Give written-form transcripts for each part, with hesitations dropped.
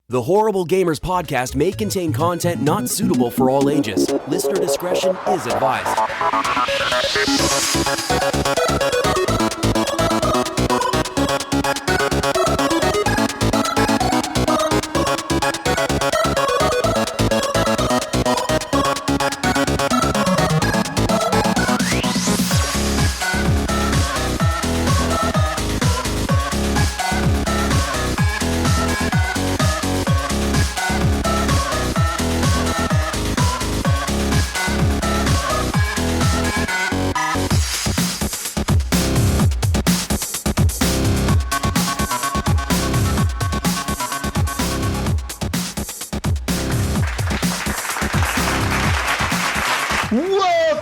The Horrible Gamers podcast may contain content not suitable for all ages. Listener discretion is advised.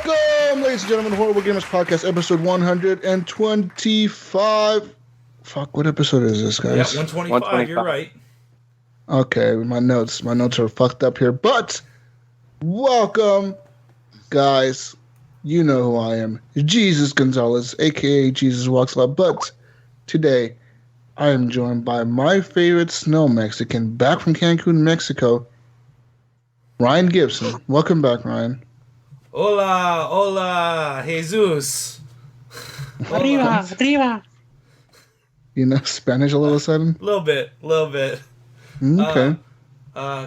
Horrible Gamers Podcast, episode 125. Fuck, what episode is this, guys? Yeah, 125, you're right. Okay, my notes are fucked up here, but welcome, guys. You know who I am, Jesus Gonzalez, aka Jesus Walks Lot. But today, I am joined by my favorite snow Mexican, back from Cancun, Mexico, Ryan Gibson. Welcome back, Ryan. Hola, Jesus. Arriba, arriba. You know Spanish a little sudden? Little bit. Okay.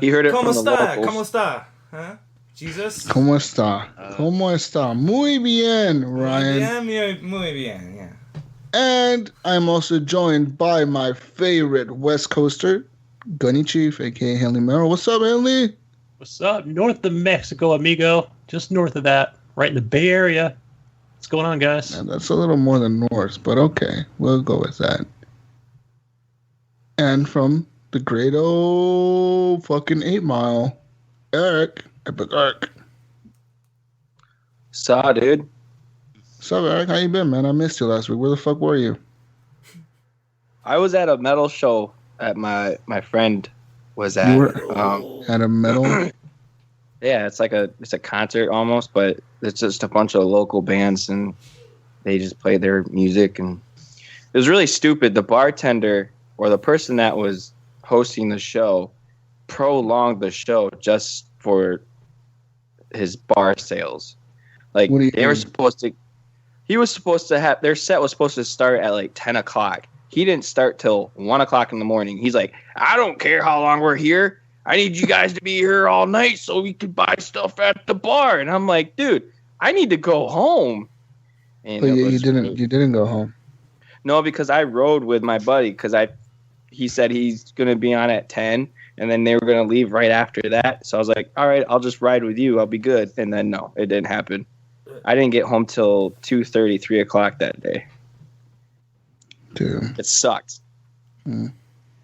You heard it ¿Cómo from the está? locals. ¿Cómo está? Huh? Jesus? ¿Cómo está? ¿Cómo está? Muy bien, Ryan. Muy bien, yeah. And I'm also joined by my favorite West Coaster, Gunny Chief, aka Henley Merrill. What's up, Henley? What's up? North of Mexico, amigo. Just north of that. Right in the Bay Area. What's going on, guys? Yeah, that's a little more than north, but okay. We'll go with that. And from the great old fucking 8 Mile, Eric. Epic Eric. Saw, dude. What's up, Eric? How you been, man? I missed you last week. Where the fuck were you? I was at a metal show at my friend was at. You were at a metal? Yeah, it's a concert almost, but it's just a bunch of local bands and they just play their music, and it was really stupid. The bartender or the person that was hosting the show prolonged the show just for his bar sales. Like What do you they were mean? supposed to. He was supposed to have their set was supposed to start at like 10 o'clock. He didn't start till 1 o'clock in the morning. He's like, I don't care how long we're here. I need you guys to be here all night so we can buy stuff at the bar. And I'm like, dude, I need to go home. And But it you was didn't. really- You didn't go home. No, because I rode with my buddy because he said he's gonna be on at 10, and then they were gonna leave right after that. So I was like, all right, I'll just ride with you. I'll be good. And then no, it didn't happen. I didn't get home till 2:30, 3 o'clock that day. Dude. It sucked.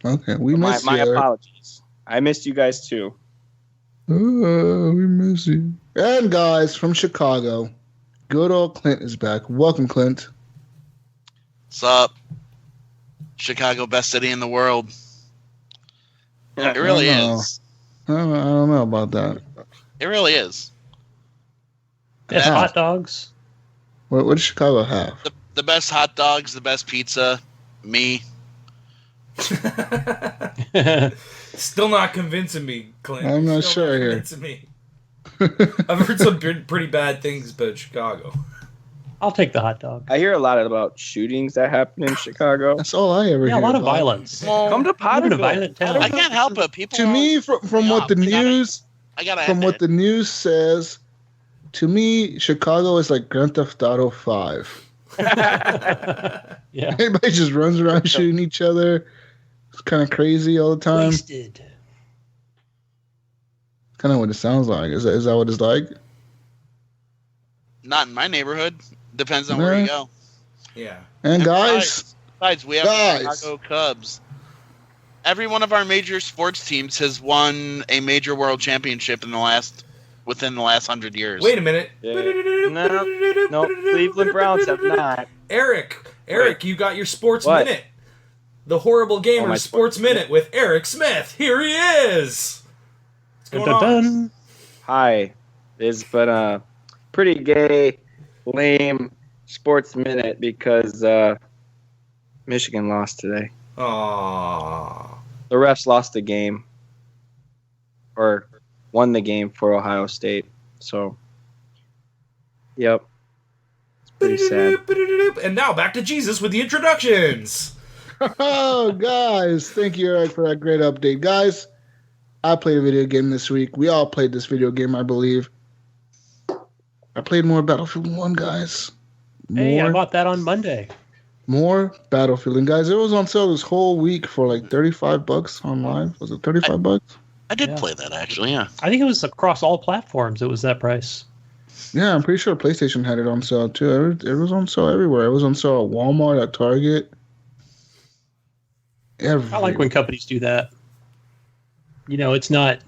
Okay, we my miss you, Eric. apologies. I missed you guys too. Oh, we miss you. And guys from Chicago, good old Clint is back. Welcome, Clint. What's up? Chicago, best city in the world. It really I don't know. is. I don't know about that. It really is. It's Yeah. hot dogs. What does Chicago have? The best hot dogs, the best pizza. Me. Still not convincing me, Clint. I'm not Still sure here. Convincing me. I've heard some pretty bad things about Chicago. I'll take the hot dog. I hear a lot about shootings that happen in Chicago. That's all I ever Yeah, hear. a lot of about. violence. Well, Come to Live in a Potterville. violent town. I can't help it. People To me, from what the news, I gotta from what the news says, to me, Chicago is like Grand Theft Auto 5. Yeah. Everybody just runs around shooting each other. It's kind of crazy all the time. Wasted. Kind of what it sounds like. Is that what it's like? not in my neighborhood. Depends on where you go. Yeah. And guys, Besides, we have Guys. the Chicago Cubs. Every one of our major sports teams has won a major world championship within the last 100 years. Wait a minute. Yeah. No, Cleveland Browns have not. Eric, you got your sports What? minute. The Horrible Gamer my Sports sports Minute with Eric Smith. Here he is. What's Dun, going dun, on? dun. Hi. It's been a pretty gay, lame sports minute because Michigan lost today. Aww. The refs lost the game. or won the game for Ohio State. So, yep. It's pretty sad. And now back to Jesus with the introductions. Oh, guys, thank you, Eric, for that great update. Guys, I played a video game this week. We all played this video game, I believe. I played more Battlefield 1, guys. Hey, I bought that on Monday. More Battlefield. And, guys, it was on sale this whole week for like $35 online. Was it $35? I did play that, actually, yeah. I think it was across all platforms. It was that price. Yeah, I'm pretty sure PlayStation had it on sale, too. It was on sale everywhere. It was on sale at Walmart, at Target. I like when companies do that. It's not,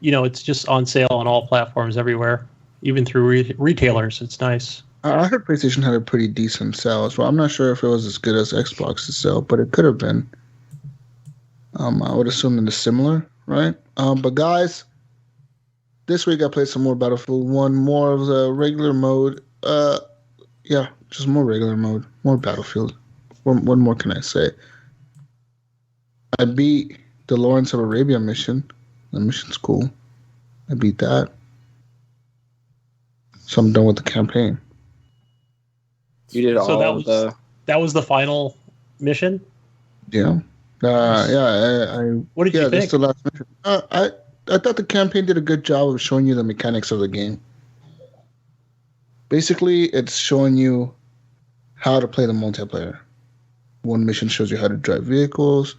it's just on sale on all platforms everywhere, even through retailers. It's nice. I heard PlayStation had a pretty decent sale as well. I'm not sure if it was as good as Xbox's sale, but it could have been. I would assume that it's similar, right? But guys, this week I played some more Battlefield 1, more of the regular mode. Yeah, just more regular mode, more Battlefield. What more can I say? I beat the Lawrence of Arabia mission. The mission's cool. I beat that. So I'm done with the campaign. You did all that was the final mission? Yeah. What did you think? That's the last mission. I thought the campaign did a good job of showing you the mechanics of the game. Basically, it's showing you how to play the multiplayer. One mission shows you how to drive vehicles.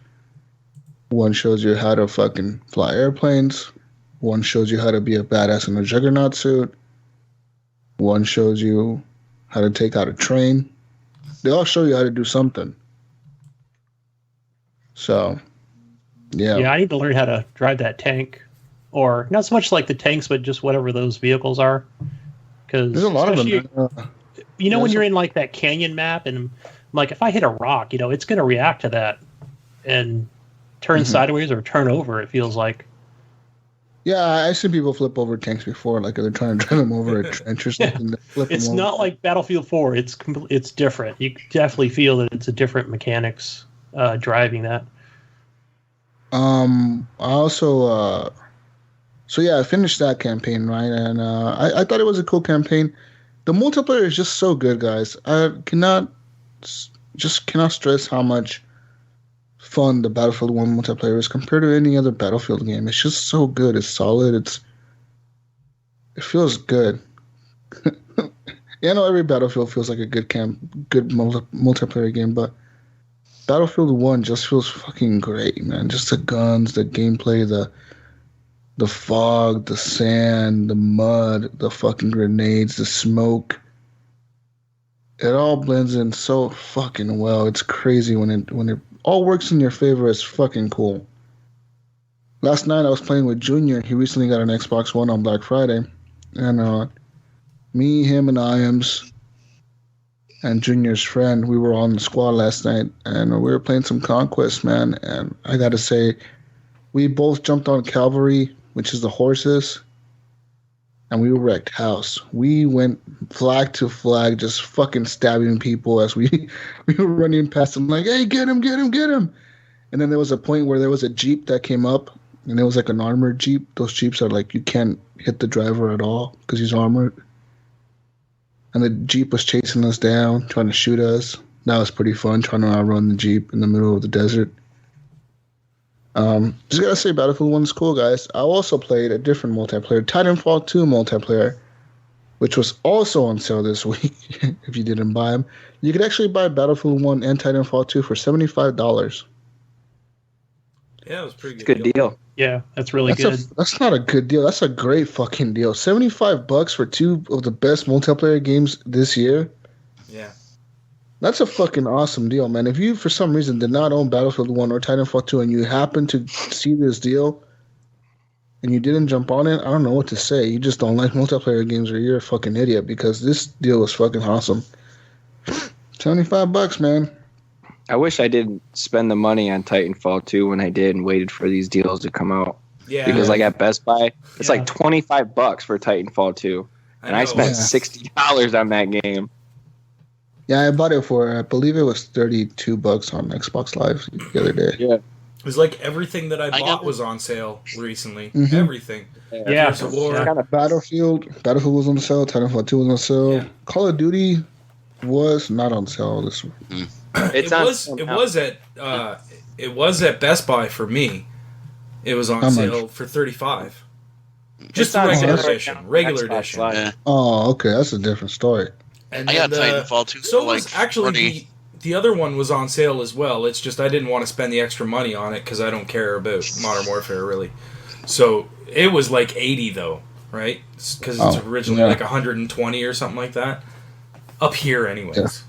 One shows you how to fucking fly airplanes. One shows you how to be a badass in a juggernaut suit. One shows you how to take out a train. They all show you how to do something. So, yeah. Yeah, I need to learn how to drive that tank. Or not so much like the tanks, but just whatever those vehicles are. Because there's a lot of them. When you're in like that canyon map, and like if I hit a rock, it's going to react to that and turn sideways or turn over. It feels like. Yeah, I've seen people flip over tanks before, like they're trying to drive them over a trench or something. It's not like Battlefield 4. It's different. You definitely feel that it's a different mechanics driving that. I also, I finished that campaign, right? And I thought it was a cool campaign. The multiplayer is just so good, guys. I cannot stress how much fun the Battlefield 1 multiplayer is compared to any other Battlefield game. It's just so good. It's solid. It feels good. I know every Battlefield feels like a good multiplayer game, but Battlefield 1 just feels fucking great, man. Just the guns, the gameplay, the fog, the sand, the mud, the fucking grenades, the smoke. It all blends in so fucking well. It's crazy when it all works in your favor. It's fucking cool. Last night I was playing with Junior. He recently got an Xbox One on Black Friday. And me, him, and Iams and Junior's friend, we were on the squad last night. And we were playing some Conquest, man. And I gotta say, we both jumped on Cavalry, which is the horses. And we wrecked house. We went flag to flag, just fucking stabbing people as we were running past them like, hey, get him, get him, get him. And then there was a point where there was a Jeep that came up, and it was like an armored Jeep. Those Jeeps are like, you can't hit the driver at all because he's armored. And the Jeep was chasing us down, trying to shoot us. That was pretty fun, trying to outrun the Jeep in the middle of the desert. Just gotta say, Battlefield 1 is cool, guys. I also played a different multiplayer, Titanfall 2 multiplayer, which was also on sale this week. If you didn't buy them, you could actually buy Battlefield 1 and Titanfall 2 for $75. Yeah, it was pretty good deal. Yeah, that's really good. That's not a good deal. That's a great fucking deal. $75 for two of the best multiplayer games this year. Yeah. That's a fucking awesome deal, man. If you, for some reason, did not own Battlefield 1 or Titanfall 2 and you happen to see this deal and you didn't jump on it, I don't know what to say. You just don't like multiplayer games or you're a fucking idiot because this deal was fucking awesome. $75, man. I wish I didn't spend the money on Titanfall 2 when I did and waited for these deals to come out. Yeah. Because like at Best Buy, it's like $25 for Titanfall 2. And I spent $60 on that game. Yeah, I bought it for, I believe it was $32 on Xbox Live the other day. Yeah. It was like everything that I I bought got- was on sale recently. Mhm. Everything. Yeah. Gears of War. Yeah. Kind of Battlefield was on sale. Titanfall 2 was on sale. Yeah. Call of Duty was not on sale this week. It's It on was. sale It now. was at. It was at Best Buy for me. It was on How much? sale for $35. Just It's the on regular sale right edition. now. Regular Xbox edition. Live. Yeah. Oh, okay, that's a different story. And I got then Titanfall 2 So for was like actually 40. the other one was on sale as well. It's just I didn't want to spend the extra money on it because I don't care about Modern Warfare really. So it was like 80 though, right? Because it's Oh, originally yeah. like 120 or something like that. Up here, anyways.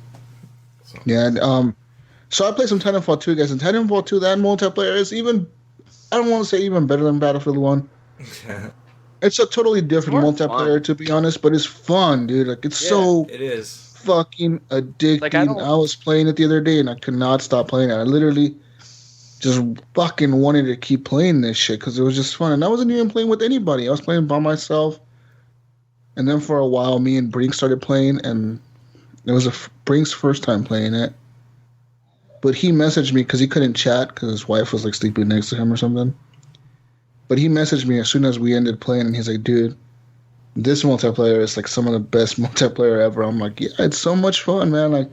Yeah, and, so I played some Titanfall 2, guys, and Titanfall 2, that multiplayer is even, I don't want to say even better than Battlefield 1. It's a totally different More multiplayer, fun. to be honest, but it's fun, dude. Like, it's so It is. fucking addicting. Like, I don't- I was playing it the other day, and I could not stop playing it. I literally just fucking wanted to keep playing this shit because it was just fun. And I wasn't even playing with anybody. I was playing by myself. And then for a while, me and Brink started playing, and it was Brink's first time playing it. But he messaged me because he couldn't chat because his wife was like sleeping next to him or something. But he messaged me as soon as we ended playing, and he's like, dude, this multiplayer is like some of the best multiplayer ever. I'm like, yeah, it's so much fun, man. Like,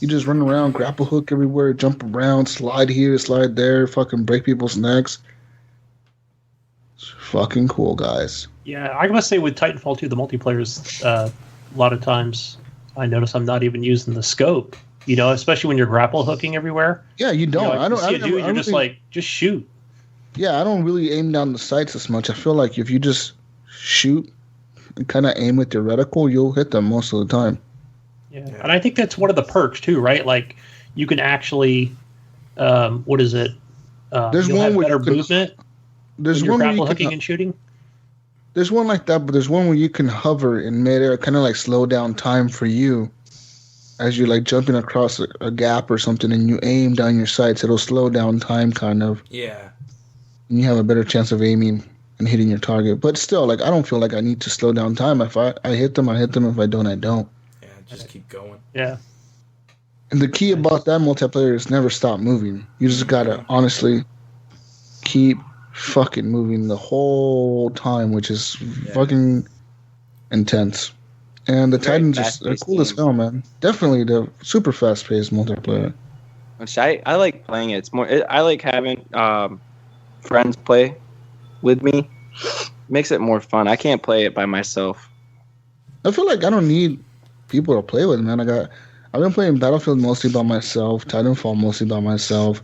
you just run around, grapple hook everywhere, jump around, slide here, slide there, fucking break people's necks. It's fucking cool, guys. Yeah, I must say with Titanfall 2, the multiplayer is a lot of times I notice I'm not even using the scope. You know, especially when you're grapple hooking everywhere. Yeah, you don't. You know, I don't. you see a dude, you're just really, like, just shoot. Yeah, I don't really aim down the sights as much. I feel like if you just shoot and kind of aim with your reticle, you'll hit them most of the time. Yeah. And I think that's one of the perks too, right? Like you can actually, what is it? There's you'll one have where better you can- movement There's when you're one where grapple you hooking can. and shooting. There's one like that, but there's one where you can hover in midair, kind of like slow down time for you as you're like jumping across a gap or something, and you aim down your sights. It'll slow down time, kind of, Yeah. and you have a better chance of aiming and hitting your target. But still, like I don't feel like I need to slow down time. If I hit them, I hit them. If I don't, I don't. Yeah. Just keep going. Yeah. And the key about that multiplayer is never stop moving. You just gotta honestly keep fucking moving the whole time, which is fucking intense. And the Very Titans just they're fast-paced cool as game. hell, man. Definitely the super fast paced multiplayer. Which I like playing it. It's more. I like having friends play with me. Makes it more fun. I can't play it by myself. I feel like I don't need people to play with, man. I've been playing Battlefield mostly by myself, Titanfall mostly by myself,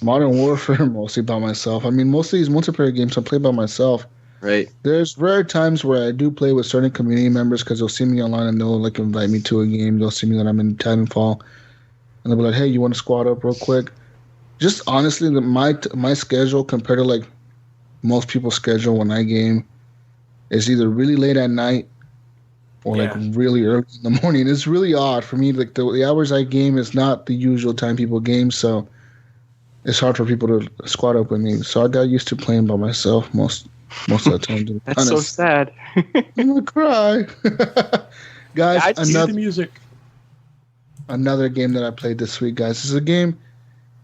Modern Warfare mostly by myself. I mean, most of these multiplayer games I play by myself. Right. There's rare times where I do play with certain community members because they'll see me online and they'll like invite me to a game. They'll see me that I'm in Titanfall, and they'll be like, "Hey, you want to squad up real quick?" Just honestly, my schedule compared to like most people's schedule when I game is either really late at night or like Yeah. really early in the morning. It's really odd for me. Like the hours I game is not the usual time people game, so it's hard for people to squad up with me. So I got used to playing by myself most of the time. To be That's so honest. sad. I'm gonna cry. Guys, I just Cue the another music. game that I played this week, guys. This is a game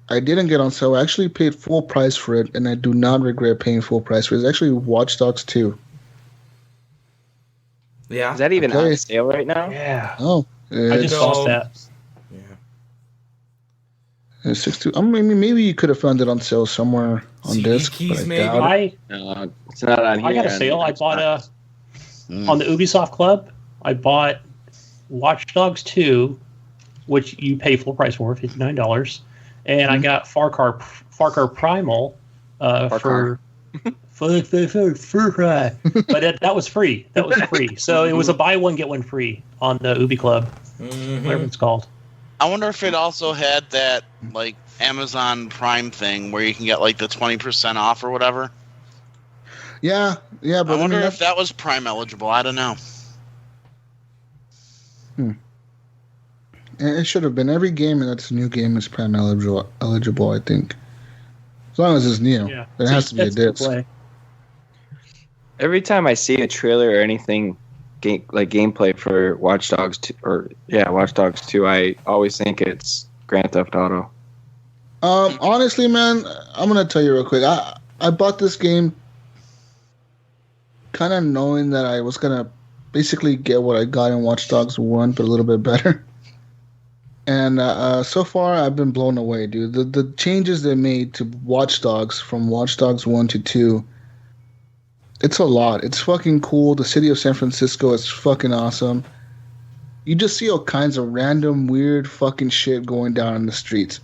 I didn't get on sale. I actually paid full price for it, and I do not regret paying full price for it. It's actually Watch Dogs 2. Yeah. Is that even Okay. on sale right now? Yeah. Oh, I it's, just lost that. Yeah. it's 62. I mean, maybe you could have found it on sale somewhere on CD disc. keys, but I maybe? doubt it. I It's not on here. I got a on sale. I Xbox. bought on the Ubisoft Club. I bought Watch Dogs 2, which you pay full price for, $59, and I got Far Cry Primal for but that was free. That was free. So it was a buy one get one free on the Ubi Club, whatever it's called. I wonder if it also had that like Amazon Prime thing where you can get like the 20% off or whatever. Yeah, but I wonder mean, if that was Prime eligible. I don't know. it should have been. Every game that's a new game is Prime eligible, I think. As long as it's new. Yeah, It has to be a That's the disc. play. Every time I see a trailer or anything, gameplay for Watch Dogs 2, Watch Dogs 2, I always think it's Grand Theft Auto. Honestly, man, I'm gonna tell you real quick. I bought this game kind of knowing that I was gonna basically get what I got in Watch Dogs 1, but a little bit better. And so far, I've been blown away, dude. The changes they made to Watch Dogs from Watch Dogs 1 to 2, it's a lot. It's fucking cool. The city of San Francisco is fucking awesome. You just see all kinds of random, weird fucking shit going down in the streets.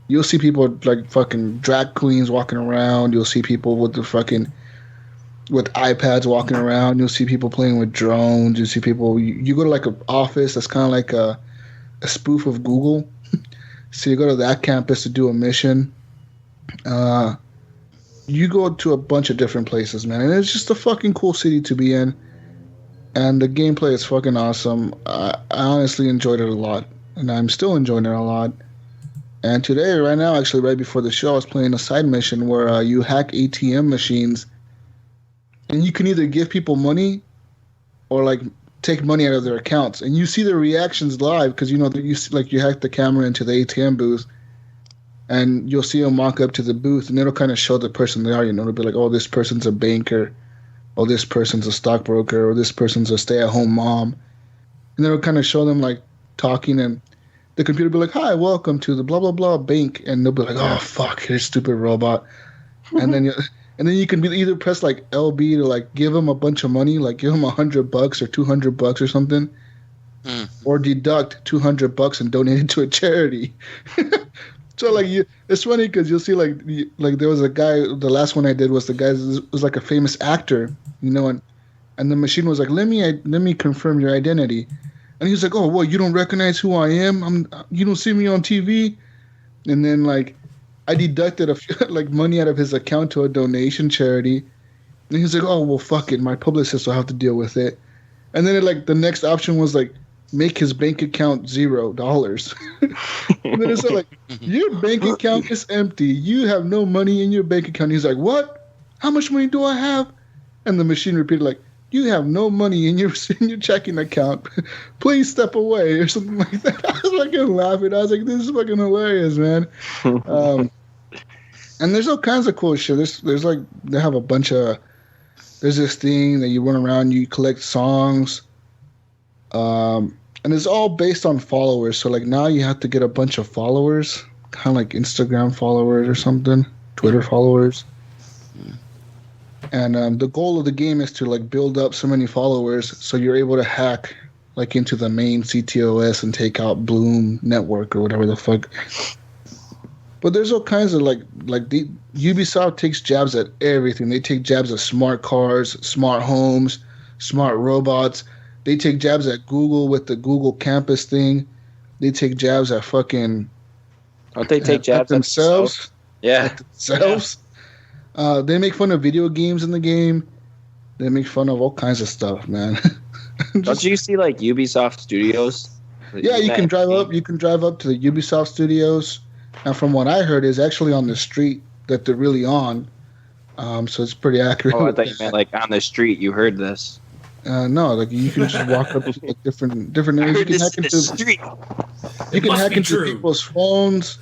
You'll see people like fucking drag queens walking around. You'll see people with iPads walking around. You'll see people playing with drones. You see people. You go to like an office that's kind of like a spoof of Google. So you go to that campus to do a mission. You go to a bunch of different places, man, and it's just a fucking cool city to be in. And the gameplay is fucking awesome. I honestly enjoyed it a lot, and I'm still enjoying it a lot. And today, right now, actually, right before the show, I was playing a side mission where you hack ATM machines, and you can either give people money or like take money out of their accounts, and you see their reactions live because you hack the camera into the ATM booth, and you'll see them walk up to the booth, and it'll kind of show the person they are. It'll be like, oh, this person's a banker, or this person's a stockbroker, or this person's a stay-at-home mom, and it'll kind of show them like talking, and the computer will be like, hi, welcome to the blah blah blah bank, and they'll be like, oh fuck, here's stupid robot, and then you can either press like LB to like give them a bunch of money, like give them $100 or $200 or something, or deduct $200 and donate it to a charity. So like it's funny because you'll see like there was a guy. The last one I did was the guy was like a famous actor, and the machine was like, let me confirm your identity, and he was like, oh, well, you don't recognize who I am? You don't see me on TV, and then like I deducted like money out of his account to a donation charity, and he was like, oh, well, fuck it, my publicist will have to deal with it, and then the next option was like, make his bank account $0. And then it said like, your bank account is empty. You have no money in your bank account. He's like, what? How much money do I have? And the machine repeated like, you have no money in your checking account. Please step away or something like that. I was fucking laughing. I was like, this is fucking hilarious, man. And there's all kinds of cool shit. There's like, they have a bunch of, there's this thing that you run around, you collect songs. And it's all based on followers. So like now you have to get a bunch of followers, kind of like Instagram followers or something, Twitter followers. And the goal of the game is to like build up so many followers so you're able to hack like into the main CTOS and take out Bloom Network or whatever the fuck. But there's all kinds of like the Ubisoft takes jabs at everything. They take jabs at smart cars, smart homes, smart robots. They take jabs at Google with the Google Campus thing. They take jabs at fucking. Don't they take jabs at themselves? Yeah. At themselves. Yeah. They make fun of video games in the game. They make fun of all kinds of stuff, man. Don't you see like Ubisoft Studios? Yeah, you can drive up. You can drive up to the Ubisoft Studios, and from what I heard, is actually on the street that they're really on. So it's pretty accurate. Oh, I thought you meant like on the street. You heard this. No, like you can just walk up to like, different areas. You can hack into people's phones.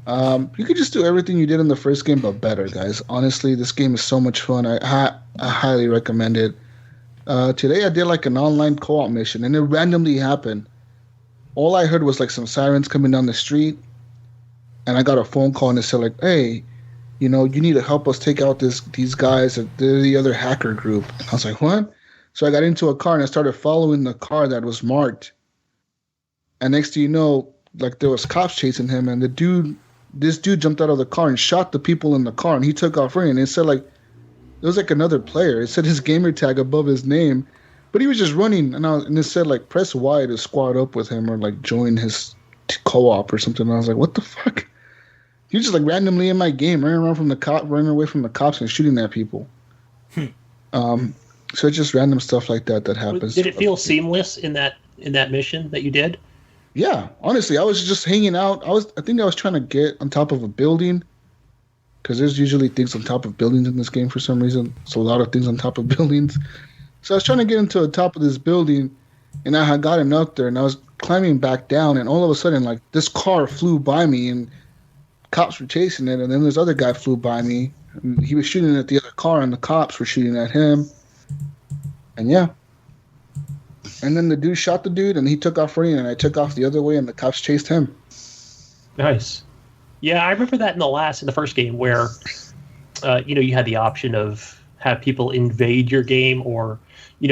You could just do everything you did in the first game, but better, guys. Honestly, this game is so much fun. I highly recommend it. Today I did like an online co-op mission, and it randomly happened. All I heard was like some sirens coming down the street, and I got a phone call and it said like, "Hey, you need to help us take out these guys. They're the other hacker group." And I was like, "What?" So I got into a car and I started following the car that was marked. And next thing you know, like there was cops chasing him, and this dude jumped out of the car and shot the people in the car, and he took off running. And it said like, it was like another player. It said his gamer tag above his name, but he was just running, and it said like press Y to squad up with him or like join his co-op or something. And I was like, what the fuck? He was just like randomly in my game, running away from the cops and shooting at people. So it's just random stuff like that happens. Did it feel seamless in that mission that you did? Yeah, honestly, I was just hanging out. I think I was trying to get on top of a building, because there's usually things on top of buildings in this game for some reason. So a lot of things on top of buildings. So I was trying to get into the top of this building, and I had gotten up there, and I was climbing back down, and all of a sudden, like this car flew by me, and cops were chasing it, and then this other guy flew by me. And he was shooting at the other car, and the cops were shooting at him. And yeah. And then the dude shot the dude, and he took off running, and I took off the other way, and the cops chased him. Nice. Yeah, I remember that in the first game where, you had the option of have people invade your game or,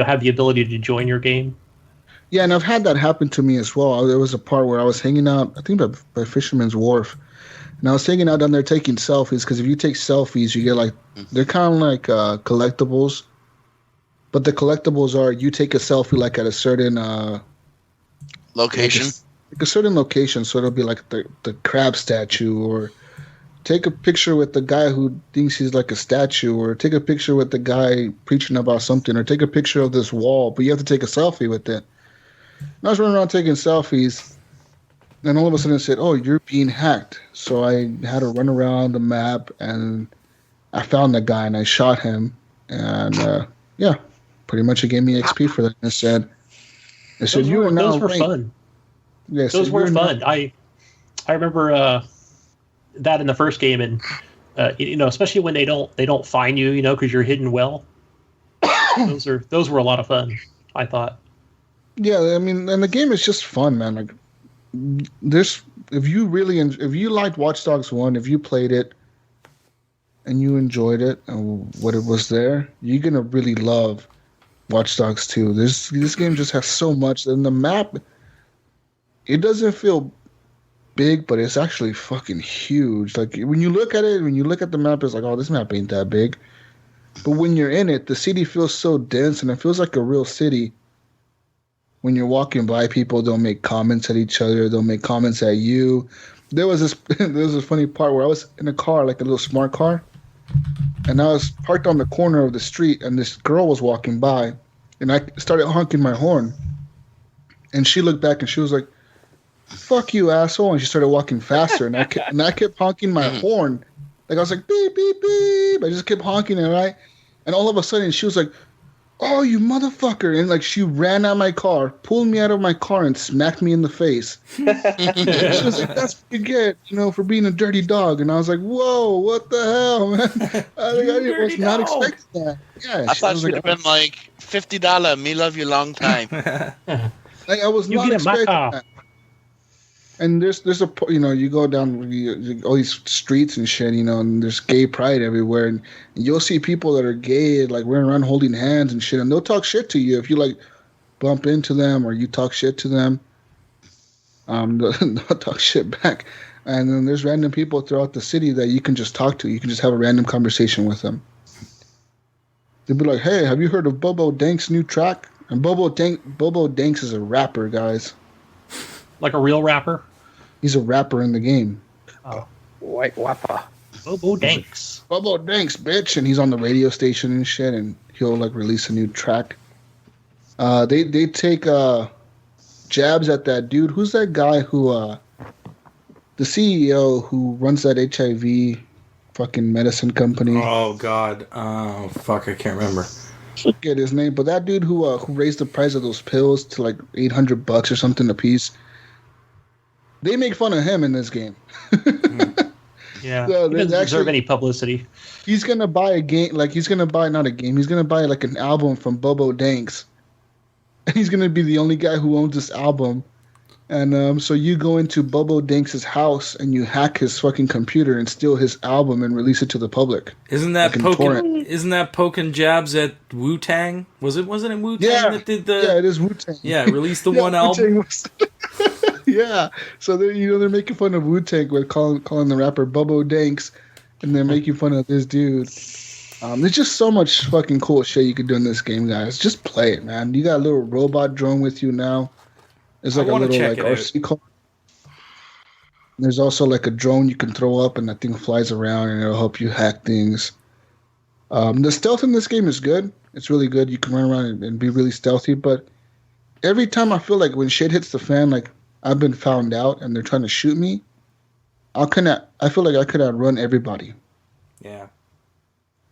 have the ability to join your game. Yeah, and I've had that happen to me as well. There was a part where I was hanging out, I think by Fisherman's Wharf, and I was hanging out down there taking selfies, because if you take selfies, you get they're kind of like collectibles. But the collectibles are, you take a selfie like at a certain location. Like a certain location, so it'll be like the crab statue, or take a picture with the guy who thinks he's like a statue, or take a picture with the guy preaching about something, or take a picture of this wall, but you have to take a selfie with it. And I was running around taking selfies, and all of a sudden it said, "Oh, you're being hacked." So I had to run around the map, and I found the guy, and I shot him, and yeah. Pretty much it gave me XP for that. It said you are now those were fun. Yeah, those were fun. I remember that in the first game, and especially when they don't find you, because you're hidden well. those were a lot of fun, I thought. Yeah, I mean, and the game is just fun, man. Like, if you liked Watch Dogs 1, if you played it and you enjoyed it and what it was there, you're gonna really love Watch Dogs 2. This game just has so much, and the map, it doesn't feel big, but it's actually fucking huge. Like when you look at the map, it's like, oh, this map ain't that big. But when you're in it, the city feels so dense, and it feels like a real city. When you're walking by, people don't make comments at each other. They'll make comments at you. There was this funny part where I was in a car, like a little smart car, and I was parked on the corner of the street, and this girl was walking by, and I started honking my horn. And she looked back, and she was like, "Fuck you, asshole!" And she started walking faster, and I kept honking my horn. Like I was like, beep, beep, beep. I just kept honking it, and all of a sudden she was like, "Oh, you motherfucker!" And like she ran out of my car, pulled me out of my car, and smacked me in the face. She was like, "That's what you get, for being a dirty dog." And I was like, "Whoa, what the hell, man?" I was not expecting that. Yeah, I thought she'd have been like $50. Me love you long time. Like I was not expecting that. And there's a you go down all these streets and shit, and there's gay pride everywhere, and you'll see people that are gay like running around holding hands and shit, and they'll talk shit to you if you like bump into them or you talk shit to them. They'll talk shit back, and then there's random people throughout the city that you can just talk to. You can just have a random conversation with them. They'll be like, "Hey, have you heard of Bobo Dank's new track?" And Bobo Danks is a rapper, guys. Like a real rapper? He's a rapper in the game. Oh. White Wappa. Bobo Danks. Bobo Danks, bitch. And he's on the radio station and shit, and he'll like release a new track. They take jabs at that dude. Who's that guy who the CEO who runs that HIV fucking medicine company? Oh God. Oh fuck, I can't remember. Forget his name, but that dude who raised the price of those pills to like $800 or something a piece. They make fun of him in this game. Yeah, so he doesn't deserve any publicity. He's gonna buy a game, like he's gonna buy not a game. He's gonna buy like an album from Bobo Danks, and he's gonna be the only guy who owns this album. And so you go into Bobo Danks' house and you hack his fucking computer and steal his album and release it to the public. Isn't that poking jabs at Wu-Tang? Wasn't it Wu-Tang that did the? Yeah, it is Wu-Tang. Yeah, released the one album. Yeah, so they're making fun of Wu-Tang with calling the rapper Bobo Danks, and they're making fun of this dude. There's just so much fucking cool shit you can do in this game, guys. Just play it, man. You got a little robot drone with you now. It's like a little like RC car. There's also like a drone you can throw up, and that thing flies around, and it'll help you hack things. The stealth in this game is good. It's really good. You can run around and be really stealthy, but every time I feel like when shit hits the fan, like I've been found out and they're trying to shoot me, I feel like I could outrun everybody. Yeah.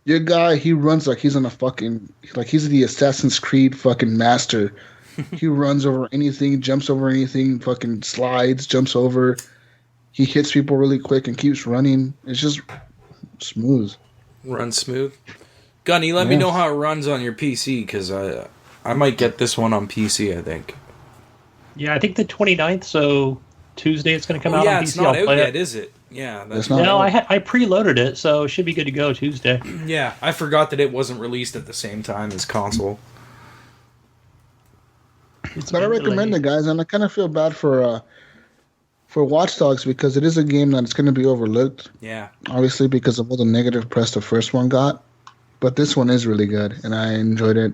Your guy, he runs like he's on a fucking, like he's the Assassin's Creed fucking master. He runs over anything, jumps over anything, fucking slides, jumps over. he hits people really quick and keeps running. It's just smooth. Run smooth. Gunny, let me know how it runs on your PC, because I might get this one on PC, I think. Yeah, I think the 29th, so Tuesday it's going to come out on PC. Yeah, it's not I'll out play yet, it. is it? Yeah. It's not No, out. I preloaded it, so it should be good to go Tuesday. Yeah, I forgot that it wasn't released at the same time as console. But I recommend it, guys, and I kind of feel bad for Watch Dogs because it is a game that is going to be overlooked. Yeah. Obviously, because of all the negative press the first one got. But this one is really good, and I enjoyed it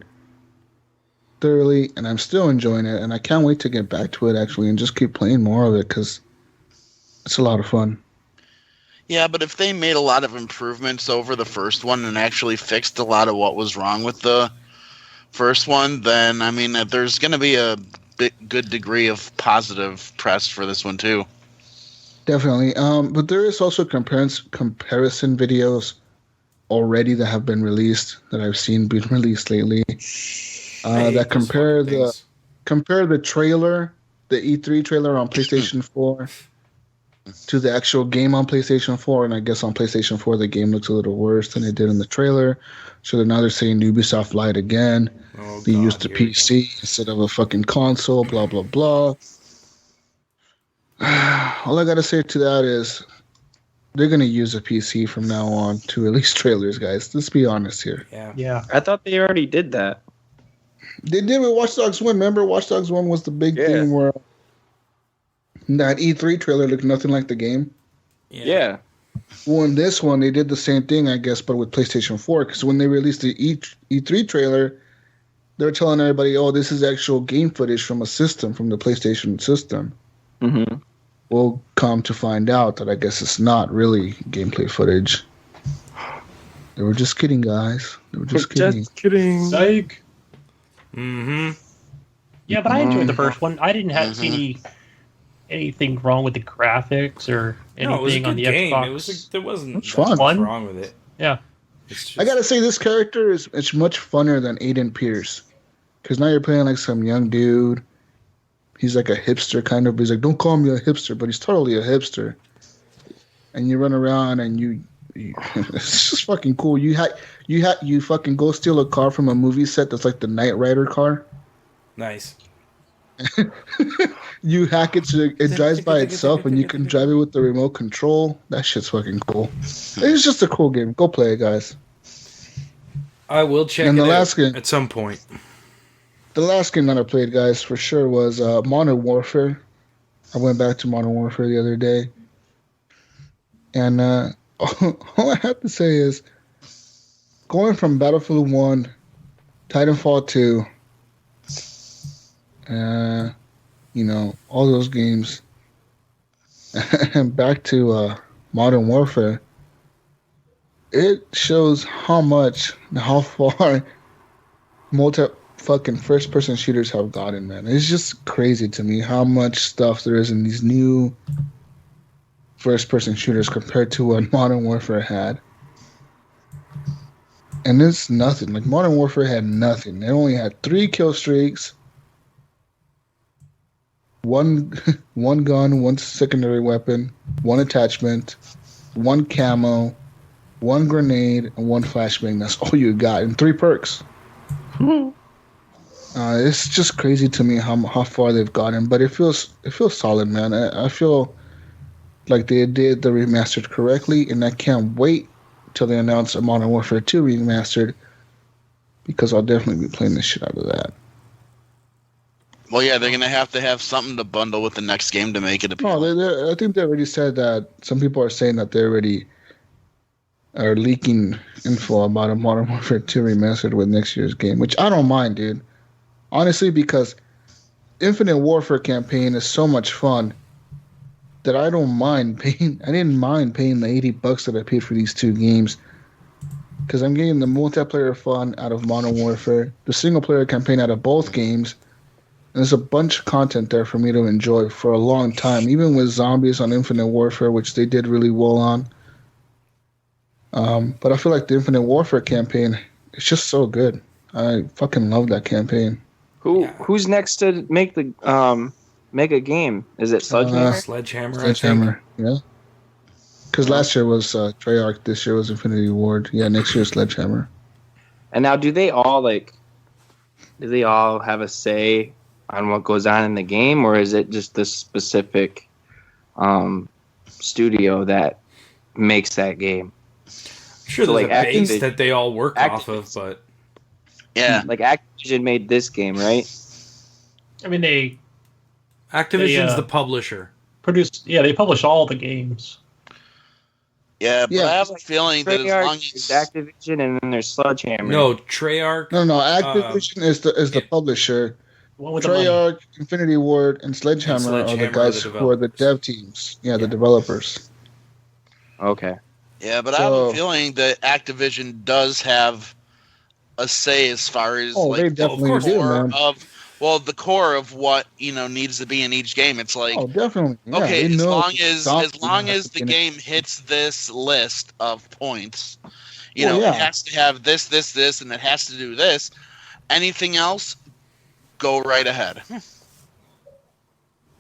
thoroughly, and I'm still enjoying it, and I can't wait to get back to it, actually, and just keep playing more of it, because it's a lot of fun. Yeah, but if they made a lot of improvements over the first one and actually fixed a lot of what was wrong with the first one, then, I mean, there's going to be a good degree of positive press for this one, too. Definitely. But there is also comparison videos already that have been released, that I've seen being released lately, that compare the trailer, the E3 trailer on PlayStation 4 to the actual game on PlayStation 4, and I guess on PlayStation 4 the game looks a little worse than it did in the trailer. So now they're saying Ubisoft lied again. They used the PC instead of a fucking console, blah, blah, blah. All I gotta say to that is they're gonna use a PC from now on to release trailers, guys. Let's be honest here. Yeah. I thought they already did that. They did with Watch Dogs 1. Remember, Watch Dogs 1 was the big thing where that E3 trailer looked nothing like the game. Yeah. Well, in this one, they did the same thing, I guess, but with PlayStation 4. Because when they released the E3 trailer, they were telling everybody, oh, this is actual game footage from a system, from the PlayStation system. Mm-hmm. We'll come to find out that I guess it's not really gameplay footage. They were just kidding, guys. They were just kidding. Just kidding. Psych. Mm-hmm. Yeah, but I enjoyed the first one. I didn't see anything wrong with the graphics or anything No, it was a on good the game. Xbox. There wasn't It's fun. much wrong with it. Yeah. It's just, I gotta say, this character it's much funner than Aiden Pierce. Because now you're playing like some young dude. He's like a hipster kind of. He's like, don't call me a hipster, but he's totally a hipster. And you run around and you it's just fucking cool. You fucking go steal a car from a movie set that's like the Knight Rider car. nice. You hack it so it drives by itself and you can drive it with the remote control. That shit's fucking cool. It's just a cool game. Go play it, guys. I will check And it the out last game- at some point. The last game that I played, guys, for sure was Modern Warfare. I went back to Modern Warfare the other day. And all I have to say is going from Battlefield 1, Titanfall 2, all those games, and back to Modern Warfare, it shows how far fucking first person shooters have gotten, man. It's just crazy to me how much stuff there is in these new first person shooters compared to what Modern Warfare had. And it's nothing. Like Modern Warfare had nothing. They only had 3 kill streaks, one gun, 1 secondary weapon, 1 attachment, 1 camo, 1 grenade, and 1 flashbang. That's all you got, and 3 perks. It's just crazy to me how far they've gotten, but it feels solid, man. I feel like they did the remastered correctly, and I can't wait till they announce a Modern Warfare 2 remastered, because I'll definitely be playing the shit out of that. Well, yeah, they're going to have something to bundle with the next game to make it appeal. No, I think they already said that. Some people are saying that they already are leaking info about a Modern Warfare 2 remastered with next year's game, which I don't mind, dude. Honestly, because Infinite Warfare campaign is so much fun that I don't mind paying. I didn't mind paying the $80 that I paid for these 2 games, because I'm getting the multiplayer fun out of Modern Warfare, the single player campaign out of both games, and there's a bunch of content there for me to enjoy for a long time. Even with zombies on Infinite Warfare, which they did really well on. But I feel like the Infinite Warfare campaign is just so good. I fucking love that campaign. Who's next to make the make a game? Is it Sledgehammer? Sledgehammer. Sledgehammer, yeah. Because last year was Treyarch, this year was Infinity Ward. Yeah, next year's Sledgehammer. And now, do they all have a say on what goes on in the game, or is it just this specific studio that makes that game? Sure, So, there's like, a base Activision- that they all work off of, but Yeah. Like Activision made this game, right? I mean, they Activision's the publisher. they publish all the games. Yeah, but Yeah. I have a feeling that as long There's as Activision and then there's Sledgehammer. No, Treyarch. No, Activision is the publisher. One with the money. Treyarch, Infinity Ward, and Sledgehammer are the Sledgehammer guys are the who are the dev developers. teams. Yeah, the developers. Okay. yeah, but I have a feeling that Activision does have a say as far as Oh, like they the definitely do, core man. the core of what needs to be in each game. It's like Oh, definitely. Yeah, okay, they as know long exactly as the what game hits this list of points, Well, yeah. it has to have this, and it has to do this. Anything else, go right ahead.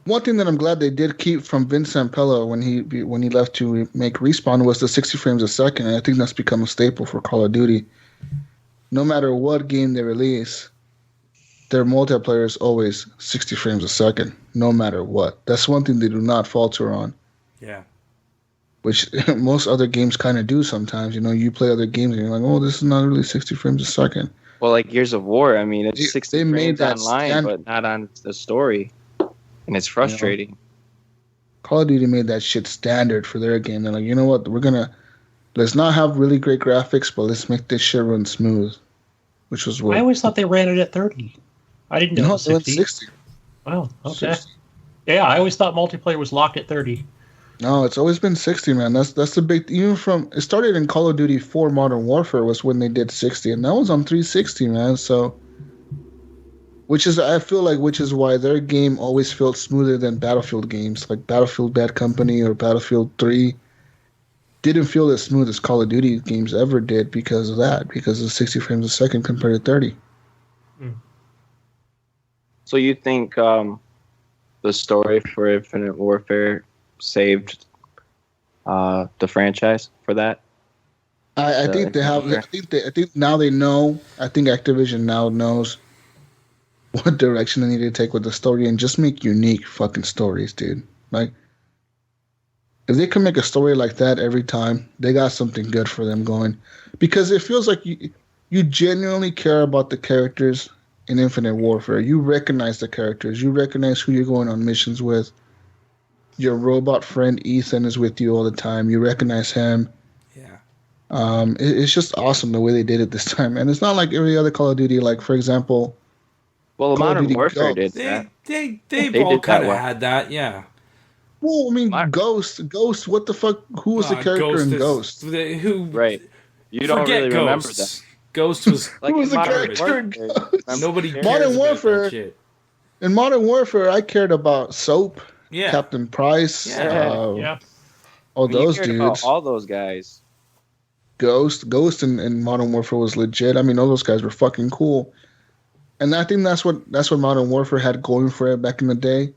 One thing that I'm glad they did keep from Vince Zampella when he left to make Respawn was the 60 frames a second, and I think that's become a staple for Call of Duty. No matter what game they release, their multiplayer is always 60 frames a second, no matter what. That's one thing they do not falter on, Yeah. which most other games kind of do sometimes. You play other games and you're like, oh, this is not really 60 frames a second. Well, like Gears of War, I mean, it's They 60 made frames that online, standard. but not on the story. And it's frustrating. Call of Duty made that shit standard for their game. They're like, you know what, let's not have really great graphics, but let's make this shit run smooth. Which was what I always thought they ran it at 30. I didn't know it was they went 60. 60. Wow, okay. 60. Yeah, I always thought multiplayer was locked at 30. No, it's always been 60, man. That's the big. Even from it started in Call of Duty 4 Modern Warfare was when they did 60, and that was on 360, man. So, which is why their game always felt smoother than Battlefield games, like Battlefield Bad Company or Battlefield 3. Didn't feel as smooth as Call of Duty games ever did because of that, because of 60 frames a second compared to 30. So you think the story for Infinite Warfare saved the franchise for that? I think they have. I think now they know. I think Activision now knows what direction they need to take with the story and just make unique fucking stories, dude. Like, if they can make a story like that every time, they got something good for them going. Because it feels like you genuinely care about the characters in Infinite Warfare. You recognize the characters. You recognize who you're going on missions with. Your robot friend Ethan is with you all the time. You recognize him. Yeah. It's just awesome the way they did it this time. And it's not like every other Call of Duty. Like, for example, Well, Call of Modern Duty Warfare Ghosts. did that. They've They all did that kind of well. had that, yeah. well, I mean, What? Ghost, what the fuck? Who was the character in Ghost? Who? Right. You don't Forget really remember that. Ghosts. Ghost was Like Who was in the Modern character in Warfare, Ghost? remember nobody the cares Modern about Warfare. that shit. In Modern Warfare, I cared about Soap, Yeah. Captain Price, Yeah. Yeah. all But you those cared dudes. about all those guys. Ghost in Modern Warfare was legit. I mean, all those guys were fucking cool. And I think that's what Modern Warfare had going for it back in the day.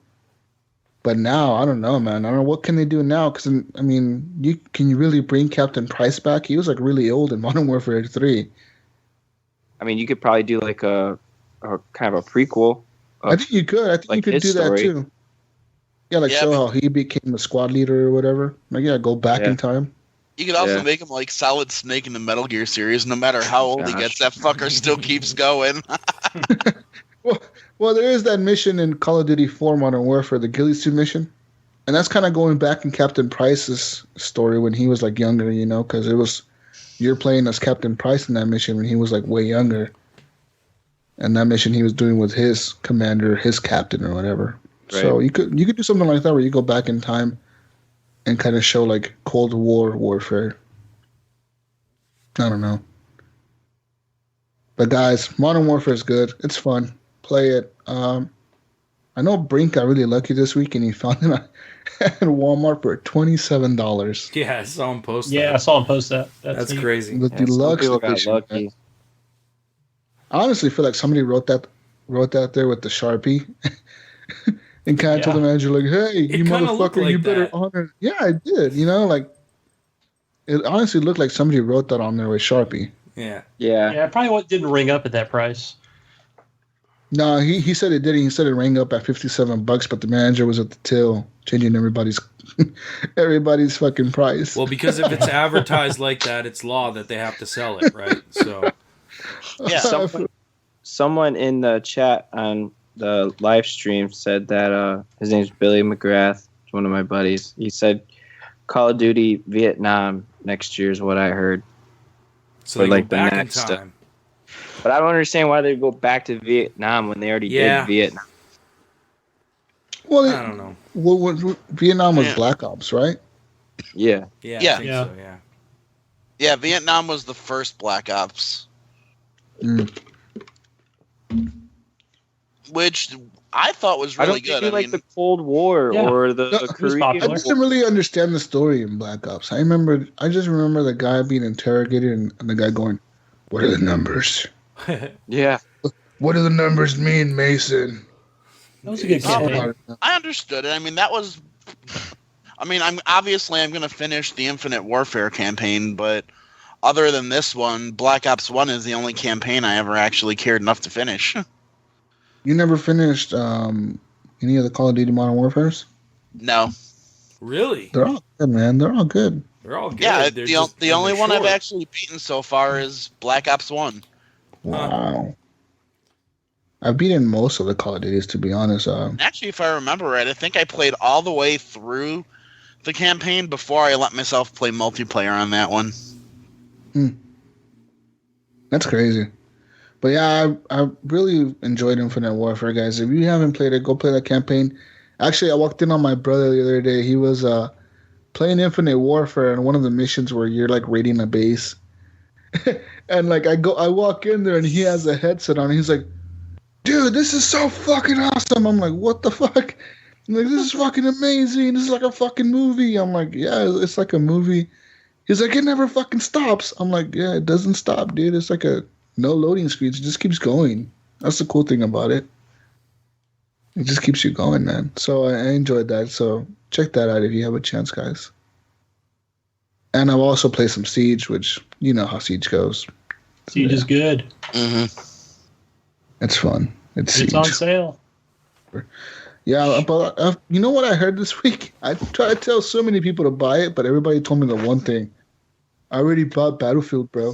But now, I don't know, man. I don't know what can they do now. Because I mean, can you really bring Captain Price back? He was like really old in Modern Warfare 3. I mean, you could probably do like a kind of a prequel. I think you could. I think you like could his do that story. too. Yeah, like Yeah, show but- how he became the squad leader or whatever. Like, yeah, go back Yeah. in time. You could also Yeah. make him like Solid Snake in the Metal Gear series. No matter how old he Gosh. gets, that fucker still keeps going. Well, there is that mission in Call of Duty 4 Modern Warfare, the ghillie suit mission. And that's kind of going back in Captain Price's story when he was like younger, because you're playing as Captain Price in that mission when he was like way younger. And that mission he was doing with his commander, his captain or whatever. Right. So you could do something like that where you go back in time and kind of show like Cold War warfare. I don't know. But guys, Modern Warfare is good. It's fun. Play it. I know Brink got really lucky this week and he found it at Walmart for $27. Yeah, I saw him post Yeah, I that. saw him post that. That's neat. crazy. The Yeah, some deluxe people got edition. lucky. Man. I honestly feel like somebody wrote that there with the Sharpie. and kind of told the manager like, "Hey, you motherfucker, like you better that. honor." Yeah, I did. Like it honestly looked like somebody wrote that on there with Sharpie. Yeah. Yeah, it probably didn't ring up at that price. No, he said it didn't. He said it rang up at $57, but the manager was at the till changing everybody's fucking price. Well, because if it's advertised like that, it's law that they have to sell it, right? So Yeah. Someone in the chat on the live stream said that his name's Billy McGrath, one of my buddies. He said Call of Duty Vietnam next year is what I heard. So they like go the back in next time. But I don't understand why they go back to Vietnam when they already did Vietnam. Well, I don't know. Vietnam was Black Ops, right? Yeah. Yeah, Yeah. I think so, yeah. Yeah, Vietnam was the first Black Ops. Which I thought was really good. I like the Cold War or the Korean I War. didn't really understand the story in Black Ops. I just remember the guy being interrogated and the guy going, "What are the numbers? Yeah. What do the numbers mean, Mason?" That was a good campaign. I understood it. I mean, I'm going to finish the Infinite Warfare campaign, but other than this one, Black Ops 1 is the only campaign I ever actually cared enough to finish. You never finished any of the Call of Duty Modern Warfares? No. Really? They're all good, man. They're all good. They're all good. Yeah, They're the only one I've short. actually beaten so far is Black Ops 1. Wow. I've beaten most of the Call of Duties, to be honest. Actually, if I remember right, I think I played all the way through the campaign before I let myself play multiplayer on that one. That's crazy. But yeah, I really enjoyed Infinite Warfare, guys. If you haven't played it, go play that campaign. Actually, I walked in on my brother the other day. He was playing Infinite Warfare, and one of the missions where you're like raiding a base. And like I walk in there, and he has a headset on. And he's like, "Dude, this is so fucking awesome." I'm like, "What the fuck?" I'm like, "This is fucking amazing. This is like a fucking movie." I'm like, "Yeah, it's like a movie." He's like, "It never fucking stops." I'm like, "Yeah, it doesn't stop, dude. It's like a no loading screens. It just keeps going." That's the cool thing about it. It just keeps you going, man. So I enjoyed that. So check that out if you have a chance, guys. And I've also played some Siege, which you know how Siege goes. Siege is good. Mm-hmm. It's fun. It's on sale. Yeah, but you know what I heard this week? I tried to tell so many people to buy it, but everybody told me the one thing. I already bought Battlefield, bro.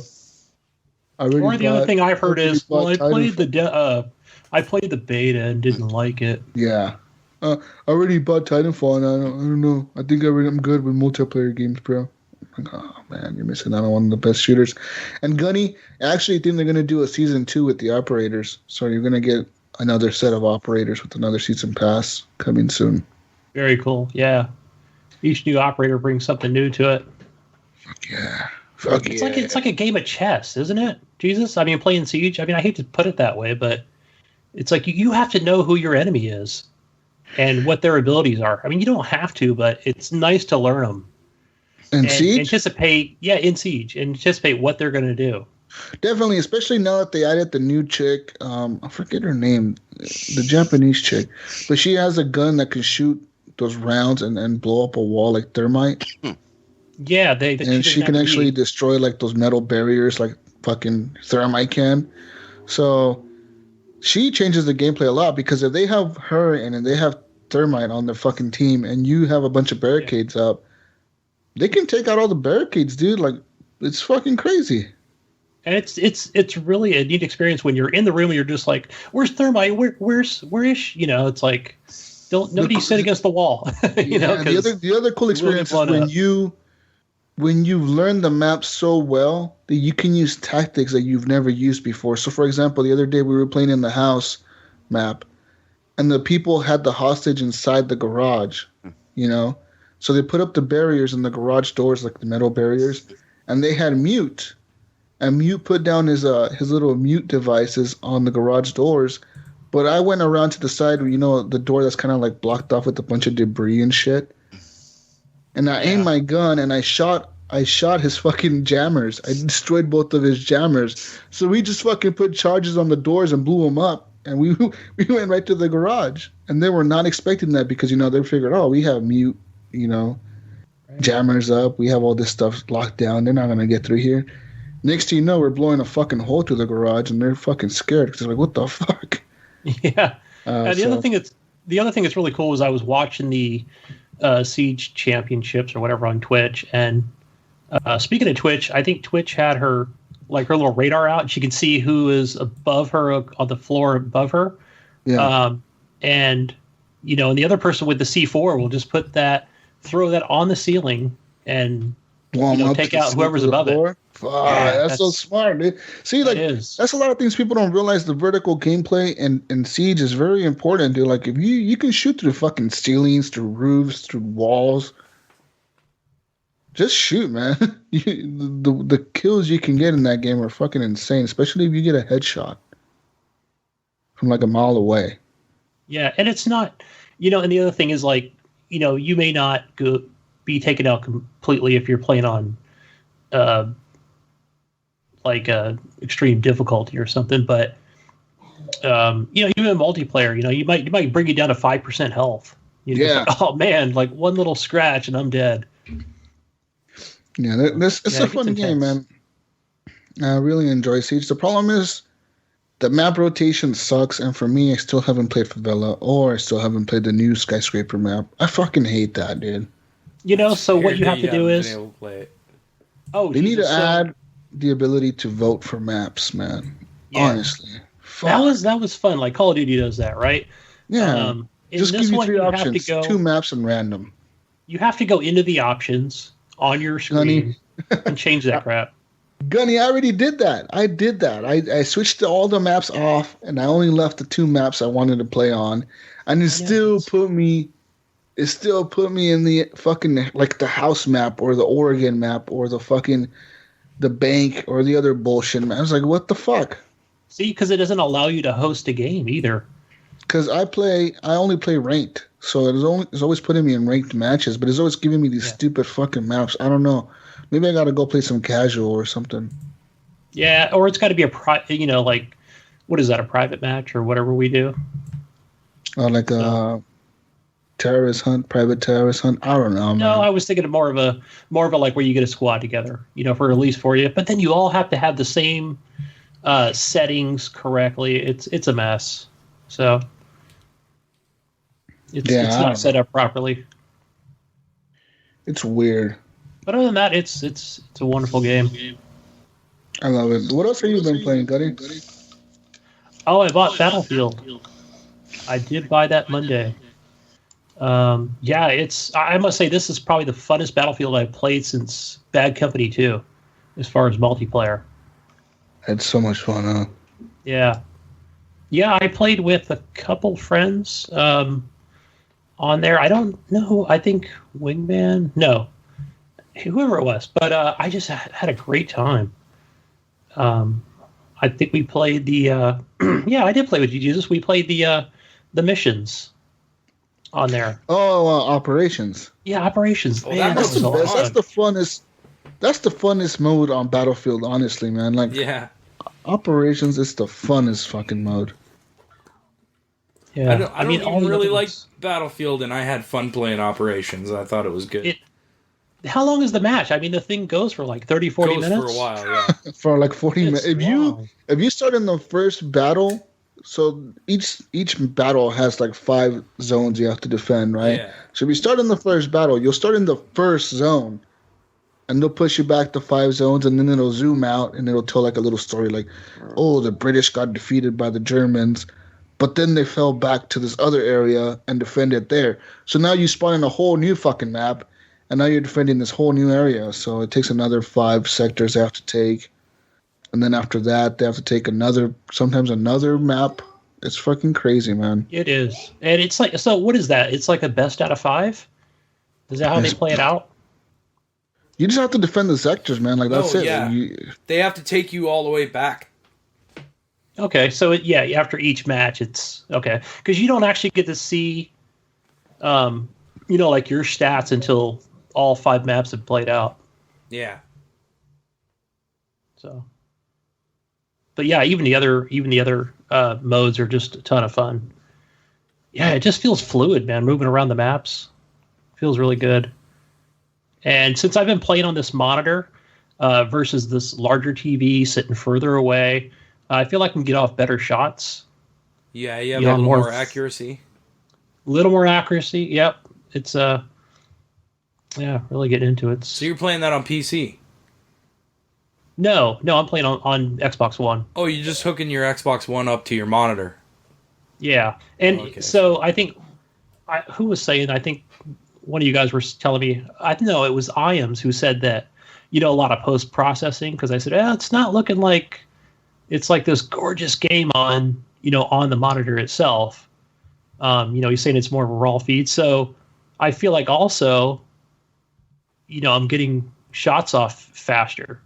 The other thing I've heard is, well, I played Titanfall. I played the beta and didn't like it. Yeah. I already bought Titanfall, and I don't know. I think I'm good with multiplayer games, bro. I'm like, oh, man, you're missing out on one of the best shooters. And Gunny, I actually think they're going to do a Season 2 with the operators. So you're going to get another set of operators with another Season Pass coming soon. Very cool, yeah. Each new operator brings something new to it. Fuck yeah. It's like a game of chess, isn't it? Jesus, I mean, playing Siege. I mean, I hate to put it that way, but it's like you have to know who your enemy is and what their abilities are. I mean, you don't have to, but it's nice to learn them. And Siege? In Siege, anticipate what they're going to do. Definitely, especially now that they added the new chick. I forget her name, the Japanese chick, but she has a gun that can shoot those rounds and blow up a wall like thermite. Yeah, and she can actually destroy like those metal barriers like fucking thermite can. So she changes the gameplay a lot, because if they have her and they have thermite on their fucking team and you have a bunch of barricades up, they can take out all the barricades, dude. Like, it's fucking crazy. And it's really a neat experience when you're in the room and you're just like, "Where's thermite? Where is?" You know, it's like, nobody sit against the wall. The other cool experience is when you learn the map so well that you can use tactics that you've never used before. So, for example, the other day we were playing in the house map, and the people had the hostage inside the garage, you know? So they put up the barriers in the garage doors, like the metal barriers, and they had Mute. And Mute put down his little mute devices on the garage doors. But I went around to the side, you know, the door that's kind of like blocked off with a bunch of debris and shit. And I aimed my gun and I shot his fucking jammers. I destroyed both of his jammers. So we just fucking put charges on the doors and blew them up. and we went right to the garage, and they were not expecting that because they figured, oh, we have mute, jammers up, we have all this stuff locked down. They're not gonna get through here. Next thing you know, we're blowing a fucking hole through the garage, and they're fucking scared because they're like, what the fuck? Yeah. And the other thing that's really cool is I was watching the Siege Championships or whatever on Twitch, and speaking of Twitch, I think Twitch had her little radar out, and she could see who is above her on the floor above her. Yeah. And the other person with the C4 will just throw that on the ceiling and take out whoever's above it. That's so smart, dude. See, that's a lot of things people don't realize. The vertical gameplay in Siege is very important, dude. Like, if you can shoot through fucking ceilings, through roofs, through walls, just shoot, man. The kills you can get in that game are fucking insane, especially if you get a headshot from like a mile away. Yeah, and it's not, and the other thing is you may not be taken out completely if you're playing on extreme difficulty or something, but even in multiplayer, you might bring you down to 5% health. Oh man, like one little scratch and I'm dead. Yeah, it's a fun game, man. I really enjoy Siege. The problem is the map rotation sucks, and for me, I still haven't played Favela, or I still haven't played the new Skyscraper map. I fucking hate that, dude. So what you have to do is... They need to add the ability to vote for maps, man. Yeah. Honestly. Fuck. That was fun. Like Call of Duty does that, right? Yeah. Just give you 3 options. 2 maps and random. You have to go into the options on your screen and change that crap. Gunny, I already did that. I switched all the maps off, and I only left the 2 maps I wanted to play on, and it still put me in the fucking like the house map or the Oregon map or the fucking the bank or the other bullshit map. I was like, what the fuck? See, because it doesn't allow you to host a game either. Because I only play ranked, so it's always putting me in ranked matches, but it's always giving me these stupid fucking maps. I don't know. Maybe I got to go play some casual or something. Yeah, or it's got to be what is that, a private match or whatever we do? Terrorist hunt, private terrorist hunt. I don't know. No, I was thinking of more of a like where you get a squad together, for release for you. But then you all have to have the same settings correctly. It's a mess. So it's not set up properly. It's weird. But other than that, it's a wonderful game. I love it. What else have you been playing, Gutty? Oh, I bought Battlefield. I did buy that Monday. I must say this is probably the funnest Battlefield I've played since Bad Company 2, as far as multiplayer. It's so much fun, huh? Yeah. Yeah, I played with a couple friends on there. I don't know. I think Wingman. No. Whoever it was. But I just had a great time. I think we played the... I did play with you, Jesus. We played the missions on there. Oh, Operations. Yeah, Operations. Man, that's the best. That's the funnest. That's the funnest mode on Battlefield, honestly, man. Operations is the funnest fucking mode. Yeah, I don't even really like Battlefield, and I had fun playing Operations. I thought it was good. How long is the match? I mean, the thing goes for like 30, 40 minutes? For a while, yeah. For like 40 minutes. If you start in the first battle, so each battle has like 5 zones you have to defend, right? Yeah. So if you start in the first battle, you'll start in the first zone, and they'll push you back to 5 zones, and then it'll zoom out, and it'll tell like a little story like, oh, the British got defeated by the Germans, but then they fell back to this other area and defended there. So now you spawn in a whole new fucking map, and now you're defending this whole new area. So it takes another 5 sectors they have to take. And then after that, they have to take sometimes another map. It's fucking crazy, man. It is. And it's like, so what is that? It's like a best out of 5? Is that how they play it out? You just have to defend the sectors, man. Like, that's it. Yeah. They have to take you all the way back. Okay, so after each match, it's okay. Because you don't actually get to see, like your stats until all 5 maps have played out. Yeah. So. But yeah, even the other modes are just a ton of fun. Yeah, it just feels fluid, man. Moving around the maps feels really good. And since I've been playing on this monitor versus this larger TV sitting further away, I feel like I can get off better shots. Yeah, you have a little more accuracy. Little more accuracy. Yep, it's really getting into it. So you're playing that on PC? No, I'm playing on Xbox One. Oh, you're just hooking your Xbox One up to your monitor. Yeah, and so I think who was saying? I think one of you guys were telling me. I know it was Iams who said that a lot of post processing, because I said it's not looking like it's like this gorgeous game on on the monitor itself. He's saying it's more of a raw feed. So I feel like also, I'm getting shots off faster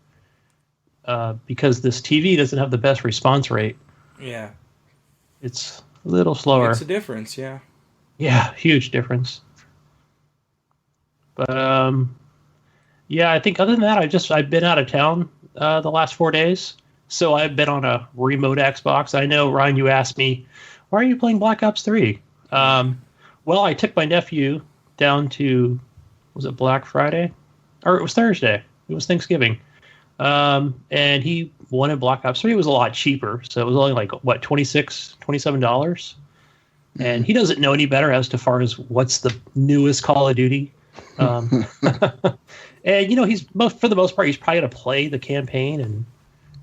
because this TV doesn't have the best response rate. Yeah. It's a little slower. It's a difference, yeah. Yeah, huge difference. But I think other than that, I've been out of town the last 4 days. So I've been on a remote Xbox. I know, Ryan, you asked me, why are you playing Black Ops 3? Well, I took my nephew down to, was it Black Friday? Or it was Thursday. It was Thanksgiving. And he wanted Black Ops 3. It was a lot cheaper. So it was only like, what, $27? And he doesn't know any better as to far as what's the newest Call of Duty. And, he's for the most part, he's probably going to play the campaign and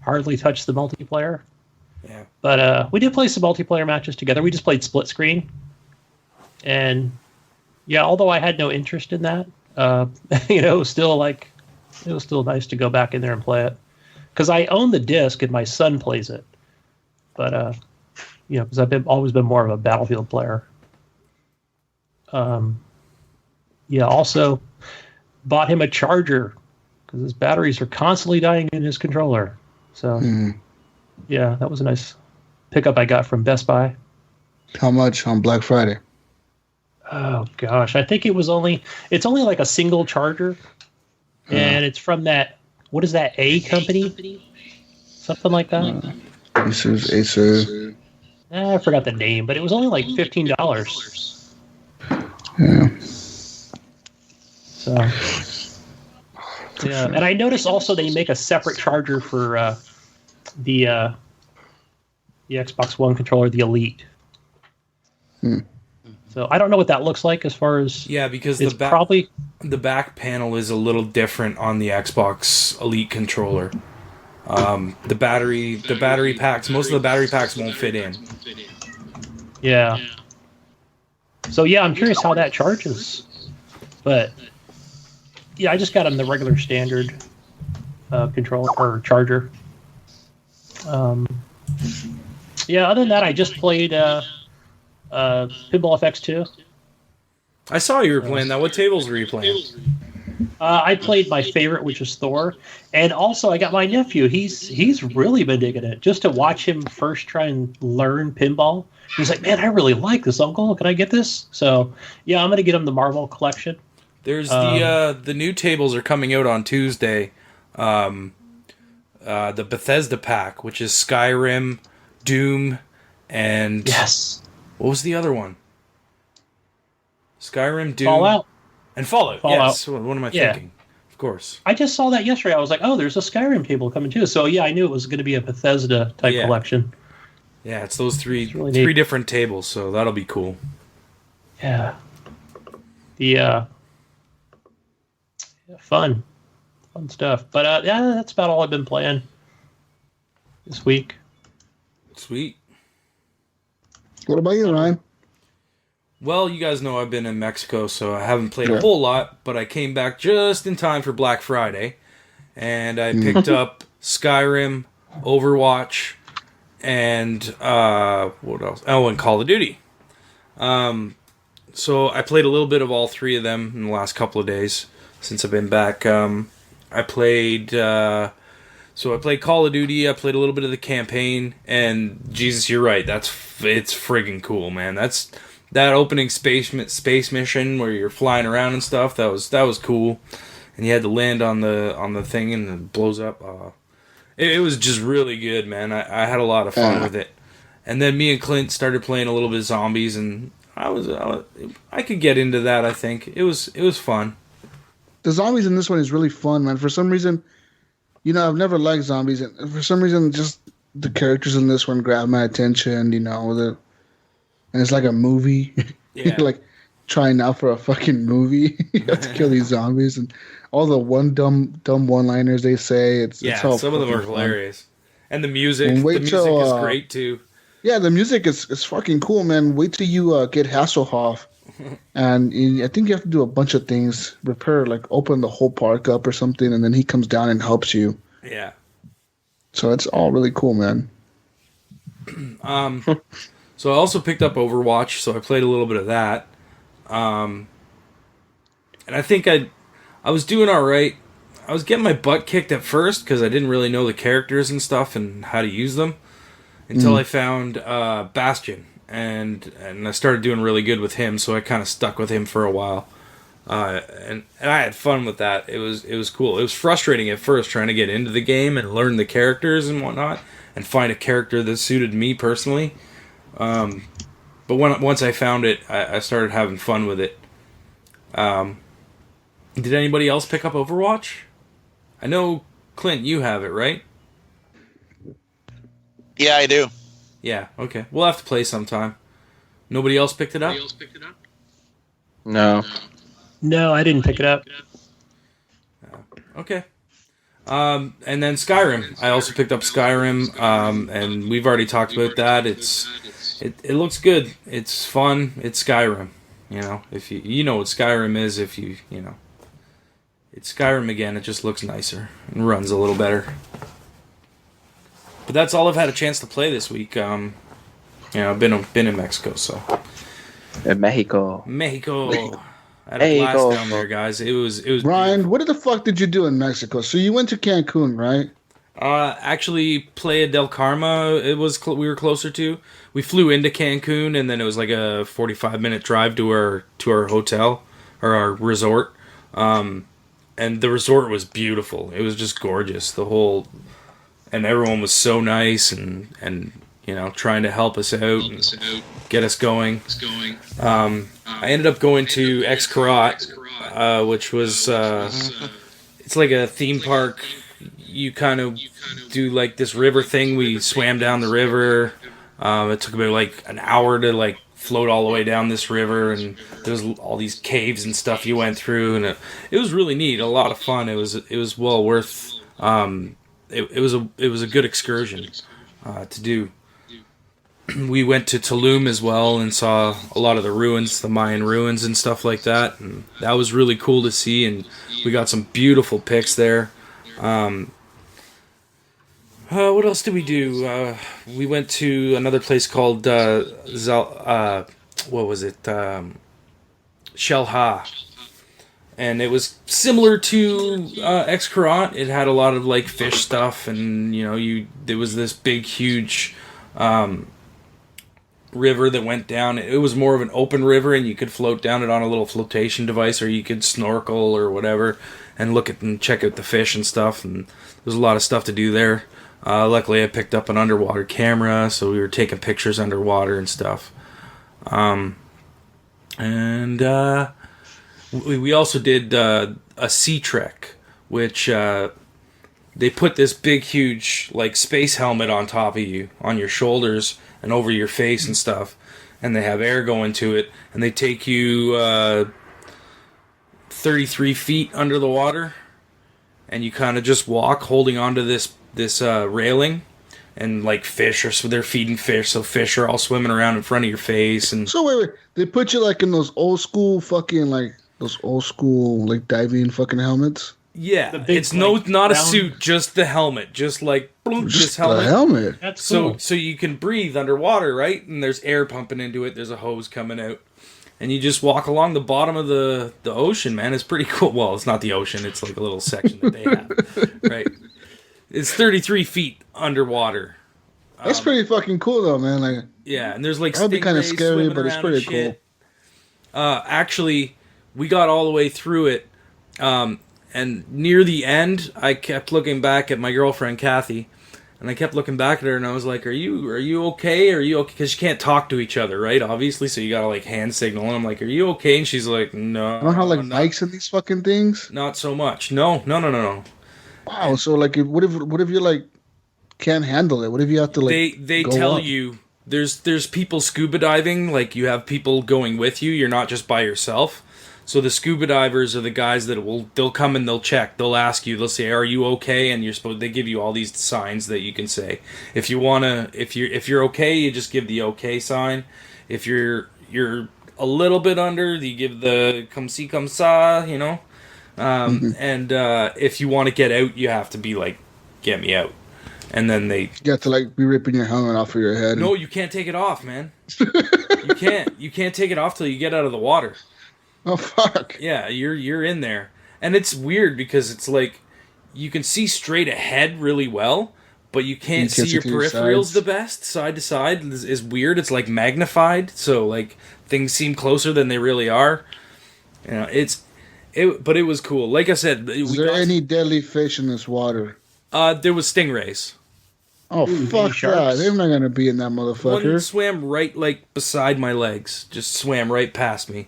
hardly touch the multiplayer. Yeah. But we did play some multiplayer matches together. We just played split screen. And yeah, although I had no interest in that, it was still nice to go back in there and play it. Because I own the disc and my son plays it. But, because I've always been more of a Battlefield player. Also bought him a charger because his batteries are constantly dying in his controller. So, yeah, that was a nice pickup I got from Best Buy. How much on Black Friday? Oh gosh, I think it's only like a single charger, and it's from that. What is that? A company? Something like that. Acer. I forgot the name, but it was only like $15. Yeah. So, yeah, and I noticed also they make a separate charger for the Xbox One controller, the Elite. So I don't know what that looks like as far as because probably the back panel is a little different on the Xbox Elite controller. The battery packs, most of the battery packs won't fit in. Yeah. So yeah, I'm curious how that charges, but yeah, I just got him the regular standard controller or charger. Yeah, other than that, I just played Pinball FX 2. I saw you were playing that. What tables were you playing? I played my favorite, which is Thor, and also I got my nephew. He's really been digging it. Just to watch him first try and learn pinball, he's like, "Man, I really like this, Uncle. Can I get this?" So yeah, I'm gonna get him the Marvel collection. There's the new tables are coming out on Tuesday. The Bethesda pack, which is Skyrim, Doom, and what was the other one? Skyrim, Doom, Fallout. And Fallout. Yes. What am I thinking? Of course. I just saw that yesterday. I was like, oh, there's a Skyrim table coming too. So yeah, I knew it was going to be a Bethesda type collection. Yeah, it's those three really different tables, so that'll be cool. Yeah. The fun stuff. But that's about all I've been playing this week. Sweet. What about you, Ryan? Well, you guys know I've been in Mexico, so I haven't played a whole lot, but I came back just in time for Black Friday, and I picked up Skyrim, Overwatch, and what else? Oh, and Call of Duty. So I played a little bit of all three of them in the last couple of days since I've been back. I played Call of Duty. I played a little bit of the campaign, and Jesus, you're right. It's friggin' cool, man. That opening space mission where you're flying around and stuff. That was cool, and you had to land on the thing and it blows up. It was just really good, man. I had a lot of fun with it. And then me and Clint started playing a little bit of zombies, and I could get into that. I think it was fun. The zombies in this one is really fun, man. For some reason, I've never liked zombies, and for some reason, just the characters in this one grab my attention. And it's like a movie. Yeah. You're like trying out for a fucking movie. You have to kill these zombies, and all the dumb one-liners they say. It's all some of them are fun. hilarious, and the music And is great too. Yeah, the music is fucking cool, man. Wait till you get Hasselhoff, and I think you have to do a bunch of things. Open the whole park up or something, and then he comes down and helps you. Yeah. So it's all really cool, man. So I also picked up Overwatch, so I played a little bit of that. And I think I was doing all right. I was getting my butt kicked at first because I didn't really know the characters and stuff and how to use them. Until I found Bastion, and I started doing really good with him, so I kind of stuck with him for a while, and I had fun with that. It was cool. It was frustrating at first trying to get into the game and learn the characters and whatnot, and find a character that suited me personally. But once I found it, I started having fun with it. Did anybody else pick up Overwatch? I know, Clint, you have it, right? Yeah, I do. Yeah, okay. We'll have to play sometime. Nobody else picked it up? No. No, I didn't pick it up. Okay. And then Skyrim. I also picked up Skyrim, and we've already talked about that. It looks good. It's fun. It's Skyrim. If you know what Skyrim is, it's Skyrim again. It just looks nicer and runs a little better. But that's all I've had a chance to play this week. I've been in Mexico, so. In Mexico. I had a blast down there, guys. It was. Ryan, what the fuck did you do in Mexico? So you went to Cancun, right? Actually, Playa del Carmen. We were closer to. We flew into Cancun, and then it was like a 45-minute drive to our hotel or our resort. And the resort was beautiful. It was just gorgeous. And everyone was so nice and trying to help us out and get us going. I ended up going to Xcaret, which was it's like a theme park. You kind of do like this river thing. We swam down the river. It took about like an hour to float all the way down this river, and there's all these caves and stuff you went through, and it was really neat. A lot of fun. It was well worth. It was a good excursion to do. We went to Tulum as well and saw a lot of the ruins, the Mayan ruins and stuff like that, and that was really cool to see. And we got some beautiful pics there. What else did we do? We went to another place called Shelha, and it was similar to Xcaret. It had a lot of fish stuff, and there was this big, huge river that went down. It was more of an open river, and you could float down it on a little flotation device, or you could snorkel or whatever and look at and check out the fish and stuff. And there's a lot of stuff to do there. Luckily, I picked up an underwater camera, so we were taking pictures underwater and stuff. We also did a sea trek, which they put this big, huge space helmet on top of you, on your shoulders and over your face and stuff, and they have air going to it, and they take you 33 feet under the water, and you kind of just walk holding onto this railing, and fish they're feeding fish, so fish are all swimming around in front of your face. And so wait, they put you in those old school fucking diving fucking helmets. Yeah, it's not a suit, just the helmet, just this helmet. The helmet. That's cool. So you can breathe underwater, right? And there's air pumping into it. There's a hose coming out, and you just walk along the bottom of the ocean, man. It's pretty cool. Well, it's not the ocean. It's like a little section that they have, right? It's 33 feet underwater. That's pretty fucking cool, though, man. Yeah, and there's that'd be kind of scary, but it's pretty cool. Actually, we got all the way through it, and And near the end, I kept looking back at my girlfriend, Kathy. And I kept looking back at her, and I was like, "Are you okay? Are you okay?" Because you can't talk to each other, right? Obviously, so you gotta like hand signal. And I'm like, "Are you okay?" And she's like, "No." I don't have like mics in these fucking things. Not so much. No. Wow. So like, what if you like can't handle it? What if you have to like? They go tell up? you there's people scuba diving. Like you have people going with you. You're not just by yourself. So the scuba divers are the guys that they'll come and they'll check. They'll ask you. They'll say, "Are you okay?" And they give you all these signs that you can say. If you're okay, you just give the okay sign. If you're a little bit under, you give the come see come sa, you know. And if you want to get out, you have to be like, "Get me out." And then You have to like be ripping your helmet off of your head. No, you can't take it off, man. You can't take it off till you get out of the water. Oh fuck! Yeah, you're in there, and it's weird because it's like you can see straight ahead really well, but you can't see your peripherals the best. Side to side is weird. It's like magnified, so like things seem closer than they really are. You know, but it was cool. Like I said, is there any deadly fish in this water? There was stingrays. Oh fuck that! They're not gonna be in that motherfucker. One swam right like beside my legs, just swam right past me.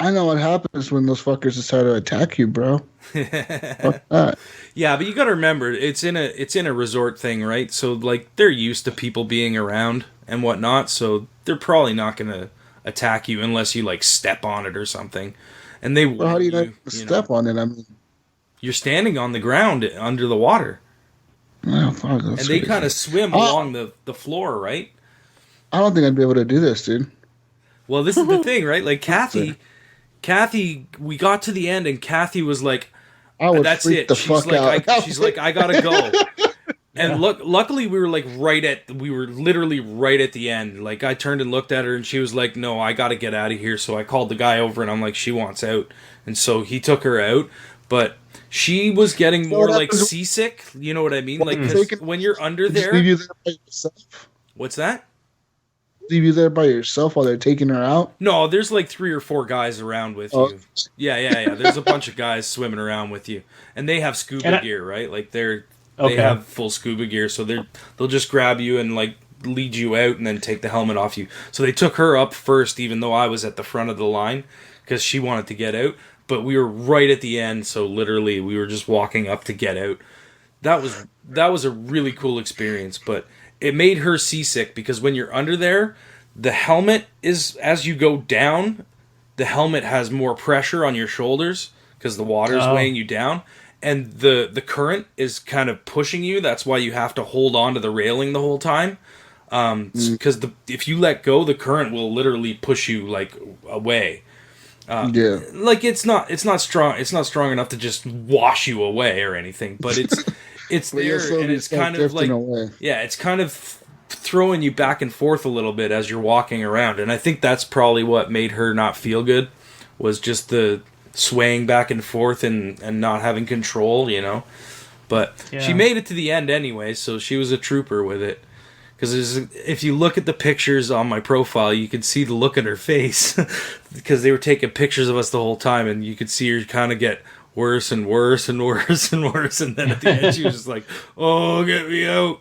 I know what happens when those fuckers decide to attack you, bro. Fuck that. Yeah, but you got to remember, it's in a resort thing, right? So like they're used to people being around and whatnot, so they're probably not gonna attack you unless you like step on it or something. And they Well, how do you step on it? I mean, you're standing on the ground under the water, oh, fuck, and they kind of swim along the floor, right? I don't think I'd be able to do this, dude. Well, this is the thing, right? Like Kathy, we got to the end, and Kathy was like, I would "That's freak it." the She's fuck like, out. "She's like, I gotta go." And luckily, we were literally right at the end. Like I turned and looked at her, and she was like, "No, I gotta get out of here." So I called the guy over, and I'm like, "She wants out," and so he took her out. But she was getting more like seasick. You know what I mean? Like 'cause when you're under there, leave you there by yourself. What's that? Leave you there by yourself while they're taking her out? No, there's like 3 or 4 guys around with you. Yeah. There's a bunch of guys swimming around with you, and they have scuba gear, right? Like they have full scuba gear, so they'll just grab you and like lead you out, and then take the helmet off you. So they took her up first, even though I was at the front of the line, because she wanted to get out. But we were right at the end, so literally we were just walking up to get out. That was a really cool experience, but it made her seasick because when you're under there, the helmet is, as you go down, the helmet has more pressure on your shoulders because the water's weighing you down, and the current is kind of pushing you. That's why you have to hold on to the railing the whole time. Because if you let go, the current will literally push you like away. Like it's not strong. It's not strong enough to just wash you away or anything. But it's there, and it's kind of like it's kind of throwing you back and forth a little bit as you're walking around. And I think that's probably what made her not feel good, was just the swaying back and forth and not having control, you know. But she made it to the end anyway, so she was a trooper with it. Because if you look at the pictures on my profile, you can see the look in her face. Because they were taking pictures of us the whole time, and you could see her kind of get worse and worse and worse and worse. And then at the end, she was just like, "Oh, get me out."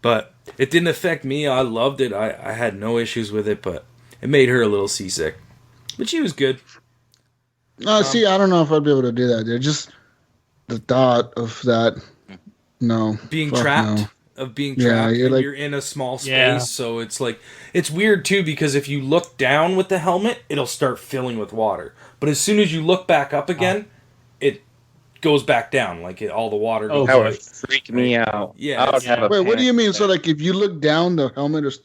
But it didn't affect me. I loved it. I had no issues with it, but it made her a little seasick. But she was good. See, I don't know if I'd be able to do that, dude. Just the thought of that, no. Being trapped. No. Of being trapped, you're, and you're in a small space, so it's like, it's weird too, because if you look down with the helmet, it'll start filling with water. But as soon as you look back up again, it goes back down, like all the water goes that would freak me out. Yeah. I would have Wait, what do you mean? So like, if you look down, the helmet is,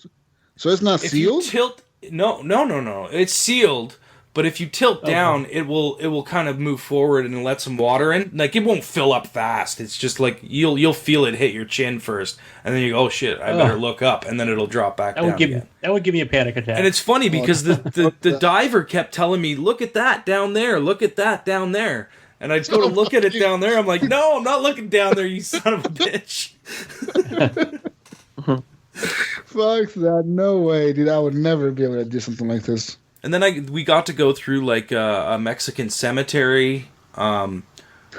so it's not sealed? If you tilt, no, it's sealed. But if you tilt down, it will kind of move forward and let some water in. Like, it won't fill up fast. It's just like you'll feel it hit your chin first, and then you go, "Oh shit, I better look up," and then it'll drop back down again. That would give me a panic attack. And it's funny because the diver kept telling me, "Look at that down there. Look at that down there." And I'd go to look at it down there. I'm like, "No, I'm not looking down there, you son of a bitch." Fuck that. No way, dude. I would never be able to do something like this. And then we got to go through like a Mexican cemetery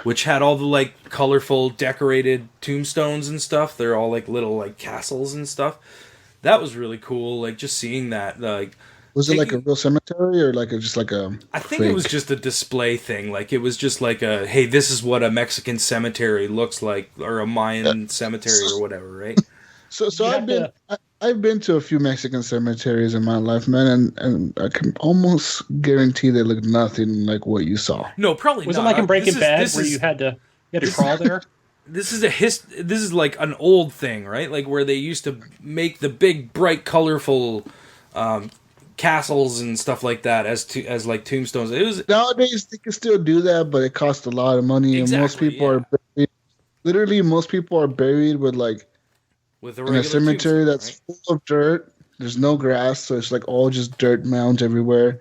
which had all the like colorful decorated tombstones and stuff. They're all like little like castles and stuff. That was really cool. Like just seeing that. Like, Was it like a real cemetery or like just like a? I think it was just a display thing. Like it was just like a, hey, this is what a Mexican cemetery looks like, or a Mayan cemetery or whatever, right? So I've been to a few Mexican cemeteries in my life, man, and I can almost guarantee they look nothing like what you saw. No, probably Was not. it like in Breaking Bad where is, you had to crawl there? This is like an old thing, right? Like where they used to make the big, bright, colorful castles and stuff like that as like tombstones. It was Nowadays they can still do that, but it costs a lot of money, and most people are buried, literally most people are buried with like with in a cemetery that's full of dirt. There's no grass, so it's like all just dirt mounds everywhere,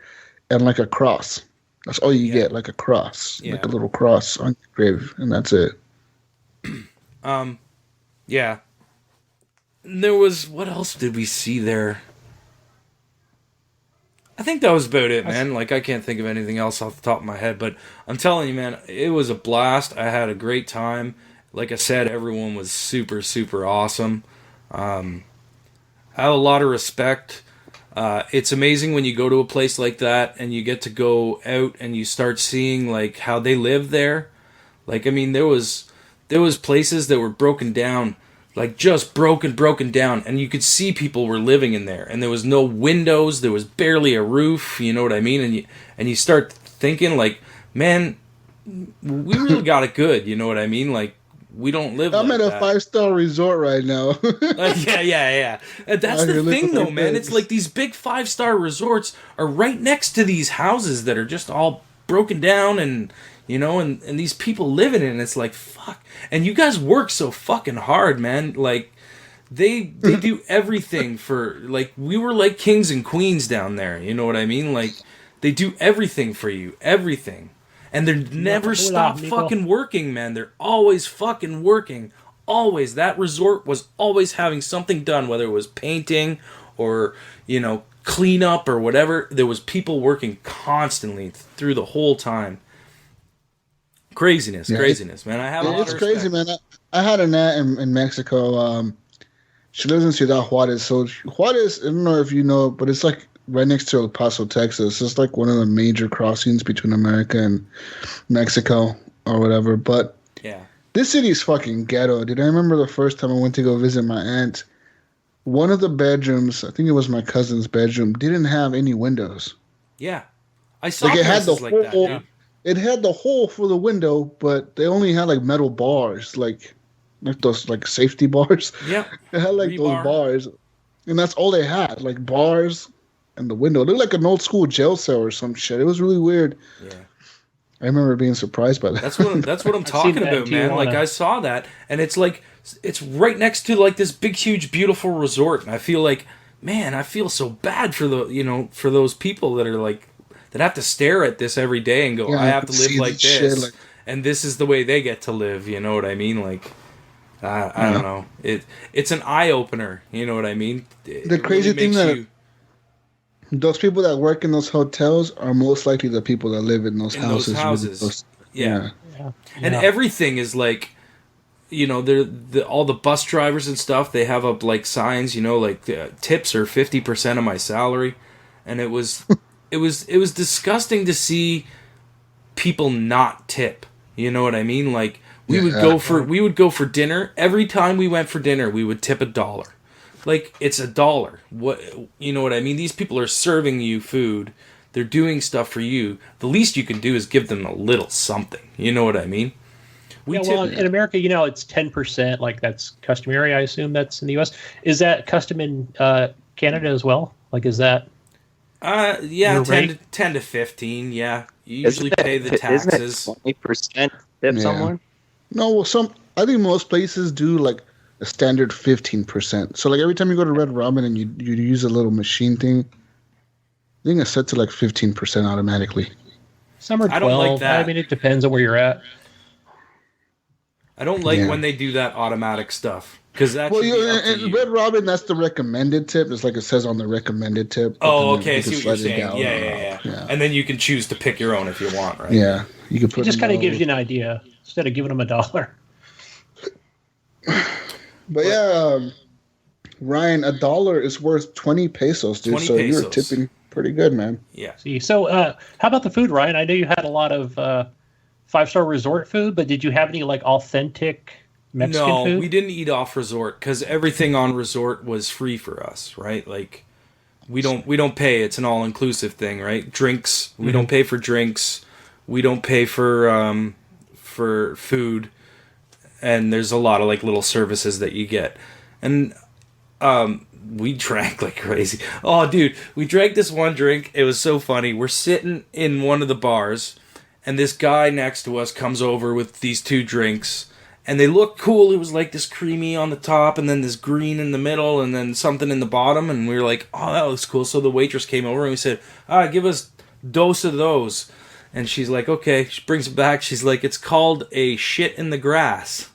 and like a cross. That's all you get, like a cross, like a little cross on your grave, and that's it. Yeah. And there was, what else did we see there? I think that was about it, man. Like, I can't think of anything else off the top of my head, but I'm telling you, man, it was a blast. I had a great time. Like I said, everyone was super, super awesome. I have a lot of respect. It's amazing when you go to a place like that and you get to go out and you start seeing, like, how they live there. Like, I mean, there was places that were broken down, like just broken down, and you could see people were living in there, and there was no windows, there was barely a roof, you know what I mean? And you start thinking, like, man, we really got it good, you know what I mean? Like, we don't live I'm like at a that. 5-star resort right now. Yeah. And that's the thing, though, man. It's like these big 5-star resorts are right next to these houses that are just all broken down, and you know, and these people live in it, and it's like, fuck. And you guys work so fucking hard, man. Like, they do everything for, like, we were like kings and queens down there, you know what I mean? Like, they do everything for you, everything. And they never stop fucking working, man. They're always fucking working. Always. That resort was always having something done, whether it was painting or, you know, cleanup or whatever. There was people working constantly through the whole time. Craziness, man. I have a lot of respect. It's crazy, man. I had an aunt in Mexico. She lives in Ciudad Juarez. So Juarez, I don't know if you know, but it's like right next to El Paso, Texas. It's like one of the major crossings between America and Mexico or whatever. But this city is fucking ghetto, dude. I remember the first time I went to go visit my aunt. One of the bedrooms, I think it was my cousin's bedroom, didn't have any windows. Yeah, I saw like it had the like whole. that, dude. It had the hole for the window, but they only had like metal bars, like those like safety bars. Yeah, it had like those bars, and that's all they had, like bars and the window. It looked like an old school jail cell or some shit. It was really weird. Yeah, I remember being surprised by that. That's what I'm talking about, man. Like I saw that, and it's like it's right next to like this big, huge, beautiful resort, and I feel like, man, I feel so bad for for those people that are like. That have to stare at this every day and go, I have to live like this, and this is the way they get to live. You know what I mean? Like, I don't know. It's an eye opener. You know what I mean? The crazy thing that those people that work in those hotels are most likely the people that live in those houses. Yeah. And everything is like, you know, all the bus drivers and stuff. They have up like signs. You know, like tips are 50% of my salary, and it was. It was disgusting to see people not tip. You know what I mean? Like we would go for dinner. Every time we went for dinner, we would tip $1. Like it's $1. What, you know what I mean? These people are serving you food. They're doing stuff for you. The least you can do is give them a little something. You know what I mean? In America, you know, it's 10%. Like that's customary. I assume that's in the U.S. Is that custom in Canada as well? Like, is that? 10 to 15. Yeah, you usually pay the taxes. 20% tip someone. No, well, I think most places do like a standard 15%. So like every time you go to Red Robin and you use a little machine thing, I think it's set to like 15% automatically. Some are 12. I don't like that. I mean, it depends on where you're at. I don't like when they do that automatic stuff. Because that Well, should be up to in you. Red Robin, that's the recommended tip. It's like it says on the recommended tip. but Oh, then okay. I you see can what you're slide it saying. down Yeah. or up. And then you can choose to pick your own if you want, right? Yeah, you can put. It just kind of gives no- you an idea instead of giving them $1. But yeah, Ryan, $1 is worth 20 pesos, dude. 20 so you're pesos. tipping pretty good, man. Yeah. See, so how about the food, Ryan? I know you had a lot of 5-star resort food, but did you have any like authentic Mexican No, food? we didn't eat off resort because everything on resort was free for us, right? Like we don't pay. It's an all inclusive thing, right? Drinks, we don't pay for drinks. We don't pay for food, and there's a lot of like little services that you get, and we drank like crazy. Oh, dude, we drank this one drink. It was so funny. We're sitting in one of the bars, and this guy next to us comes over with these 2 drinks. And they looked cool. It was like this creamy on the top, and then this green in the middle, and then something in the bottom. And we were like, oh, that looks cool. So the waitress came over, and we said, give us dose of those. And she's like, okay. She brings it back. She's like, it's called a shit in the grass.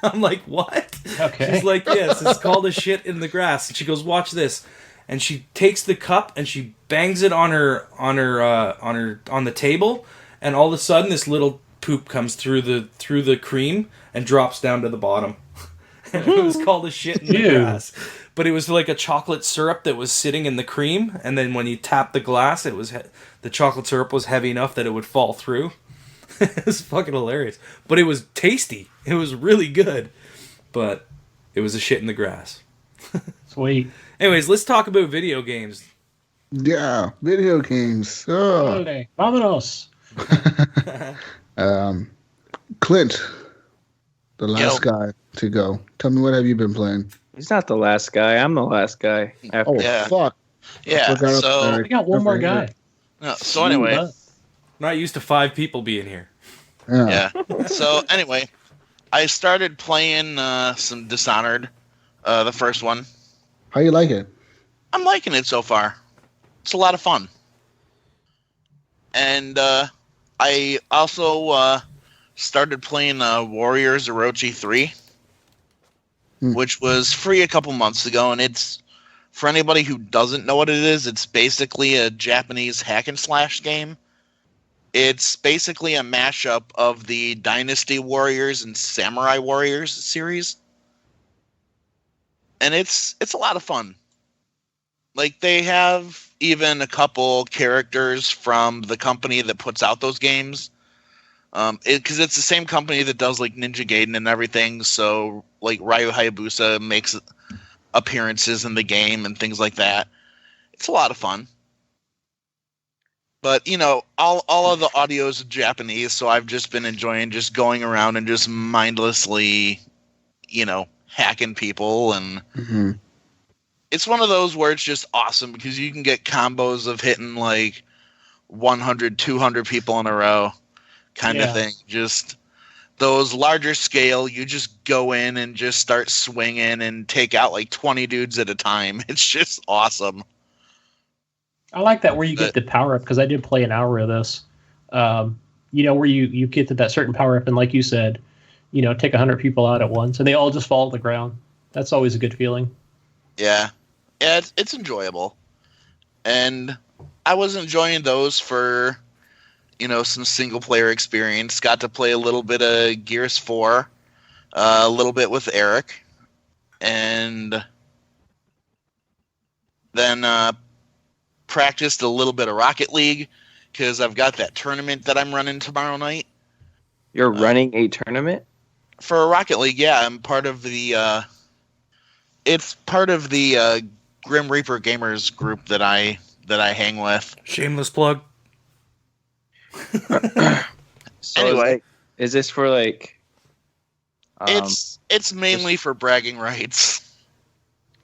I'm like, what? Okay. She's like, yes, it's called a shit in the grass. And she goes, watch this. And she takes the cup, and she bangs it on the table. And all of a sudden, this little poop comes through the cream and drops down to the bottom. And it was called a shit in the Ew. grass. But it was like a chocolate syrup that was sitting in the cream, and then when you tapped the glass, it was the chocolate syrup was heavy enough that it would fall through. It was fucking hilarious. But it was tasty. It was really good. But it was a shit in the grass. Sweet. Anyways, let's talk about video games. Yeah, video games. Oh. Órale, vámonos. Clint, the last Yo. guy to go. Tell me, what have you been playing? He's not the last guy. I'm the last guy. After. Oh, Yeah. fuck. Yeah. Forgot So about We got one more guy. so anyway, Ooh, Not used to 5 people being here. Yeah. yeah. So anyway, I started playing some Dishonored, the first one. How you like it? I'm liking it so far. It's a lot of fun. And I also started playing Warriors Orochi 3, which was free a couple months ago, and it's, for anybody who doesn't know what it is, it's basically a Japanese hack and slash game. It's basically a mashup of the Dynasty Warriors and Samurai Warriors series. And it's a lot of fun. Like, they have even a couple characters from the company that puts out those games. Because it's the same company that does, like, Ninja Gaiden and everything. So, like, Ryu Hayabusa makes appearances in the game and things like that. It's a lot of fun. But, you know, all of the audio is Japanese, so I've just been enjoying just going around and just mindlessly, you know, hacking people. And it's one of those where it's just awesome because you can get combos of hitting like 100, 200 people in a row kind of thing. Just those larger scale, you just go in and just start swinging and take out like 20 dudes at a time. It's just awesome. I like that where you get the power up because I did play an hour of this. You know, where you get to that certain power up and like you said, you know, take 100 people out at once and they all just fall to the ground. That's always a good feeling. Yeah, it's enjoyable. And I was enjoying those for, you know, some single player experience. Got to play a little bit of Gears 4, a little bit with Eric, and then practiced a little bit of Rocket League because I've got that tournament that I'm running tomorrow night. You're running a tournament? For Rocket League, yeah, I'm part of the it's part of the Grim Reaper Gamers group that I hang with. Shameless plug. So Anyway. is this for like It's mainly for bragging rights.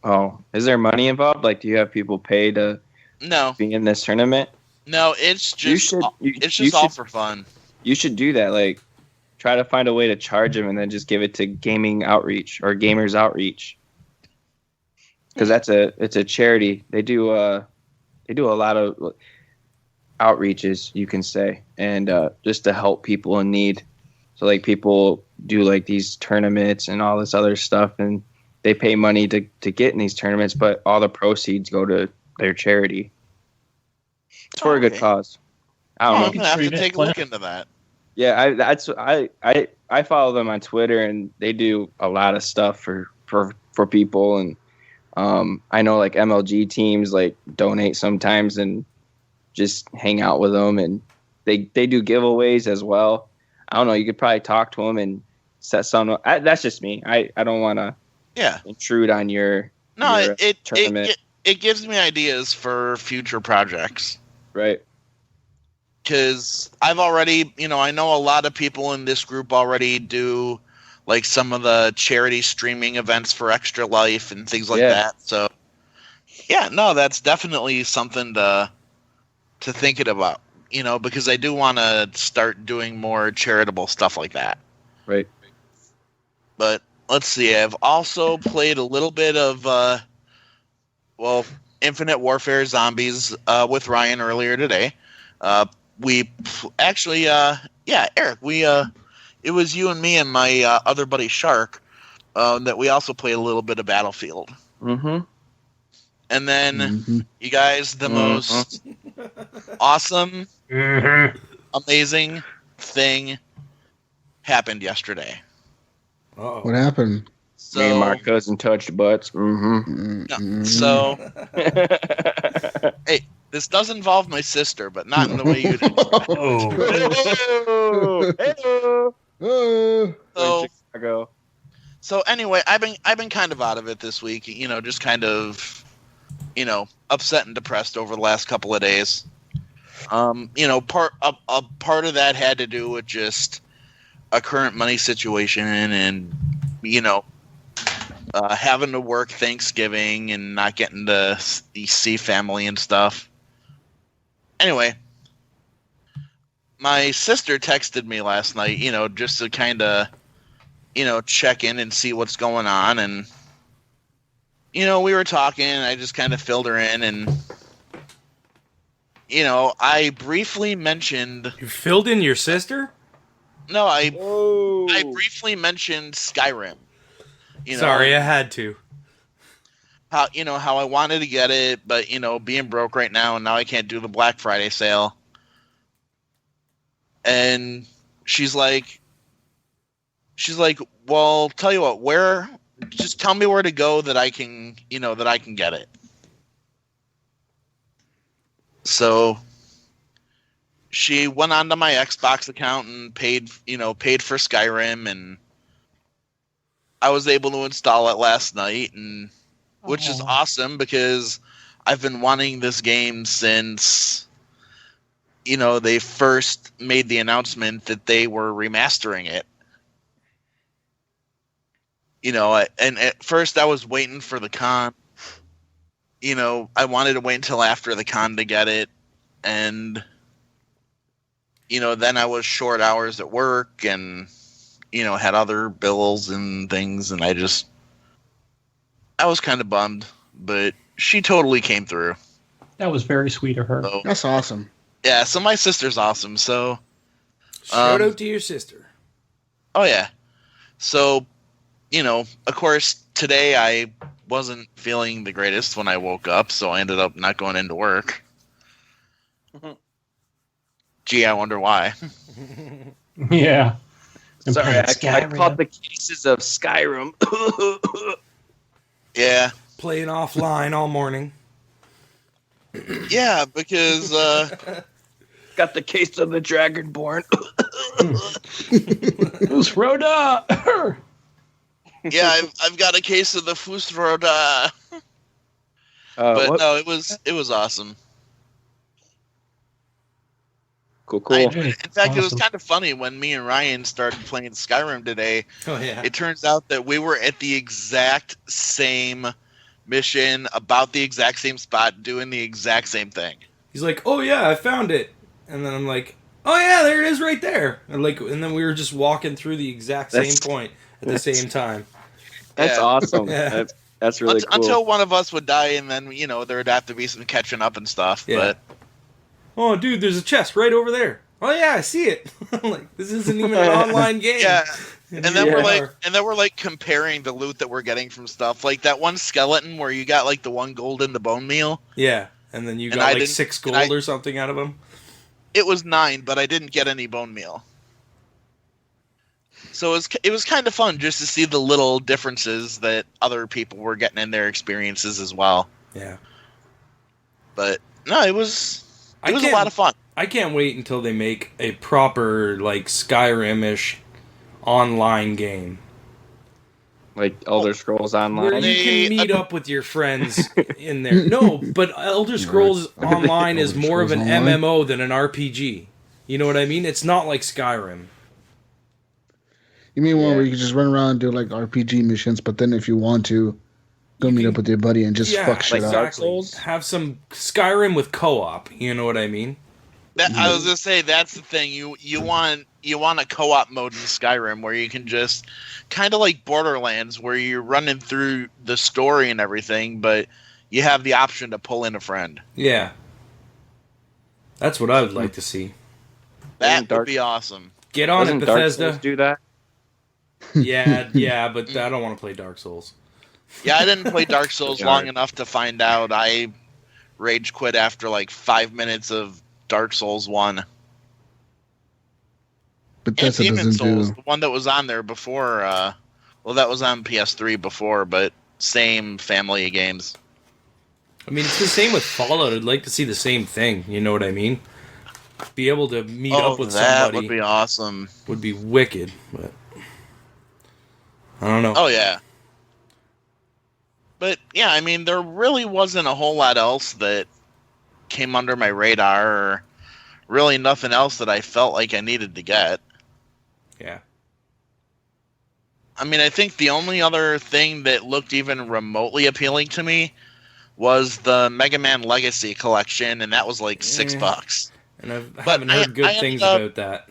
oh, is there money involved? Like do you have people pay to No, be in this tournament? no, it's just it's just all for fun. You should do that. Like, try to find a way to charge them and then just give it to Gaming Outreach or Gamers Outreach, because it's a charity. They do a lot of outreaches, you can say, and just to help people in need. So like people do like these tournaments and all this other stuff, and they pay money to get in these tournaments, but all the proceeds go to their charity. It's for a good cause. I don't know. I'm gonna have to take a look into that. Yeah, I follow them on Twitter, and they do a lot of stuff for people, and I know like MLG teams like donate sometimes and just hang out with them, and they do giveaways as well. I don't know. You could probably talk to them and set some. That's just me. I don't want to intrude on your tournament. It gives me ideas for future projects. Right. Because I've already, I know a lot of people in this group already do like some of the charity streaming events for Extra Life and things like that. So, that's definitely something to think about, because I do want to start doing more charitable stuff like that. Right. But let's see. I've also played a little bit of, Infinite Warfare Zombies with Ryan earlier today. We actually, Eric, it was you and me and my other buddy Shark that we also played a little bit of Battlefield. Mm-hmm. And then you guys, the most awesome, amazing thing happened yesterday. Uh-oh. What happened? So, me and my cousin touched butts. Mm-hmm. No, so, hey, this does involve my sister, but not in the way you did. So anyway, I've been kind of out of it this week. Just kind of, upset and depressed over the last couple of days. Part of that had to do with just a current money situation and having to work Thanksgiving and not getting to see family and stuff. Anyway, my sister texted me last night, just to kind of, check in and see what's going on. And, we were talking, I just kind of filled her in. And, I briefly mentioned... You filled in your sister? No, I briefly mentioned Skyrim. Sorry, I had to. How I wanted to get it, but being broke right now, and now I can't do the Black Friday sale. And she's like, well, tell you what, just tell me where to go that I can get it. So she went onto my Xbox account and paid for Skyrim, and I was able to install it last night, and which is awesome because I've been wanting this game since, they first made the announcement that they were remastering it. And at first I was waiting for the con. I wanted to wait until after the con to get it. And, then I was short hours at work and, had other bills and things. And I was kind of bummed, but she totally came through. That was very sweet of her. So, That's awesome. yeah, so my sister's awesome. So Shout out to your sister. Oh, yeah. So, of course, today I wasn't feeling the greatest when I woke up, so I ended up not going into work. Gee, I wonder why. Yeah. Sorry, I caught the cases of Skyrim. Yeah. Playing offline all morning. Yeah, because... got the case of the Dragonborn. Who's Rhoda? Yeah, I've got a case of the Fusroda. But no, it was awesome. Cool. In fact, it was kind of funny when me and Ryan started playing Skyrim today. Oh, yeah. It turns out that we were at the exact same mission, about the exact same spot, doing the exact same thing. He's like, oh, yeah, I found it. And then I'm like, oh, yeah, there it is right there. And then we were just walking through the exact same point at the same time. That's awesome. Yeah. That's really cool. Until one of us would die, and then, there would have to be some catching up and stuff. Yeah. But Oh, dude, there's a chest right over there. Oh, yeah, I see it. I'm like, this isn't even an online game. yeah, And then we're like comparing the loot that we're getting from stuff. Like that one skeleton where you got like the 1 gold in the bone meal. Yeah, and then you got like 6 gold or something out of him. It was 9, but I didn't get any bone meal. So it was kind of fun just to see the little differences that other people were getting in their experiences as well. Yeah. But no, it was a lot of fun. I can't wait until they make a proper like Skyrim-ish online game. Like Elder Scrolls Online. Where you can meet up with your friends in there. No, but Elder Scrolls Online is more of an MMO than an RPG. You know what I mean? It's not like Skyrim. You mean one where you can just run around and do like RPG missions, but then if you want to, go meet up with your buddy and just fuck shit like up. Dark Souls? Have some Skyrim with co-op. You know what I mean? I was gonna say that's the thing. You want a co-op mode in Skyrim where you can just kind of like Borderlands, where you're running through the story and everything, but you have the option to pull in a friend. Yeah, that's what I would like to see. That would be awesome. Get on it, Bethesda. Dark Souls do that? Yeah, but I don't want to play Dark Souls. Yeah, I didn't play Dark Souls long enough to find out. I rage quit after like 5 minutes of Dark Souls 1. Bethesda and Demon doesn't Souls, do. the one that was on there before. Well, that was on PS3 before, but same family of games. I mean, it's the same with Fallout. I'd like to see the same thing. You know what I mean? Be able to meet up with somebody. That would be awesome. Would be wicked, but I don't know. Oh, yeah. But, yeah, I mean, there really wasn't a whole lot else that came under my radar, or really nothing else that I felt like I needed to get. Yeah. I mean, I think the only other thing that looked even remotely appealing to me was the Mega Man Legacy collection, and that was like $6. And I haven't heard good things about that.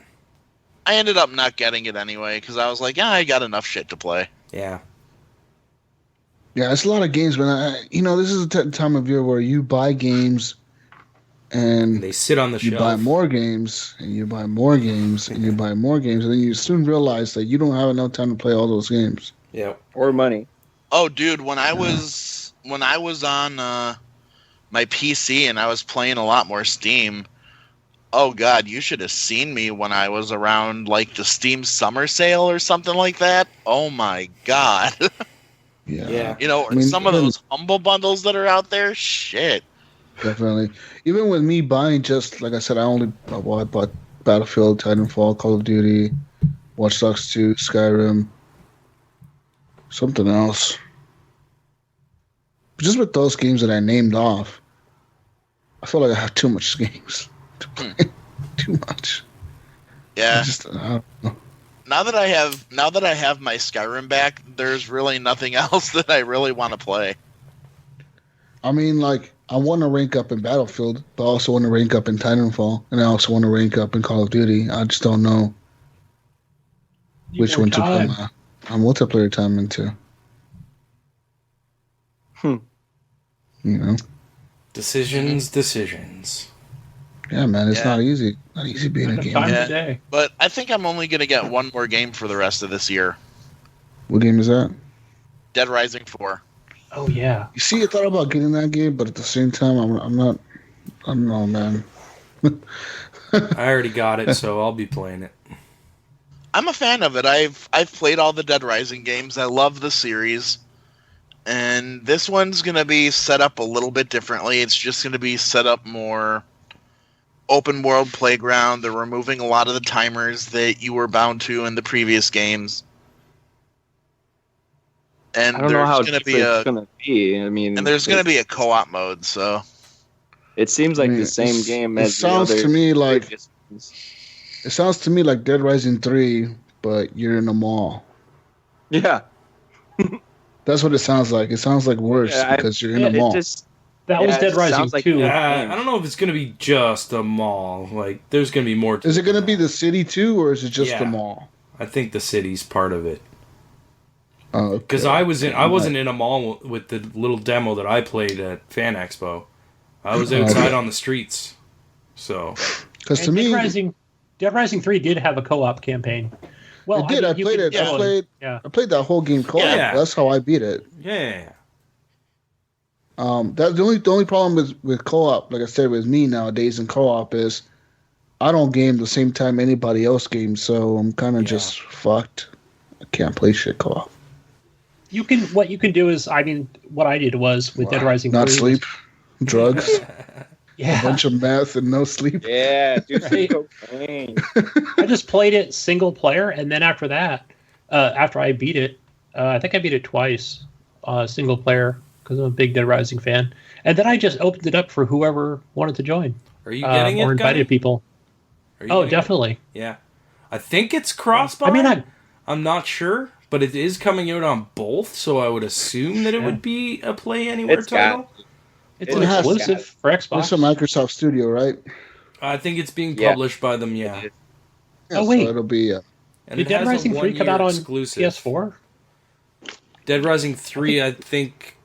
I ended up not getting it anyway, because I was like, yeah, I got enough shit to play. Yeah. Yeah, it's a lot of games, but this is a time of year where you buy games and they sit on the shelf. You buy more games, and you buy more games, and you buy more games, and then you soon realize that you don't have enough time to play all those games. Yeah. Or money. Oh, dude, when I was on my PC and I was playing a lot more Steam, oh god, you should have seen me when I was around like the Steam summer sale or something like that. Oh my god. Yeah. Some of those humble bundles that are out there, shit. Definitely. Even with me buying, just like I said, I bought Battlefield, Titanfall, Call of Duty, Watch Dogs 2, Skyrim, something else. But just with those games that I named off, I feel like I have too much games to play. Too much. Yeah. I don't know. Now that I have my Skyrim back, there's really nothing else that I really want to play. I mean, like, I want to rank up in Battlefield, but I also want to rank up in Titanfall, and I also want to rank up in Call of Duty. I just don't know which one to put my multiplayer time into. Decisions. Yeah, man, it's not easy. Not easy being a gamer. Yeah, but I think I'm only going to get one more game for the rest of this year. What game is that? Dead Rising 4. Oh, yeah. You see, I thought about getting that game, but at the same time, I'm not. I don't know, man. I already got it, so I'll be playing it. I'm a fan of it. I've played all the Dead Rising games. I love the series. And this one's going to be set up a little bit differently. It's just going to be set up more open world playground. They're removing a lot of the timers that you were bound to in the previous games. And I don't know how it's going to be. I mean, and there's going to be a co-op mode, so it seems like the same game as the other. It sounds to me like Dead Rising 3, but you're in a mall. Yeah. That's what it sounds like. It sounds like worse because you're in a mall. That was Dead Rising 2. I don't know if it's going to be just a mall. Like, there's going to be more to Is it going to be the city too, or is it just the mall? I think the city's part of it. Oh, because I wasn't in a mall with the little demo that I played at Fan Expo. I was outside on the streets. So, because to me, Dead Rising 3 did have a co-op campaign. Well, I did. I you played could it. go on- Yeah. I played that whole game co-op. Yeah. That's how I beat it. Yeah. That's the only problem with co-op, like I said, with me nowadays in co-op is I don't game the same time anybody else games, so I'm kind of just fucked. I can't play shit co-op. What you can do is, what I did was with Dead Rising Not 3 sleep, drugs, a Yeah. bunch of meth, and no sleep. Yeah, do some Right. cocaine. I just played it single player, and then after that, after I beat it, I think I beat it twice, single player, because I'm a big Dead Rising fan. And then I just opened it up for whoever wanted to join. Are you getting it, or invited Gunny? people. Are you Oh, getting it? definitely. Yeah. I think it's cross-buy. I mean, I'm not sure, but it is coming out on both, so I would assume that it would be a Play Anywhere It's got- title. it's It an has exclusive for Xbox. It's a Microsoft Studio, right? I think it's being Yeah. published by them, yeah. Oh, wait. So it'll be. And Did it Dead has a Rising 3 come out one-year on exclusive. PS4? Dead Rising 3, I think...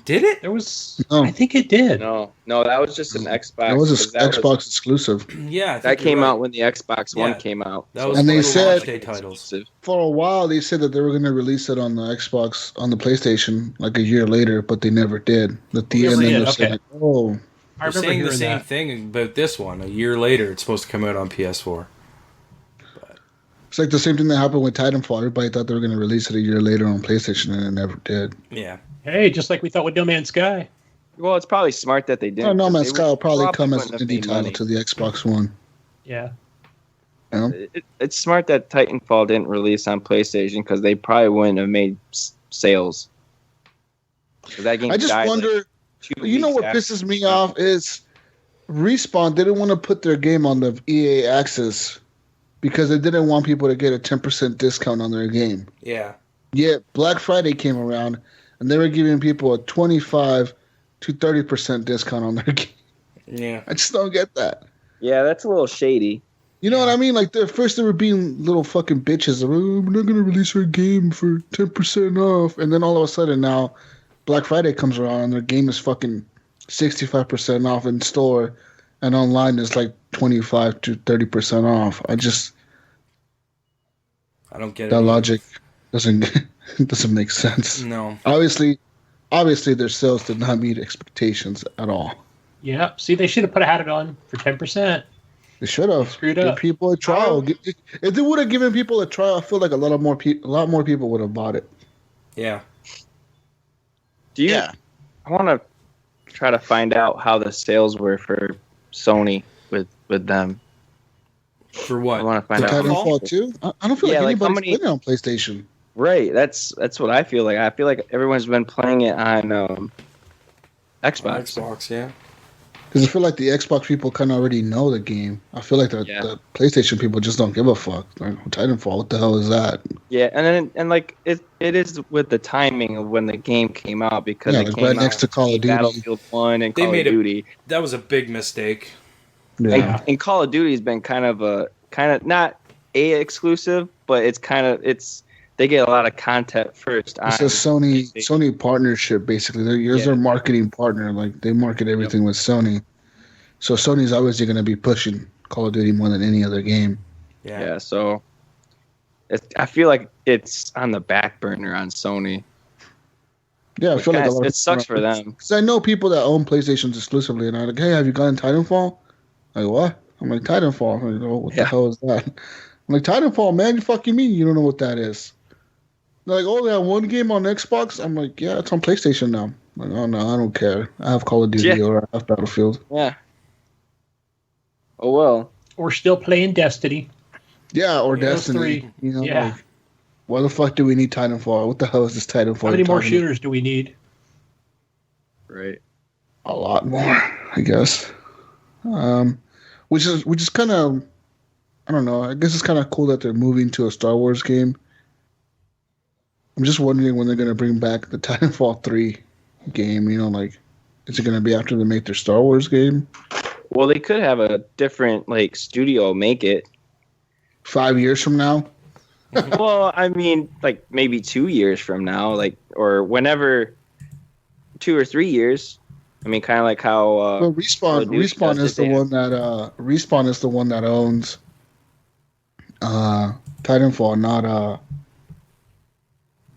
Did it? There was. No. I think it did. No, that was just an Xbox. It was 'cause an Xbox exclusive. Yeah, I think that you're came right. out when the Xbox One Yeah. came out. That was And one they of the said- launch day titles. Exclusive. For a while, they said that they were going to release it on the Xbox, on the PlayStation, like a year later, but they never did. At the Never end, did, they're okay. saying, "Oh, I They're remember saying hearing the same that. thing about this one. A year later, it's supposed to come out on PS4. it's like the same thing that happened with Titanfall. Everybody thought they were going to release it a year later on PlayStation, and it never did." Yeah. Hey, just like we thought with No Man's Sky. Well, it's probably smart that they didn't. No, No 'cause Man's they Sky will probably come as wouldn't an have indie made title money. to the Xbox One. Yeah. You know? It's smart that Titanfall didn't release on PlayStation because they probably wouldn't have made sales. 'Cause that game I just died, like, wonder. 2 You know weeks what after. pisses me off is Respawn didn't want to put their game on the EA Access because they didn't want people to get a 10% discount on their game. Yeah. Yet Black Friday came around and they were giving people a 25 to 30% discount on their game. Yeah. I just don't get that. Yeah, that's a little shady. You know what I mean? Like, first they were being little fucking bitches. Like, "Oh, we're not going to release our game for 10% off. And then all of a sudden now Black Friday comes around and their game is fucking 65% off in store. And online is like 25 to 30% off. I don't get it. That either. logic doesn't make sense. No. Obviously their sales did not meet expectations at all. Yeah. See, they should have had it on for 10%. They should have Screwed give up. people a trial. If they would have given people a trial, I feel like a lot more people would have bought it. Yeah. Do you? Yeah. I want to try to find out how the sales were for Sony with them. For I what? want to find The out. Titanfall 2? I don't feel Yeah, like like, how anybody's many- playing it on PlayStation. Right, that's what I feel like. I feel like everyone's been playing it on Xbox. Xbox, yeah. Because I feel like the Xbox people kind of already know the game. I feel like Yeah. the PlayStation people just don't give a fuck. Like, Titanfall, what the hell is that? Yeah, and like it is with the timing of when the game came out because Yeah, it like came right out next to Call of Duty. Battlefield 1 and They Call made of it- Duty. That was a big mistake. Yeah. And Call of Duty has been kind of not a exclusive, but it's they get a lot of content first. It's on a Sony PlayStation. partnership, basically. They're Yeah. their marketing partner. Like, they market everything with Sony. So Sony's obviously going to be pushing Call of Duty more than any other game. Yeah. Yeah, so I feel like it's on the back burner on Sony. Yeah, I feel like a lot of It sucks for them. Because I know people that own PlayStations exclusively, and I'm like, "Hey, have you gotten Titanfall?" Like, what? I'm like, Titanfall. I'm like, oh, what the Yeah. hell is that? I'm like, Titanfall, man. You fucking mean you don't know what that is? They're like, oh, they have one game on Xbox. I'm like, yeah, it's on PlayStation now. I'm like, oh no, I don't care. I have Call of Duty Yeah. or I have Battlefield. Yeah. Oh well. Or still playing Destiny. Yeah, or Yeah, those Destiny. three. You know, Yeah. like, why the fuck do we need Titanfall? What the hell is this Titanfall? How many you're more talking about? shooters do we need? Right. A lot more, I guess. Which is kind of, I don't know. I guess it's kind of cool that they're moving to a Star Wars game. I'm just wondering when they're gonna bring back the Titanfall 3 game. You know, like, is it gonna be after they make their Star Wars game? Well, they could have a different studio make it. 5 years from now? Well, I mean, like maybe 2 years from now, or whenever, 2 or 3 years. I mean, kind of like how. Well, Call of Duty Respawn does is the it, one that owns Titanfall,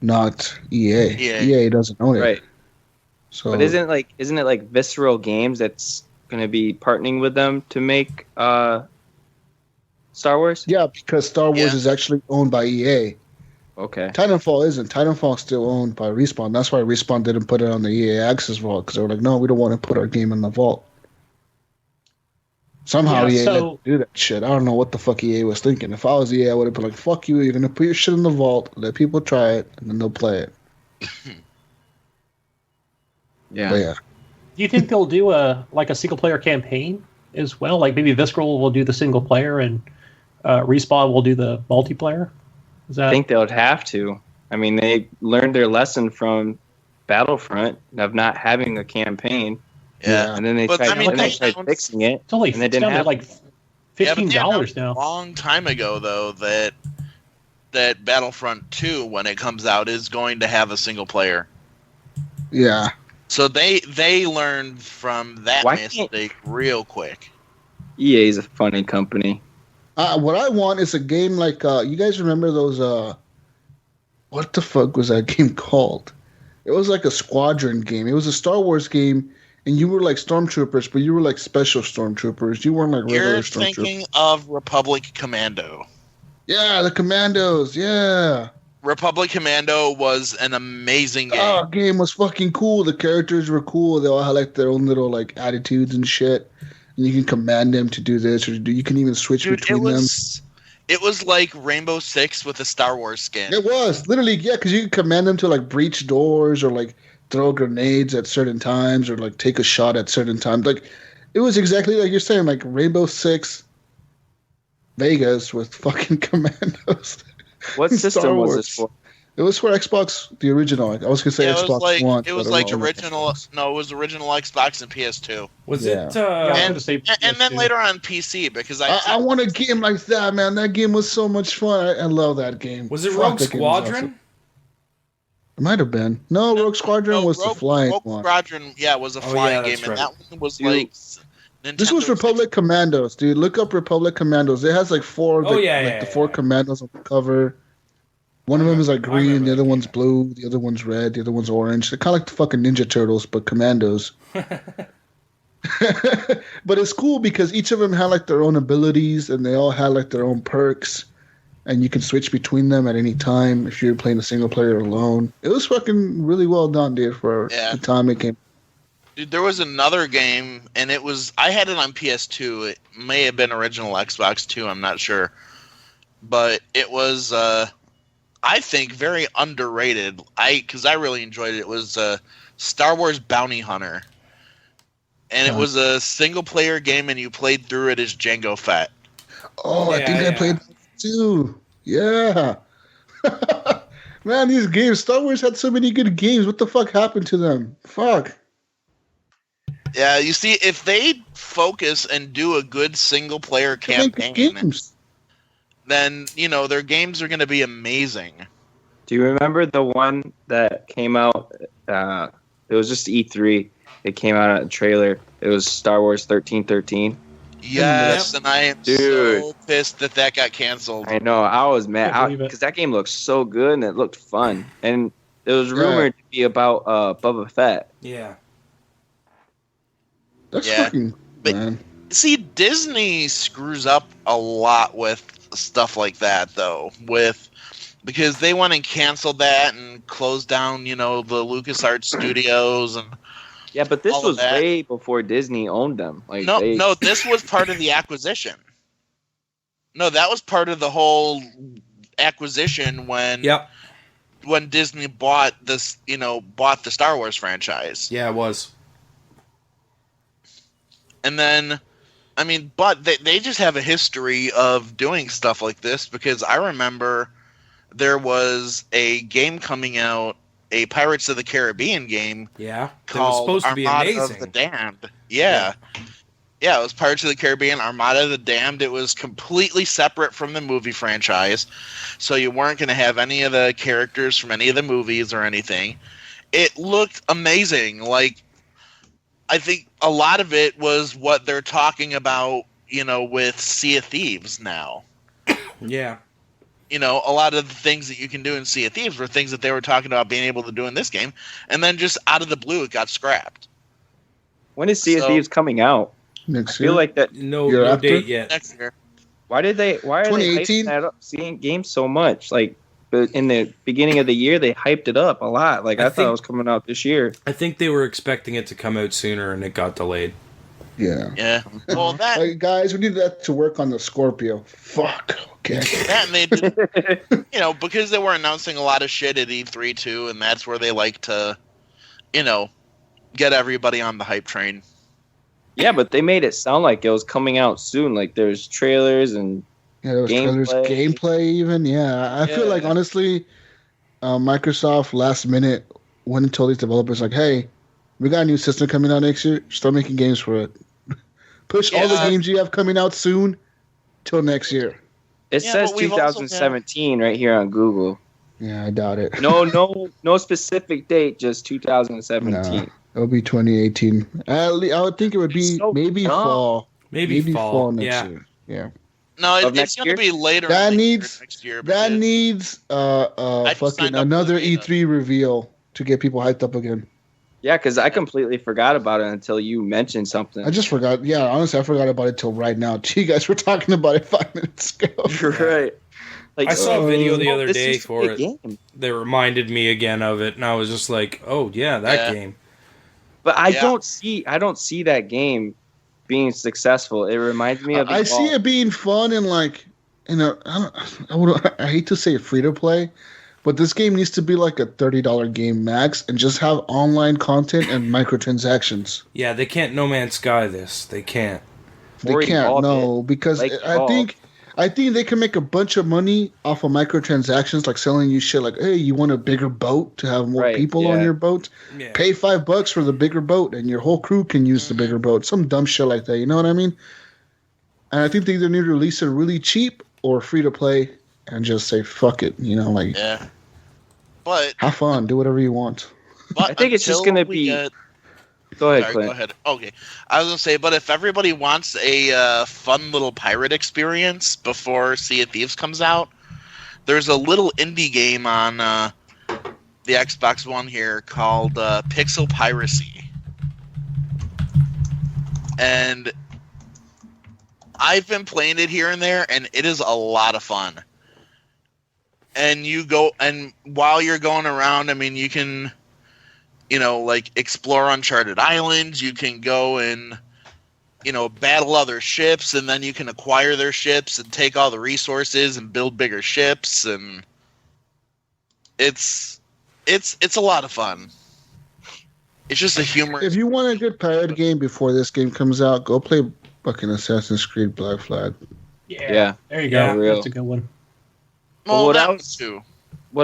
not EA. EA doesn't own it. Right. So, but isn't it like Visceral Games that's going to be partnering with them to make Star Wars? Yeah, because Star Wars is actually owned by EA. Okay. Titanfall isn't. Titanfall's still owned by Respawn. That's why Respawn didn't put it on the EA Access vault, because they were like, no, we don't want to put our game in the vault. Somehow EA let them do that shit. I don't know what the fuck EA was thinking. If I was EA, I would have been like, fuck you, you're going to put your shit in the vault, let people try it, and then they'll play it. Yeah. But yeah. Do you think they'll do a single player campaign as well? Like maybe Visceral will do the single player and Respawn will do the multiplayer? I think they would have to. I mean, they learned their lesson from Battlefront of not having a campaign. Yeah. And then they tried fixing it. It's only and they didn't have like $15 now. A long time ago, though, that Battlefront 2, when it comes out, is going to have a single player. Yeah. So they learned from that mistake real quick. EA is a funny company. What I want is a game like you guys remember those what the fuck was that game called? It was like a squadron game. It was a Star Wars game, and you were like stormtroopers, but you were like special stormtroopers. You weren't like regular stormtroopers. You're thinking of Republic Commando. Yeah, the Commandos. Yeah. Republic Commando was an amazing game. Oh, game was fucking cool. The characters were cool. They all had like their own little like attitudes and shit. And you can command them to do this, or you can even switch between them. It was like Rainbow Six with a Star Wars skin. It was literally, yeah, because you could command them to like breach doors or like throw grenades at certain times or like take a shot at certain times. Like it was exactly like you're saying, like Rainbow Six Vegas with fucking commandos. What system was this for? It was for Xbox, the original. I was gonna say Xbox One. It was like original. No, it was original Xbox and PS2. Was it? And then later on PC, because I want a game like that, man. That game was so much fun. I love that game. Was it Rogue Squadron? Awesome. It might have been. No, Rogue Squadron was the flying one. Rogue Squadron, was a flying game, and that one was like. This was Republic Commandos, dude. Look up Republic Commandos. It has like the four commandos on the cover. One of them is like green, the other one's blue, the other one's red, the other one's orange. They're kind of like the fucking Ninja Turtles, but commandos. But it's cool because each of them had like their own abilities and they all had like their own perks. And you can switch between them at any time if you're playing a single player alone. It was fucking really well done, dude, for the time it came. Dude, there was another game, and I had it on PS2. It may have been original Xbox 2, I'm not sure. But it was, I think, very underrated. Because I really enjoyed it. It was Star Wars Bounty Hunter. And it was a single-player game, and you played through it as Jango Fett. Oh, I think I played that too. Yeah. Man, these games, Star Wars had so many good games. What the fuck happened to them? Fuck. Yeah, you see, if they focus and do a good single-player campaign, then, their games are going to be amazing. Do you remember the one that came out? It was just E3. It came out on a trailer. It was Star Wars 1313. Yes, and I am so pissed that got canceled. I know. I was mad because that game looked so good and it looked fun. And it was rumored to be about Boba Fett. Yeah. That's fucking man. See, Disney screws up a lot with stuff like that, though. Because they went and canceled that and closed down, the LucasArts studios and. Yeah, but this was way before Disney owned them. No, this was part of the acquisition. No, that was part of the whole acquisition when Disney bought this, bought the Star Wars franchise. Yeah, it was. And then, but they just have a history of doing stuff like this because I remember there was a game coming out, a Pirates of the Caribbean game. Yeah, called was supposed to be amazing. Armada of the Damned. Yeah, it was Pirates of the Caribbean, Armada of the Damned. It was completely separate from the movie franchise, so you weren't going to have any of the characters from any of the movies or anything. It looked amazing. Like, I think a lot of it was what they're talking about, with Sea of Thieves now. Yeah. a lot of the things that you can do in Sea of Thieves were things that they were talking about being able to do in this game, and then just out of the blue, it got scrapped. When is Sea of Thieves coming out? Next I year. feel like that. No date yet. Next year. Why are they 2018? hyping that up, seeing games so much? Like, but in the beginning of the year, they hyped it up a lot. Like, I thought it was coming out this year. I think they were expecting it to come out sooner, and it got delayed. Yeah. Yeah. Well, that Hey, guys, we need that to work on the Scorpio. Fuck. Okay. that and they did, because they were announcing a lot of shit at E3 too, and that's where they like to, get everybody on the hype train. Yeah, but they made it sound like it was coming out soon. Like, there's trailers and Yeah, there was trailers, gameplay even. Yeah, I feel like, honestly, Microsoft last minute went and told these developers, like, hey, we got a new system coming out next year. Start making games for it. Push all the games you have coming out soon till next year. It says 2017 right here on Google. Yeah, I doubt it. No specific date, just 2017. No, it'll be 2018. I would think it would be maybe fall. Maybe fall next year. Yeah. No, it's going to be later. That in needs next year. That needs fucking another E3 reveal to get people hyped up again. Yeah, because I completely forgot about it until you mentioned something. I just forgot. Yeah, honestly, I forgot about it till right now. You guys were talking about it 5 minutes ago. Right. Like, I saw a video the other day for it. Game. They reminded me again of it, and I was just like, "Oh yeah, that game." But I don't see that game being successful. It reminds me of. I see it being fun and like, I hate to say free to play, but this game needs to be like a $30 game max and just have online content and microtransactions. Yeah, they can't No Man's Sky this. They can't. They can't. No, because I think they can make a bunch of money off of microtransactions, like selling you shit like, hey, you want a bigger boat to have more people on your boat? Yeah. Pay $5 for the bigger boat, and your whole crew can use the bigger boat. Some dumb shit like that, you know what I mean? And I think they either need to release it really cheap or free to play and just say, fuck it, Yeah. But have fun, do whatever you want. But I think it's just going to be... Go ahead, Clint. Go ahead. Okay. I was going to say, but if everybody wants a fun little pirate experience before Sea of Thieves comes out, there's a little indie game on the Xbox One here called Pixel Piracy. And I've been playing it here and there, and it is a lot of fun. And while you're going around, I mean, you can... explore uncharted islands. You can go and, battle other ships, and then you can acquire their ships and take all the resources and build bigger ships, and it's a lot of fun. It's just a humor. If you want a good pirate game before this game comes out, go play fucking Assassin's Creed Black Flag. Yeah. There you go. Yeah, that's a good one. Well, what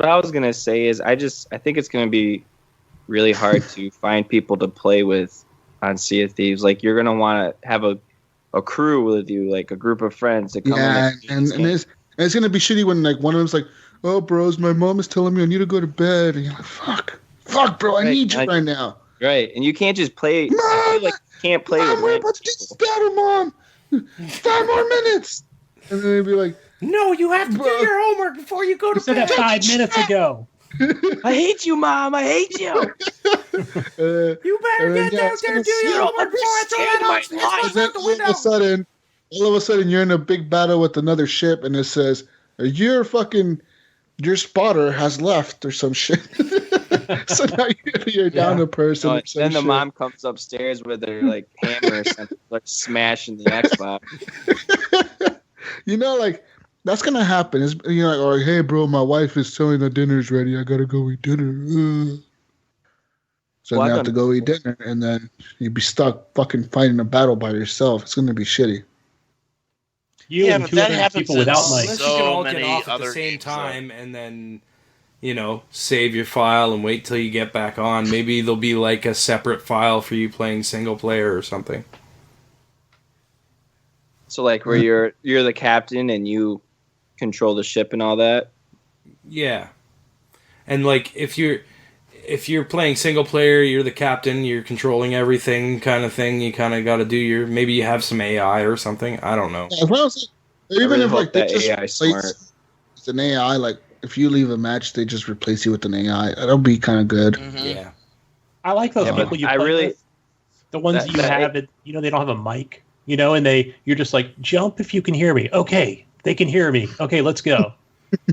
I was gonna say is I think it's gonna be really hard to find people to play with on Sea of Thieves. Like, you're gonna want to have a crew with you, like a group of friends to come and it's gonna be shitty when like one of them's like, oh bros, my mom is telling me I need to go to bed, and you're like, fuck bro, I need you right now. Right, and you can't just play. Mom, I feel like you can't play with we're about to do this battle, Mom. 5 more minutes, and then they'd be like, no, you have to do your homework before you go to said bed. that 5 minutes ago. I hate you, Mom. I hate you. You better get down there and do your homework before I throw that out the window. All of a sudden, you're in a big battle with another ship, and it says, your spotter has left or some shit. So now you're down a person. No, then the mom comes upstairs with her like hammer and like smashing the Xbox. That's gonna happen. It's, or hey, bro, my wife is telling the dinner's ready. I gotta go eat dinner. So you have to go eat dinner, and then you'd be stuck fucking fighting a battle by yourself. It's gonna be shitty. And two other people without mics. Unless you can all get off at the same time, and then save your file and wait till you get back on. Maybe there'll be like a separate file for you playing single player or something. So like where you're the captain and you control the ship and all that. Yeah, and like if you're playing single player, you're the captain, you're controlling everything, kind of thing. You kind of got to do maybe you have some AI or something. I don't know. Even if like they just AI smart. It's an AI, like, if you leave a match, they just replace you with an AI. That'll be kind of good. Mhm. Yeah. I like those people you play with. The ones that you have, they don't have a mic, and you're just like, jump if you can hear me. Okay, they can hear me. Okay, let's go.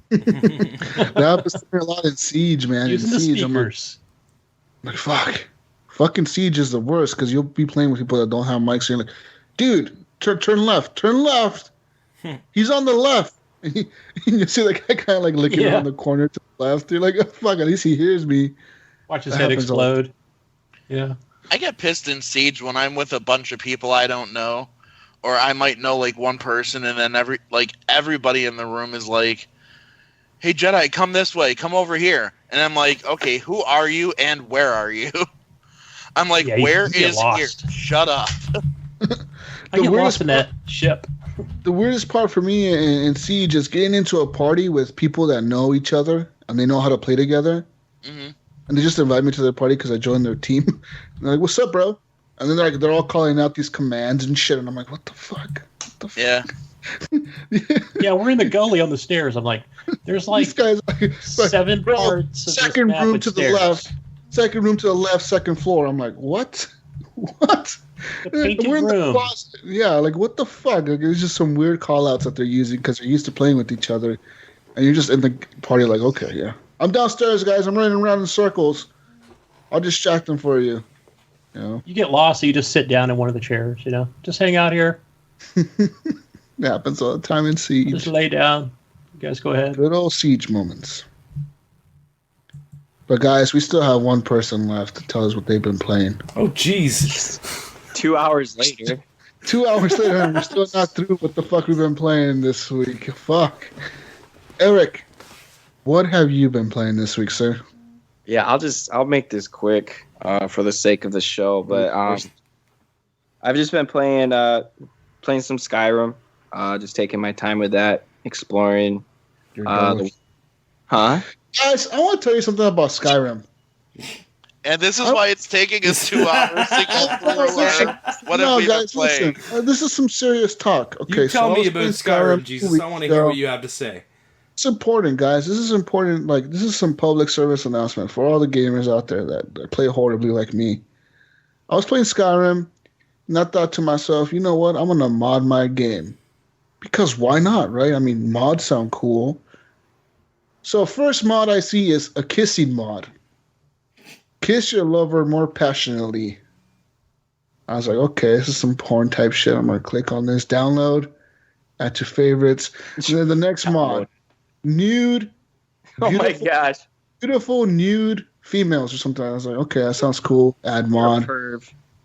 That happens to me a lot in Siege, man. Using in the Siege, speakers. I'm like, fuck. Fucking Siege is the worst because you'll be playing with people that don't have mics. And you're like, dude, turn left. He's on the left. And you see that guy kind of like looking around the corner to the left. You're like, oh, fuck, at least he hears me. Watch his head explode. Yeah. I get pissed in Siege when I'm with a bunch of people I don't know, or I might know like one person, and then everybody in the room is like, "Hey Jedi, come this way, come over here," and I'm like, "Okay, who are you and where are you?" I'm like, "Where is here? Shut up." I get lost in that ship. The weirdest part for me in Siege is getting into a party with people that know each other and they know how to play together. Mm-hmm. And they just invite me to their party because I joined their team. And they're like, "What's up, bro?" And then they're all calling out these commands and shit. And I'm like, what the fuck? Yeah. Yeah, we're in the gully on the stairs. I'm like, there's like, these guys, 7 parts of second this map room with to stairs. the left. Second room to the left, second floor. I'm like, what? What? The painted We're in the room. closet. Yeah, like what the fuck? Like, it's just some weird call outs that they're using because they're used to playing with each other. And you're just in the party like, okay, yeah. I'm downstairs, guys. I'm running around in circles. I'll distract them for you. You get lost, so you just sit down in one of the chairs, Just hang out here. It happens all the time in Siege. Just lay down. You guys go ahead. Good old Siege moments. But guys, we still have one person left to tell us what they've been playing. Oh, jeez. 2 hours later. 2 hours later, and we're still not through what the fuck we've been playing this week. Fuck. Eric, what have you been playing this week, sir? Yeah, I'll make this quick for the sake of the show. But I've just been playing some Skyrim. Just taking my time with that, exploring. Huh? Guys, I want to tell you something about Skyrim. And this is why it's taking us 2 hours to go through what have we been playing. Listen, this is some serious talk. Okay, You tell so me about Skyrim, Jesus. I want to hear what you have to say. It's important, guys. This is important. Like, this is some public service announcement for all the gamers out there that play horribly like me. I was playing Skyrim, and I thought to myself, you know what? I'm going to mod my game. Because why not, right? I mean, mods sound cool. So first mod I see is a kissing mod. Kiss your lover more passionately. I was like, okay, this is some porn type shit. I'm going to click on this, download, add to favorites. And then the next mod, nude. Oh my gosh. Beautiful nude females or something. I was like, okay, that sounds cool. Add mod.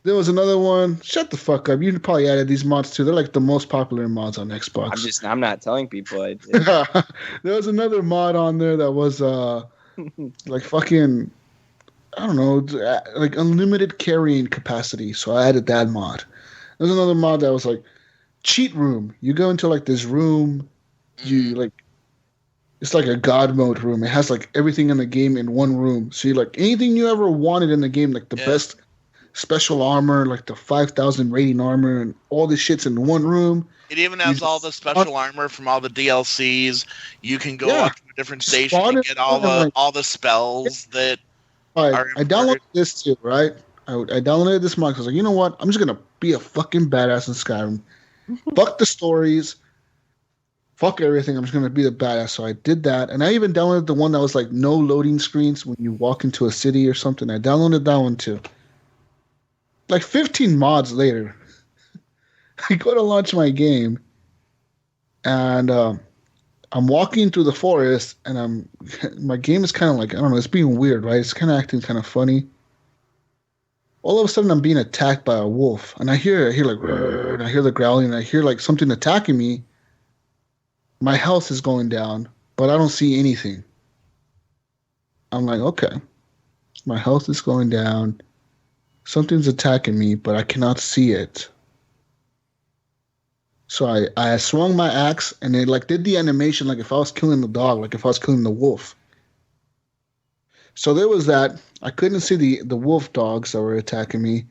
There was another one. Shut the fuck up. You probably added these mods too. They're like the most popular mods on Xbox. I'm not telling people I did. There was another mod on there that was like fucking, I don't know, like unlimited carrying capacity. So I added that mod. There's another mod that was like cheat room. You go into like this room, you like, it's like a god mode room. It has like everything in the game in one room. So you like anything you ever wanted in the game, like the best special armor, like the 5,000 rating armor, and all this shit's in one room. It even has all the special armor from all the DLCs. You can go up to a different station and get all the spells that are I downloaded this too, right? I downloaded this mod because I was like, you know what? I'm just gonna be a fucking badass in Skyrim. Fuck the stories. Fuck everything. I'm just gonna be the badass. So I did that, and I even downloaded the one that was like no loading screens when you walk into a city or something. I downloaded that one too. Like 15 mods later, I go to launch my game, and I'm walking through the forest, and my game is kind of like, I don't know, it's being weird, right? It's kind of acting kind of funny. All of a sudden, I'm being attacked by a wolf, and I hear like, and I hear the growling, and I hear like something attacking me. My health is going down, but I don't see anything. I'm like, okay, my health is going down. Something's attacking me, but I cannot see it. So I swung my axe, and it like did the animation like if I was killing the dog, like if I was killing the wolf. So there was that. I couldn't see the wolf dogs that were attacking me.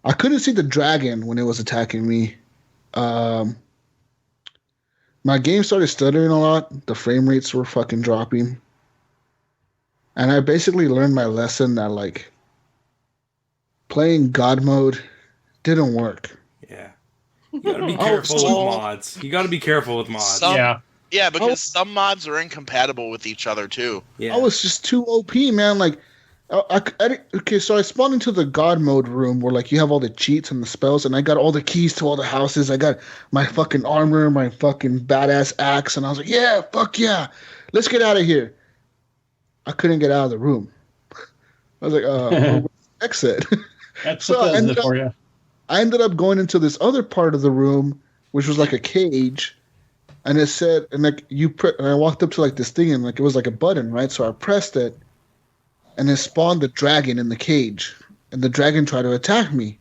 I couldn't see the dragon when it was attacking me. my game started stuttering a lot. The frame rates were fucking dropping. And I basically learned my lesson that, like, playing God mode didn't work. Yeah. You gotta be careful with mods. You gotta be careful with mods. Yeah, because some mods are incompatible with each other, too. Yeah. I was just too OP, man. Like, okay, so I spawned into the God mode room where, like, you have all the cheats and the spells, and I got all the keys to all the houses. I got my fucking armor, my fucking badass axe, and I was like, yeah, fuck yeah. Let's get out of here. I couldn't get out of the room. I was like, where's the exit? That's So what does it for you. I ended up going into this other part of the room, which was like a cage, and it said, and like and I walked up to like this thing, and like it was like a button, right? So I pressed it, and it spawned the dragon in the cage, and the dragon tried to attack me.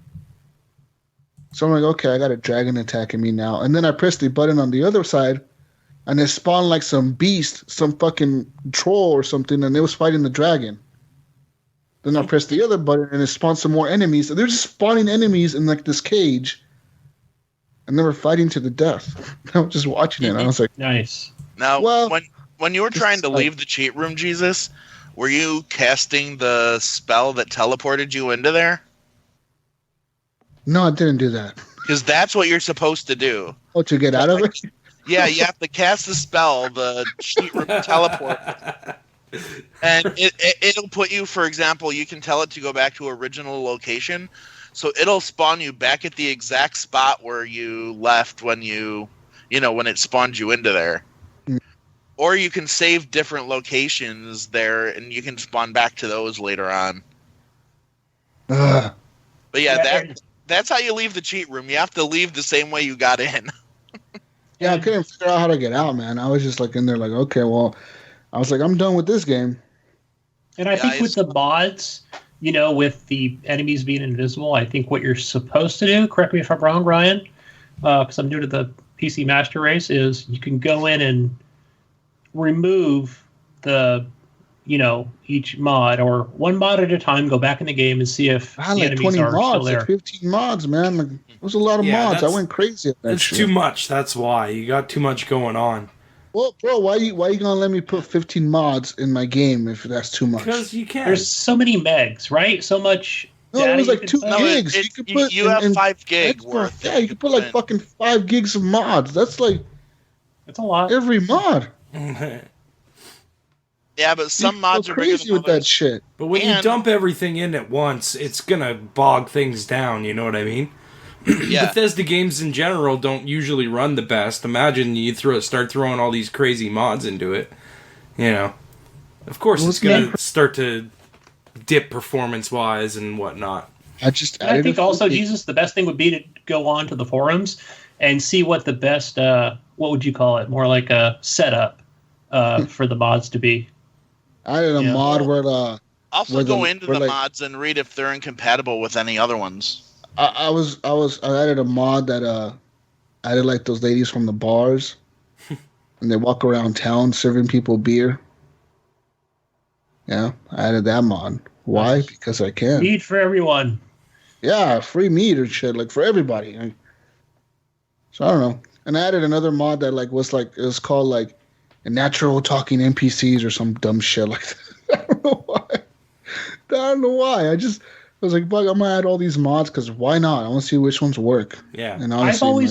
So I'm like, okay, I got a dragon attacking me now, and then I pressed the button on the other side, and it spawned like some beast, some fucking troll or something, and it was fighting the dragon. Then I pressed the other button, and it spawned some more enemies. So they're just spawning enemies in like this cage, and they were fighting to the death. I was just watching it, and I was like, nice. Now, well, when you were trying to leave the cheat room, Jesus, were you casting the spell that teleported you into there? no, I didn't do that. Because that's what you're supposed to do. Oh, to get out of it? Yeah, you have to cast the spell, the cheat room teleport. And it'll put you, for example, you can tell it to go back to original location. So it'll spawn you back at the exact spot where you left when when it spawned you into there. Mm. Or you can save different locations there and you can spawn back to those later on. Ugh. But yeah, that's how you leave the cheat room. You have to leave the same way you got in. Yeah, I couldn't figure out how to get out, man. I was just like in there like, okay, well, I was like, I'm done with this game. And I think with the mods, with the enemies being invisible, I think what you're supposed to do, correct me if I'm wrong, Ryan, because I'm new to the PC Master Race, is you can go in and remove the, each mod, or one mod at a time, go back in the game and see if I had the like enemies 20 are mods, still there. like 15 mods, man. Like, it was a lot of mods. I went crazy at that That's shit. too much. That's why. You got too much going on. Well, bro, why you gonna let me put 15 mods in my game if that's too much? Because you can. There's so many megs, right? So much. No, it was like 2 No, gigs. it- You could put you have in 5 gig Xbox. worth. Yeah, you could put like fucking 5 gigs of mods. That's like It's a lot. every mod. Yeah, but some mods go are bigger crazy than with that others. shit. But when you dump everything in at once, it's gonna bog things down, you know what I mean? Yeah. Bethesda games in general don't usually run the best. Imagine you start throwing all these crazy mods into it. Of course it's gonna start to dip performance-wise and whatnot. I think also, Jesus, the best thing would be to go on to the forums and see what the best, what would you call it? More like a setup for the mods to be. I did a mod where Also go into the mods and read if they're incompatible with any other ones. I added a mod that added like those ladies from the bars, and they walk around town serving people beer. Yeah, I added that mod. Why? Nice. Because I can. Meat for everyone. Yeah, free meat or shit, like for everybody. So I don't know. And I added another mod that it was called like a natural talking NPCs or some dumb shit like that. I don't know why. I was like, fuck, I'm gonna add all these mods because why not? I want to see which ones work. Yeah. And honestly,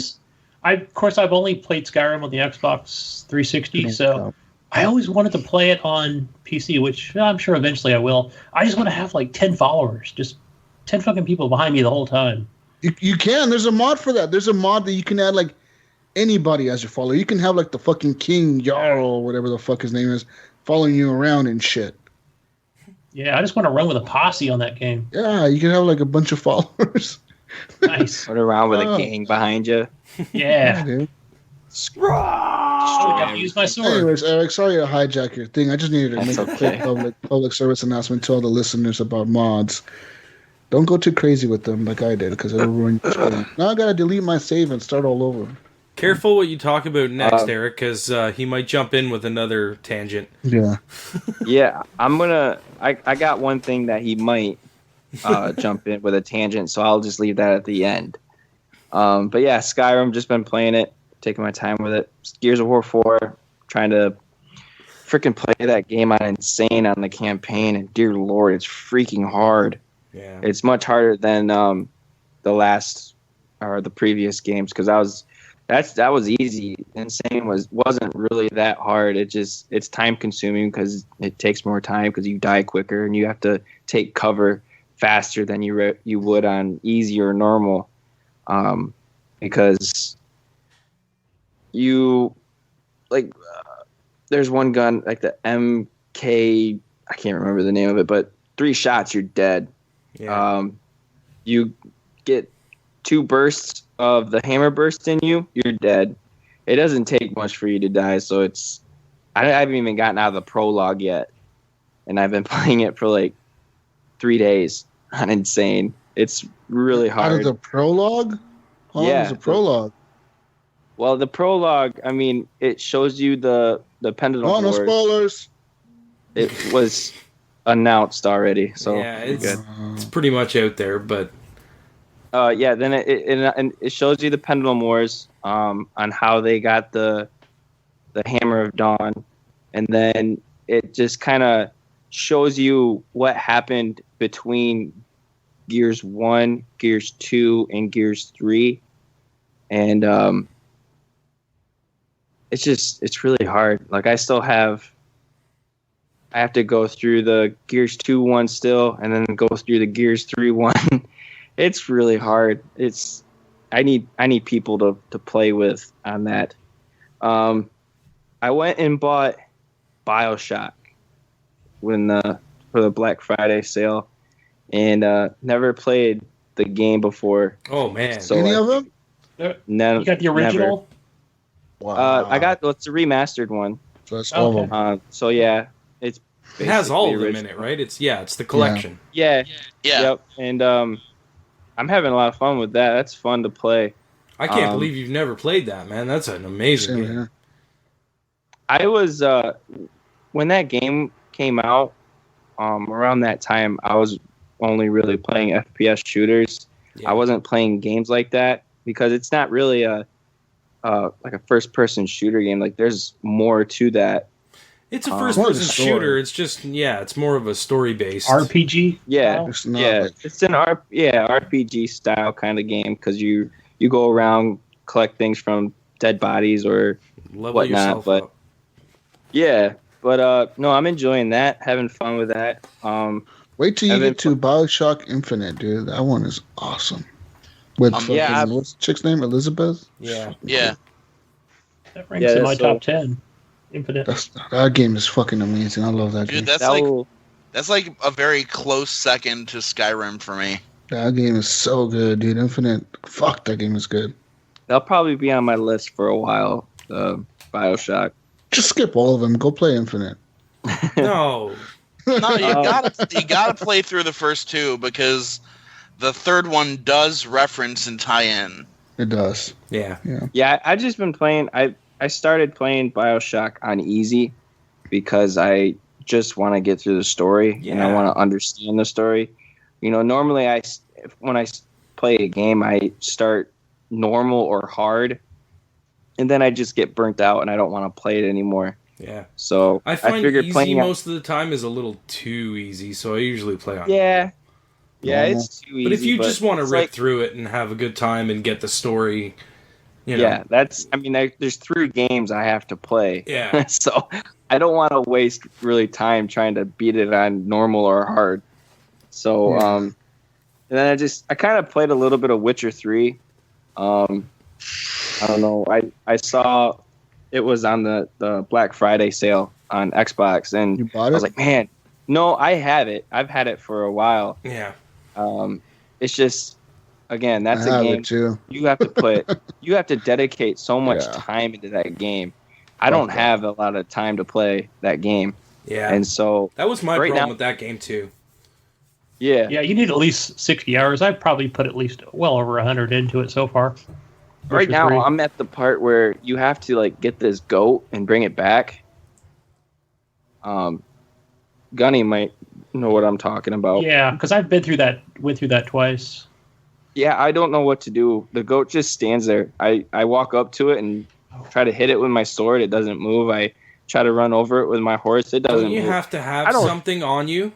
I've only played Skyrim on the Xbox 360, so I always wanted to play it on PC, which I'm sure eventually I will. I just want to have like 10 followers, just 10 fucking people behind me the whole time. You can. There's a mod for that. There's a mod that you can add like anybody as your follower. You can have like the fucking King Jarl or whatever the fuck his name is following you around and shit. Yeah, I just want to run with a posse on that game. Yeah, you can have like a bunch of followers. Nice. Run around with a gang behind you. Yeah. Dude. Gotta use my sword. Anyways, Eric, sorry to hijack your thing. I just needed to make a quick public service announcement to all the listeners about mods. Don't go too crazy with them like I did, because it'll ruin your game. Now I gotta delete my save and start all over. Careful what you talk about next, Eric, because he might jump in with another tangent. Yeah. Yeah, I got one thing that he might jump in with a tangent, so I'll just leave that at the end. But yeah, Skyrim, just been playing it. taking my time with it. Gears of War 4, trying to freaking play that game on Insane on the campaign, and dear Lord, it's freaking hard. Yeah. It's much harder than the last or the previous games, because that was easy. Insane wasn't really that hard. It's time consuming because it takes more time because you die quicker and you have to take cover faster than you would on easy or normal, because you like there's one gun like the MK, I can't remember the name of it, but 3 shots you're dead. Yeah. You get 2 bursts of the hammer burst in you, you're dead. It doesn't take much for you to die, so I haven't even gotten out of the prologue yet, and I've been playing it for like 3 days on Insane. It's really hard. Out of the prologue? How long is the prologue? Well, the prologue, I mean, it shows you the pendulum Oh, no wars. spoilers. It was announced already, so yeah, good. it's pretty much out there, but Then it shows you the Pendulum Wars, on how they got the Hammer of Dawn, and then it just kind of shows you what happened between Gears 1, Gears 2, and Gears 3, and it's really hard. Like I have to go through the Gears 2 one still, and then go through the Gears 3 one. It's really hard. I need people to play with on that. I went and bought BioShock for the Black Friday sale, and never played the game before. oh man, So Any of them? No, You got the original? Wow. I got it's a remastered one. So that's all of Okay. them. So yeah, it's it has all of basically them in it, right? It's the collection. Yeah. Yeah. Yep. And I'm having a lot of fun with that. That's fun to play. I can't believe you've never played that, man. That's an amazing Same game. here. I was when that game came out, around that time, I was only really playing FPS shooters. Yeah. I wasn't playing games like that because it's not really a like a first-person shooter game. Like there's more to that. It's a More of first-person the story. shooter. It's just it's more of a story-based. RPG? Yeah, style? It's not yeah, like- it's an RPG style kind of game because you go around, collect things from dead bodies or Level whatnot, yourself but- up. yeah. But no, I'm enjoying that, having fun with that. Wait till you And then- get to Bioshock Infinite, dude. That one is awesome. With fucking, yeah, what's the chick's name? Elizabeth? Yeah. Yeah. That ranks Yeah, in my so- top 10. Infinite. That game is fucking amazing. I love that game. Dude, that's like a very close second to Skyrim for me. That game is so good, dude. Infinite. Fuck, that game is good. They'll probably be on my list for a while. BioShock. Just skip all of them. Go play Infinite. No. No, you gotta play through the first 2 because the third one does reference and tie in. It does. Yeah. Yeah, I've just been playing. I started playing BioShock on easy because I just want to get through the story and I Yeah. want to understand the story. You know, normally when I play a game, I start normal or hard, and then I just get burnt out and I don't want to play it anymore. Yeah. So I find figured easy playing most of the time is a little too easy, so I usually play on. Yeah, Normal. it's too easy. But if you just want to it's rip like- through it and have a good time and get the story, you know. yeah, that's. I mean, there's 3 games I have to play. Yeah. So I don't want to waste really time trying to beat it on normal or hard. So Yeah. and then I kind of played a little bit of Witcher 3. I don't know. I saw it was on the Black Friday sale on Xbox, and You bought I it? was like, man, no, I have it. I've had it for a while. Yeah. It's just, again, that's I a have game it too. you have to dedicate so much Yeah. time into that game. I don't that. have a lot of time to play that game, Yeah. and so that was my right problem now- with that game too. yeah, Yeah, you need at least 60 hours. I've probably put at least well over 100 into it so far. right Witcher now 3. I'm at the part where you have to like get this goat and bring it back. Gunny might know what I'm talking about. Yeah, because I've went through that twice. Yeah, I don't know what to do. The goat just stands there. I walk up to it and try to hit it with my sword. It doesn't move. I try to run over it with my horse. It doesn't Don't you move. have to have something on you?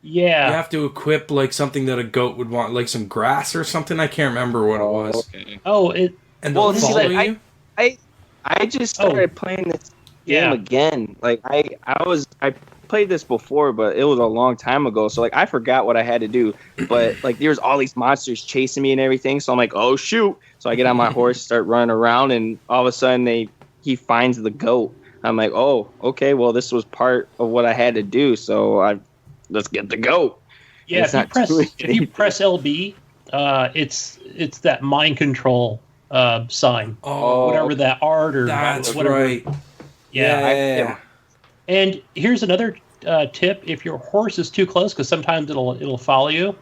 Yeah. You have to equip like something that a goat would want, like some grass or something. I can't remember what it was. Okay. Oh, it. And they'll follow you? I just started playing this game again. Like I played this before, but it was a long time ago. So like I forgot what I had to do. But like there's all these monsters chasing me and everything. So I'm like, oh shoot! So I get on my horse, start running around, and all of a sudden he finds the goat. I'm like, oh, okay. Well, this was part of what I had to do. So let's get the goat. Yeah, if you press LB, it's that mind control sign. Oh, whatever that art or that's whatever. right. Yeah. And here's another tip: if your horse is too close, because sometimes it'll follow you,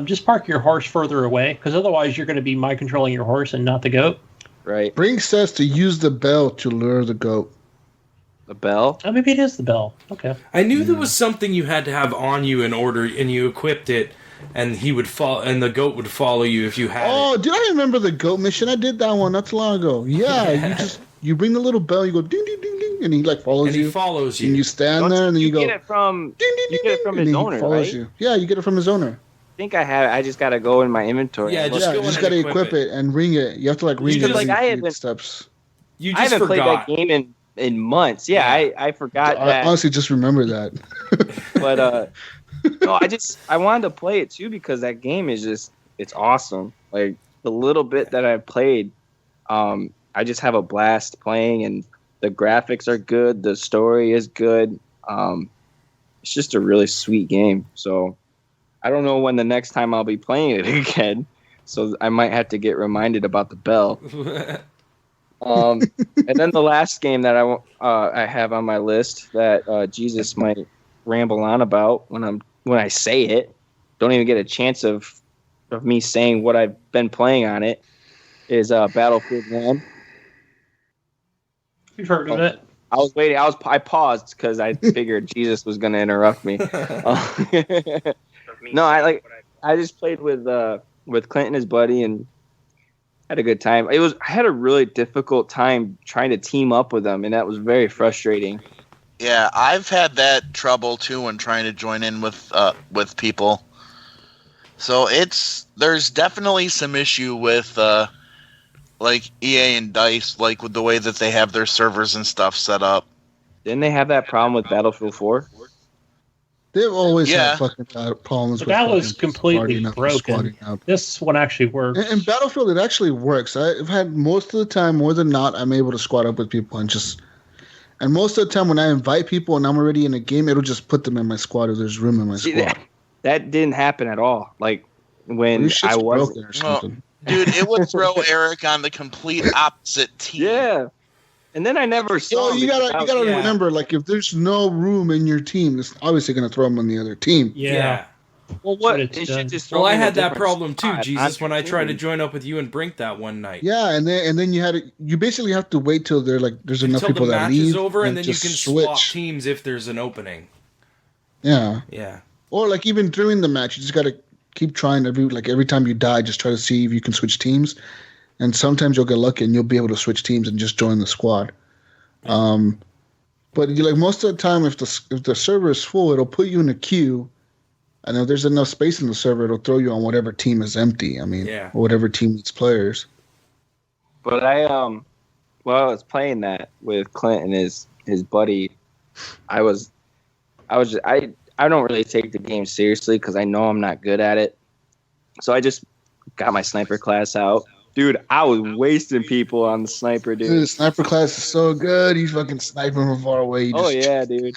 just park your horse further away, because otherwise you're going to be mind controlling your horse and not the goat. Right. Brink says to use the bell to lure the goat. The bell? Oh, maybe it is the bell. Okay. I knew there was something you had to have on you in order, and you equipped it, and he would and the goat would follow you if you had it. Oh, did I remember the goat mission? I did that one not too long ago. Yeah, you bring the little bell, you go ding ding ding ding, and he like follows you. And he follows you. And you stand there, and then you go. Get it from ding ding ding. You get it from his owner, right? You. Yeah, you get it from his owner. I think I have it. I just gotta go in my inventory. Yeah, You just gotta equip it and ring it. You have to like ring it. Like I haven't steps. You I just haven't forgot. played that game in months. Yeah, I forgot that. I honestly just remember that. But no, I wanted to play it too because that game is it's awesome. Like the little bit that I've played, I just have a blast playing, and the graphics are good, the story is good. It's just a really sweet game. So I don't know when the next time I'll be playing it again. So I might have to get reminded about the bell. And then the last game that I have on my list that Jesus might ramble on about when I say it, don't even get a chance of me saying what I've been playing on it, is Battlefield 1. You've heard of it. I was waiting. I paused because I figured Jesus was going to interrupt me. No, I just played with Clint and his buddy and had a good time. I had a really difficult time trying to team up with them, and that was very frustrating. Yeah, I've had that trouble too when trying to join in with people. So there's definitely some issue with like EA and DICE, like with the way that they have their servers and stuff set up. Didn't they have that problem with Battlefield 4? They've always had fucking problems with that was completely broken. This one actually works. In Battlefield, it actually works. I've had most of the time, more than not, I'm able to squad up with people and most of the time when I invite people and I'm already in a game, it'll just put them in my squad if there's room in my squad. That didn't happen at all. Like when I was or something. Dude, it would throw Eric on the complete opposite team. Yeah. And then I never saw him. You gotta remember, like, if there's no room in your team, it's obviously gonna throw them on the other team. Yeah. Well, what? It should just I had that problem too, Jesus, when I tried to join up with you and Brink that one night. Yeah, and then you basically have to wait till there's enough people that leave. Until the match is over, and then you can switch. swap teams if there's an opening. Yeah. Yeah. Or like even during the match, you just gotta keep trying every time you die, just try to see if you can switch teams. And sometimes you'll get lucky and you'll be able to switch teams and just join the squad. But most of the time, if the server is full, it'll put you in a queue, and if there's enough space in the server, it'll throw you on whatever team is empty. Or whatever team needs players. But I was playing that with Clint and his buddy. I don't really take the game seriously because I know I'm not good at it. So I just got my sniper class out. Dude, I was wasting people on the sniper, dude. The sniper class is so good. He's fucking sniping from far away. Yeah, dude.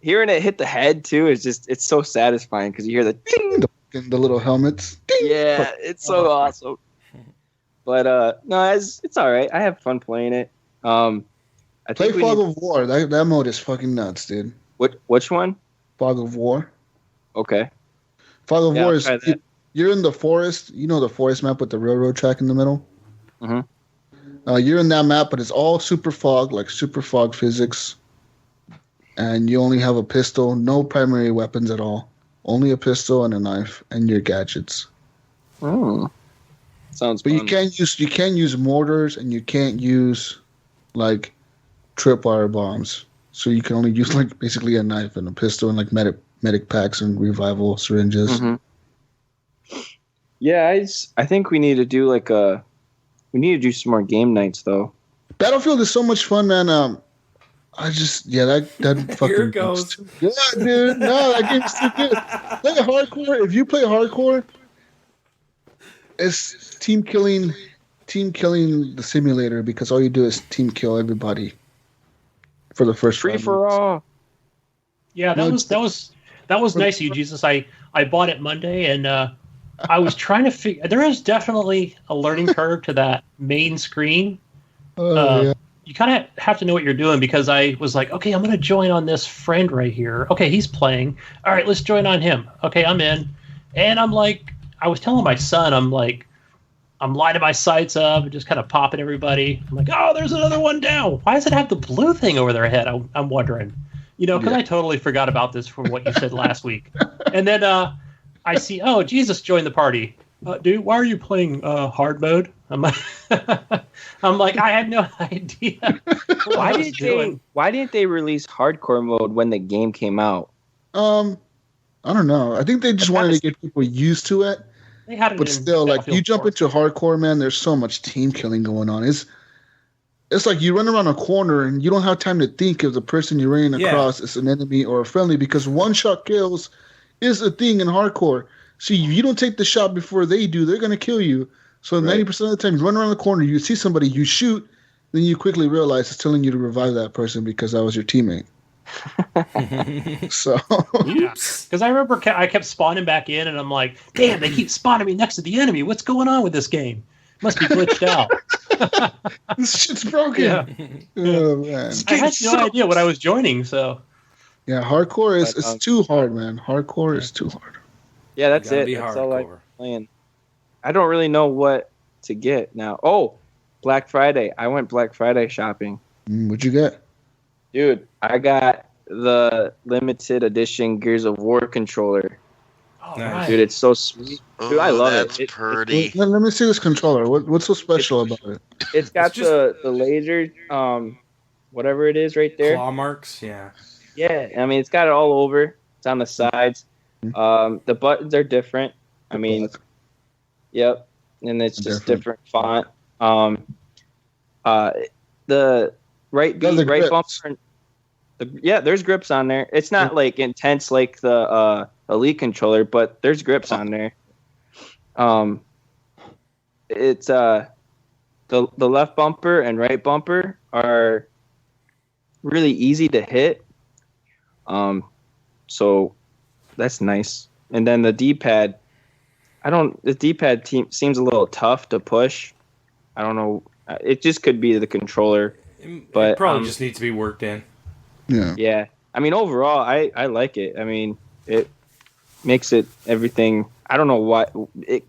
Hearing it hit the head, too, it's so satisfying because you hear the ding. The little helmets. Ding. Yeah, it's so awesome. But, no, it's all right. I have fun playing it. Play Fog of War. That mode is fucking nuts, dude. Which one? Fog of War. Okay. Fog of War is... You're in the forest. You know the forest map with the railroad track in the middle? Mm-hmm. You're in that map, but it's all super fog, like super fog physics. And you only have a pistol, no primary weapons at all. Only a pistol and a knife and your gadgets. Sounds But fun. you can't use mortars and you can't use like tripwire bombs. So you can only use like basically a knife and a pistol and like medic packs and revival syringes. Mhm. Yeah, I think we need to do some more game nights though. Battlefield is so much fun, man. That fucking Here it goes. Yeah, dude. No, that game's too good. Play hardcore. If you play hardcore, it's team killing the simulator because all you do is team kill everybody for the first Free 5 for minutes. all. Yeah, that was nice of you, Jesus. I bought it Monday, and I was trying to figure. There is definitely a learning curve to that main screen. Yeah. You kind of have to know what you're doing because I was like, okay, I'm going to join on this friend right here. Okay, he's playing. All right, let's join on him. Okay, I'm in. And I'm like, I was telling my son, I'm lighting my sights up and just kind of popping everybody. I'm like, oh, there's another one down. Why does it have the blue thing over their head? I'm wondering. Because I totally forgot about this from what you said last week. And then I see, oh, Jesus joined the party. Dude, why are you playing hard mode? I'm like, I had no idea. Why didn't they release hardcore mode when the game came out? I don't know. I think they just wanted to get people used to it. They had it but in still, like Battlefield you jump 4. into hardcore, man. There's so much team killing going on. It's like you run around a corner and you don't have time to think if the person you're running across is an enemy or a friendly because one shot kills is a thing in hardcore. See, if you don't take the shot before they do, they're going to kill you. So 90% of the time, you run around the corner, you see somebody, you shoot, then you quickly realize it's telling you to revive that person because that was your teammate. So, because I remember I kept spawning back in, and I'm like, damn, they keep spawning me next to the enemy. What's going on with this game? Must be glitched out. This shit's broken. Yeah. Oh, man. I had no idea what I was joining, so. Yeah, hardcore is it's too hard, man. Hardcore is too hard. Yeah, that's it. That's all I'm playing. I don't really know what to get now. Oh, Black Friday. I went Black Friday shopping. What'd you get? Dude, I got the limited edition Gears of War controller. Oh, right. Dude, it's so sweet. Dude, I love it. That's pretty. Let me see this controller. What's so special about it? It's got the laser, whatever it is right there. Claw marks, yeah. Yeah, I mean, it's got it all over. It's on the sides. The buttons are different. I mean, yep. And it's just different font. The right bumper. There's grips on there. It's not like intense like the Elite controller, but there's grips on there. It's the left bumper and right bumper are really easy to hit. So that's nice. And then the D-pad, the D-pad seems a little tough to push. I don't know. It just could be the controller. But it probably just needs to be worked in. Yeah. Yeah. I mean, overall, I like it. I mean, it makes it everything. I don't know what. It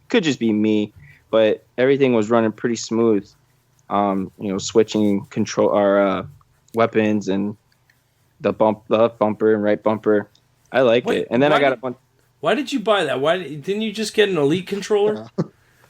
could just be me, but everything was running pretty smooth. Switching control our weapons and the left bumper and right bumper. I like it. And then I got a bunch. Why did you buy that? Why didn't you just get an Elite controller?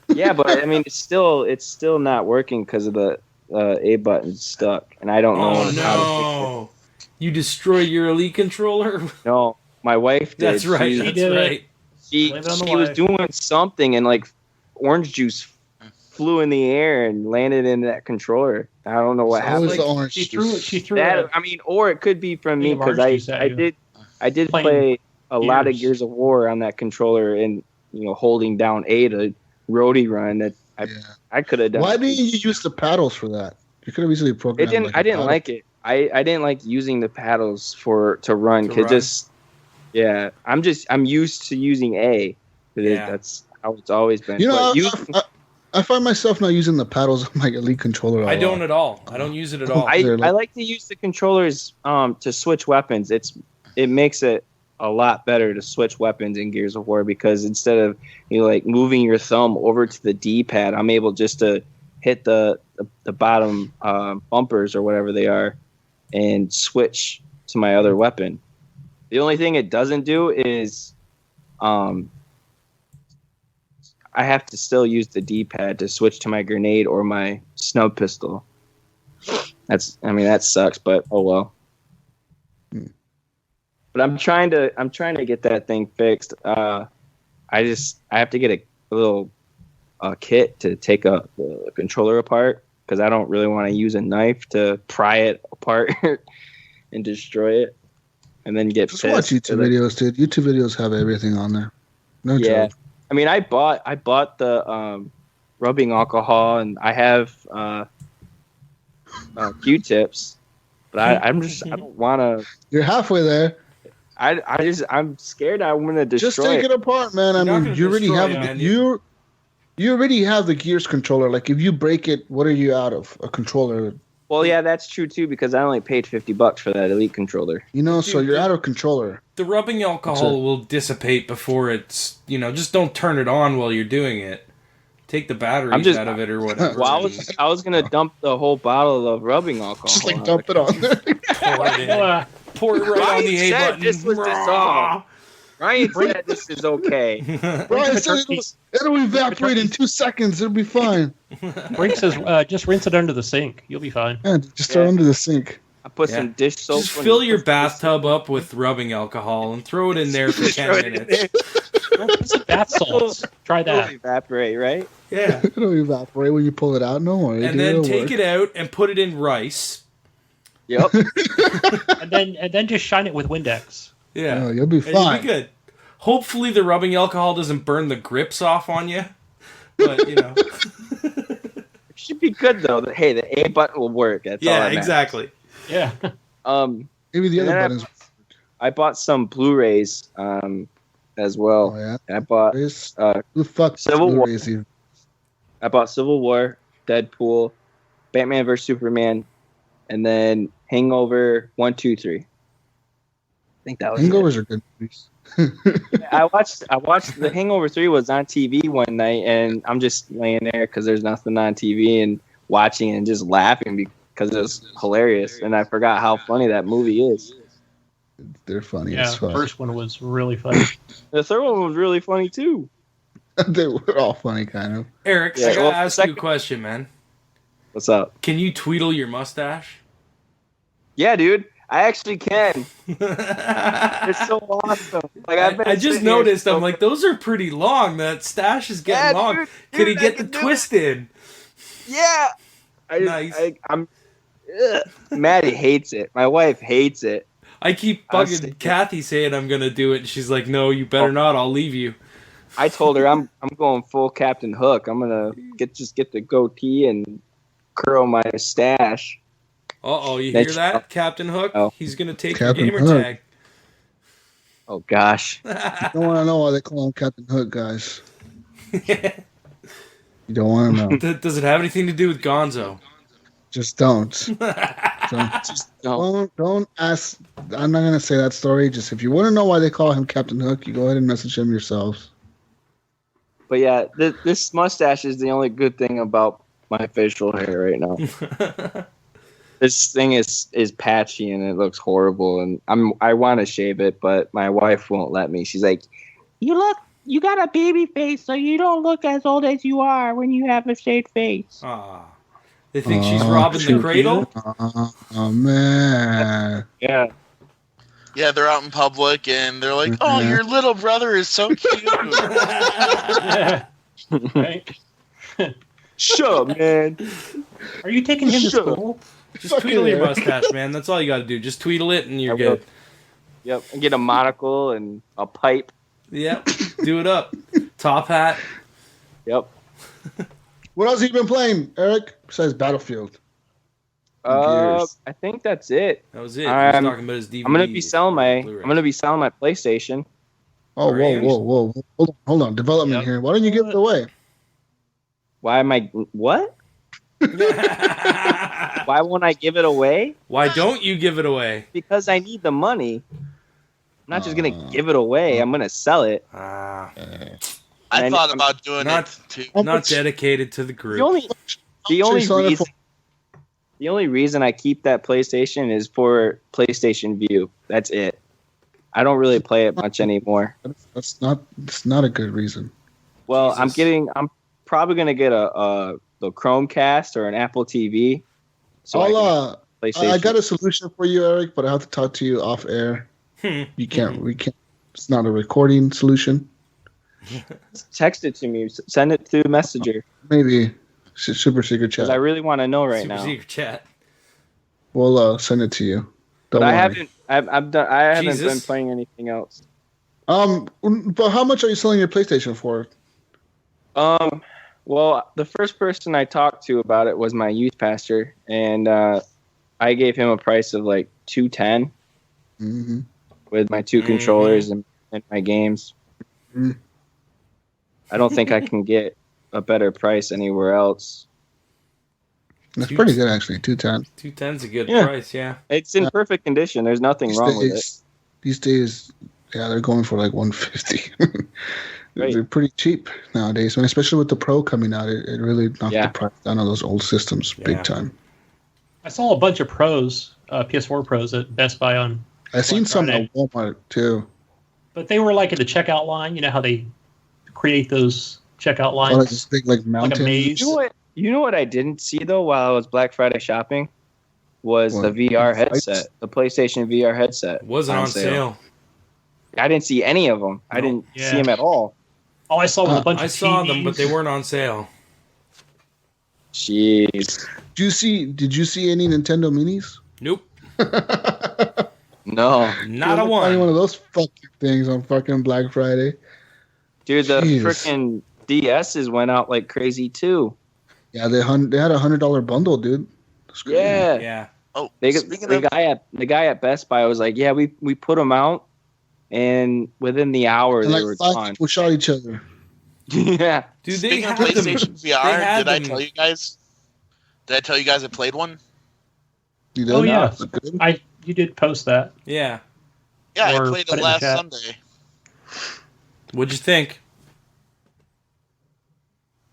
Yeah, but I mean, it's still not working because of the A button's stuck, and I don't know how to fix it. You destroyed your Elite controller? No, my wife did. That's right. She was doing something, and like orange juice flew in the air and landed in that controller. I don't know what happened. She threw that. I mean, or it could be from me because I did play a lot of Gears of War on that controller, and holding down A to roadie run. That I could have done. Why didn't you use the paddles for that? You could have easily programmed. I didn't like it. I didn't like using the paddles to run because I'm used to using A. That's how it's always been. I find myself not using the paddles on my Elite controller. I don't at all. I don't use it at all. I like to use the controllers to switch weapons. It makes it a lot better to switch weapons in Gears of War because instead of moving your thumb over to the D-pad, I'm able just to hit the bottom bumpers or whatever they are and switch to my other weapon. The only thing it doesn't do is I I have to still use the D-pad to switch to my grenade or my snub pistol. That sucks, but oh well. But I'm trying to get that thing fixed. I have to get a little kit to take the controller apart because I don't really want to use a knife to pry it apart and destroy it, and then get Just pissed. watch YouTube videos, dude. YouTube videos have everything on there. No joke. I mean, I bought the rubbing alcohol, and I have Q-tips, but I don't want to. You're halfway there. I'm scared I'm gonna destroy. Just take it apart, man. I mean, you already have you already have the Gears controller. Like, if you break it, what are you out of? A controller. Well, yeah, that's true too because I only paid $50 for that Elite controller. So you're out of controller. The rubbing alcohol will dissipate before it's, just don't turn it on while you're doing it. Take the batteries out of it or whatever. Well, I was gonna dump the whole bottle of rubbing alcohol. Just like dump it on there. Pour it in. Pour it right on the A button. This was dissolved. Ryan said this is okay. Ryan said it'll evaporate in 2 seconds. It'll be fine. Brink says, just rinse it under the sink. You'll be fine. Yeah, just throw it under the sink. I put some dish soap. Just fill your bathtub up with rubbing alcohol and throw it in there for 10 minutes. Some bath salts. Try that. It'll evaporate, right? Yeah. It'll evaporate when you pull it out. No worries. And then take it out and put it in rice. Yep. and then just shine it with Windex. Yeah. Oh, you'll be fine. You'll be good. Hopefully the rubbing alcohol doesn't burn the grips off on you. But, It should be good, though. Hey, the A button will work. That's all that matters. Exactly. Yeah. Maybe the other buttons. I bought some Blu-rays as well. Oh, yeah? And I bought Who the fuck Civil War. Even? I bought Civil War, Deadpool, Batman vs Superman, and then Hangover 1, 2, 3. I think that was Hangovers are good movies. I watched the Hangover 3 was on TV one night, and I'm just laying there because there's nothing on TV and watching and just laughing because it was hilarious, and I forgot how funny that movie is. They're funny Yeah, as fuck. the first one was really funny. The third one was really funny too. They were all funny, kind of. Eric, I gotta ask you a question, man. What's up? Can you tweedle your mustache? Yeah, dude. I actually can. It's so awesome. Like I just noticed. I'm like, those are pretty long. That stash is getting long. Dude, Could he get the twist in? Yeah. Nice. Maddie hates it. My wife hates it. I keep bugging Kathy saying I'm gonna do it, and she's like, "No, you better not. I'll leave you." I told her I'm going full Captain Hook. I'm gonna get the goatee and curl my stash. You hear that, Captain Hook? Oh. He's gonna take Captain your gamer tag. Oh gosh. You don't want to know why they call him Captain Hook, guys. You don't want to know. Does it have anything to do with Gonzo? Just don't. Don't ask. I'm not gonna say that story. Just if you want to know why they call him Captain Hook, you go ahead and message him yourselves. But yeah, this mustache is the only good thing about my facial hair right now. This thing is patchy and it looks horrible, and I want to shave it, but my wife won't let me. She's like, "You got a baby face, so you don't look as old as you are when you have a shaved face." They think she's robbing the cradle? Oh, man. Yeah. Yeah, they're out in public and they're like, "Oh, your little brother is so cute." Right? Shut up, man. Are you taking him to school? Just tweedle your mustache, man. That's all you gotta do. Just tweedle it and you're good. Yep, and get a monocle and a pipe. Yep, do it up. Top hat. Yep. What else have you been playing, Eric? Besides Battlefield. I think that's it. That was it. He was talking about his DVD. I'm gonna be selling my PlayStation. Oh, whoa. Hold on. Development here. Why don't you give it away? Why am I... What? Why won't I give it away? Why don't you give it away? Because I need the money. I'm not just going to give it away. I'm going to sell it. I thought about doing it too. Not dedicated to the group. The only reason I keep that PlayStation is for PlayStation View. That's it. I don't really play it much anymore. It's not a good reason. Well, Jesus. I'm probably gonna get the Chromecast or an Apple TV. So I got a solution for you, Eric, but I have to talk to you off air. We can't. It's not a recording solution. Text it to me. Send it through Messenger. Maybe super secret chat. Because I really want to know right Super now. secret chat. We'll send it to you. Don't But I worry. haven't been Jesus. playing anything else. But how much are you selling your PlayStation for? Well, the first person I talked to about it was my youth pastor, and I gave him a price of like $210 Mm-hmm. with my 2 controllers and my games. Mm. I don't think I can get a better price anywhere else. That's pretty good, actually. 210. 210's a good Yeah. price, yeah. It's in perfect condition. There's nothing wrong with it. These days, yeah, they're going for like 150. Right. They're pretty cheap nowadays, and especially with the Pro coming out, it really knocked Yeah. the price down on those old systems Yeah. big time. I saw a bunch of pros, PS4 pros at Best Buy on, I seen some Friday. at Walmart too. but they were like in the checkout line. You know how they create those checkout lines? Like this big like mountain. maze. You know what I didn't see though while I was Black Friday shopping was What? the VR Lights? headset, the PlayStation VR headset. It wasn't on sale. I didn't see any of them. I didn't see them at all. All I saw was a bunch I of saw TVs. them, but they weren't on sale. Jeez. Did you see any Nintendo Minis? Nope. No. Not a Any one. one of those fucking things on fucking Black Friday. Dude, the Jeez. freaking DSs went out like crazy too. Yeah, they had $100 bundle, dude. That's crazy. Yeah. Yeah. Oh, They, speaking the of, guy at Best Buy was like, "Yeah, we put them out, and within the hour And they like were 5 gone." people shot each other. Yeah. Dude, they speaking of had them. PlayStation They VR, had did I them. tell you guys? Did I tell you guys I played one? You did? Oh, yeah. Was it good? You did post that. Yeah. Yeah, Or I played put it it in last chat. Sunday. What'd you think?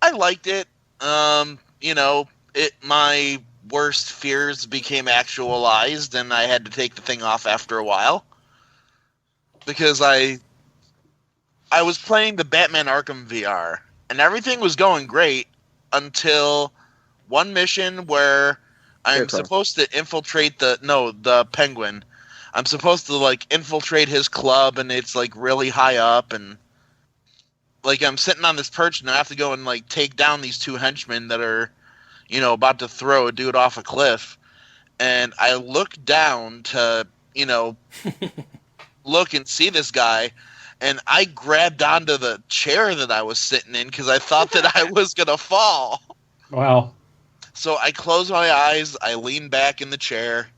I liked it. My worst fears became actualized, and I had to take the thing off after a while because I was playing the Batman Arkham VR, and everything was going great until one mission where I'm Scarecrow. supposed to infiltrate the Penguin. I'm supposed to like infiltrate his club, and it's like really high up, and like I'm sitting on this perch, and I have to go and like take down these 2 henchmen that are, about to throw a dude off a cliff. And I look down to, look and see this guy, and I grabbed onto the chair that I was sitting in because I thought that I was gonna fall. Wow. So I close my eyes, I lean back in the chair,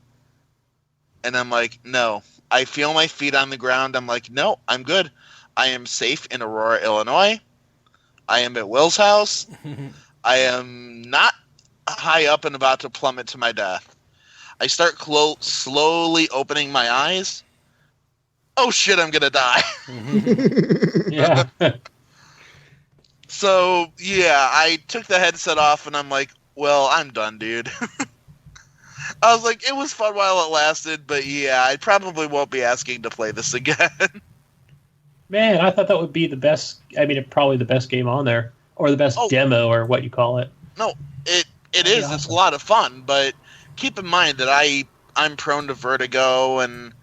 and I'm like, no. I feel my feet on the ground. I'm like, no, I'm good. I am safe in Aurora, Illinois. I am at Will's house. I am not high up and about to plummet to my death. I start slowly opening my eyes. Oh shit, I'm gonna die. Yeah. So, yeah, I took the headset off, and I'm like, well, I'm done, dude. I was like, it was fun while it lasted, but yeah, I probably won't be asking to play this again. Man, I thought that would be the best. I mean, probably the best game on there, or the best demo, or what you call it. No, it is. awesome. It's a lot of fun, but keep in mind that I'm prone to vertigo, and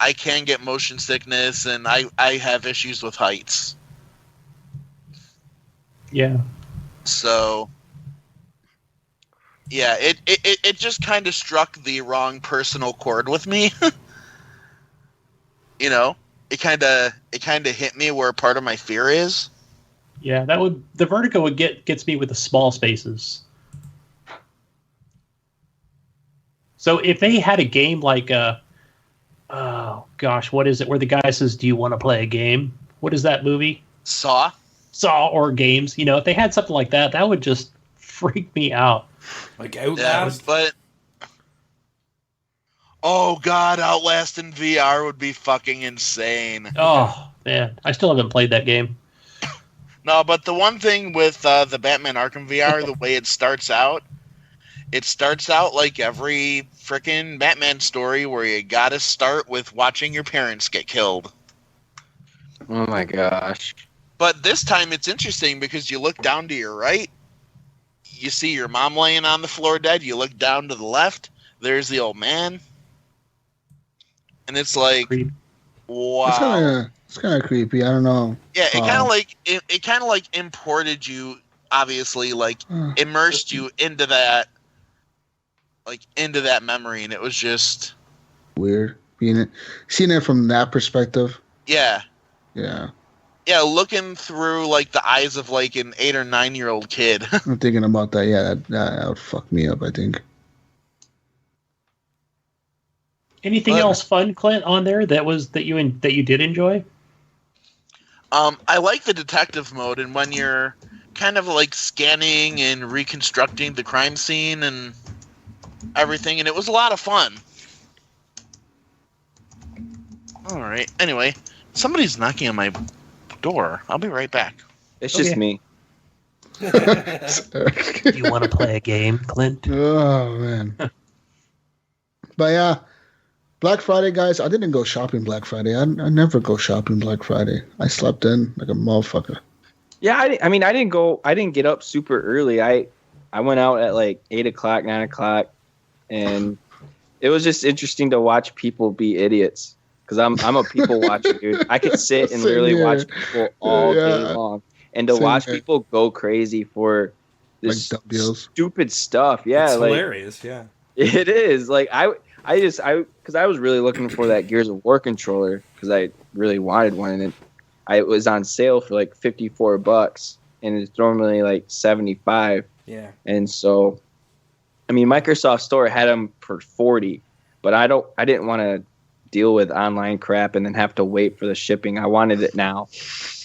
I can get motion sickness, and I have issues with heights. Yeah. So yeah, it just kind of struck the wrong personal chord with me. It kind of hit me where part of my fear is. Yeah, the vertigo gets me with the small spaces. So if they had a game like oh gosh, what is it? Where the guy says, "Do you want to play a game?" What is that movie? Saw. Or games. If they had something like that, that would just freak me out. Like Yeah, Outlast? but oh god, Outlast in VR would be fucking insane. Oh man, I still haven't played that game. No, but the one thing with the Batman Arkham VR, the way it starts out like every frickin' Batman story where you gotta start with watching your parents get killed. Oh my gosh. But this time it's interesting because you look down to your right, you see your mom laying on the floor dead. You look down to the left, there's the old man, and it's like, Creep. wow. It's kind of creepy. I don't know. Yeah, it kind of like imported you, obviously, like immersed you into that memory, and it was just weird seeing it from that perspective. Yeah. Yeah. Yeah, looking through like the eyes of like an 8 or 9-year-old kid. I'm thinking about that. Yeah, that would fuck me up, I think. Anything else fun, Clint, on there that you did enjoy? I like the detective mode, and when you're kind of like scanning and reconstructing the crime scene and everything, and it was a lot of fun. All right. Anyway, somebody's knocking on my door. I'll be right back. It's just me. Do you want to play a game, Clint? Oh, man. But yeah, Black Friday, guys, I didn't go shopping Black Friday. I never go shopping Black Friday. I slept in like a motherfucker. Yeah, I mean, I didn't get up super early. I went out at like 8 o'clock, 9 o'clock, and it was just interesting to watch people be idiots. Because I'm a people watcher, dude. I could sit and literally watch people all day long. And to watch people go crazy for this like stupid stuff. Yeah. It's like, hilarious, yeah. It is. Like, because I was really looking for that Gears of War controller because I really wanted one. And it was on sale for like $54. And it's normally like $75. Yeah. And so, I mean, Microsoft Store had them for $40. But I didn't want to deal with online crap and then have to wait for the shipping. I wanted it now.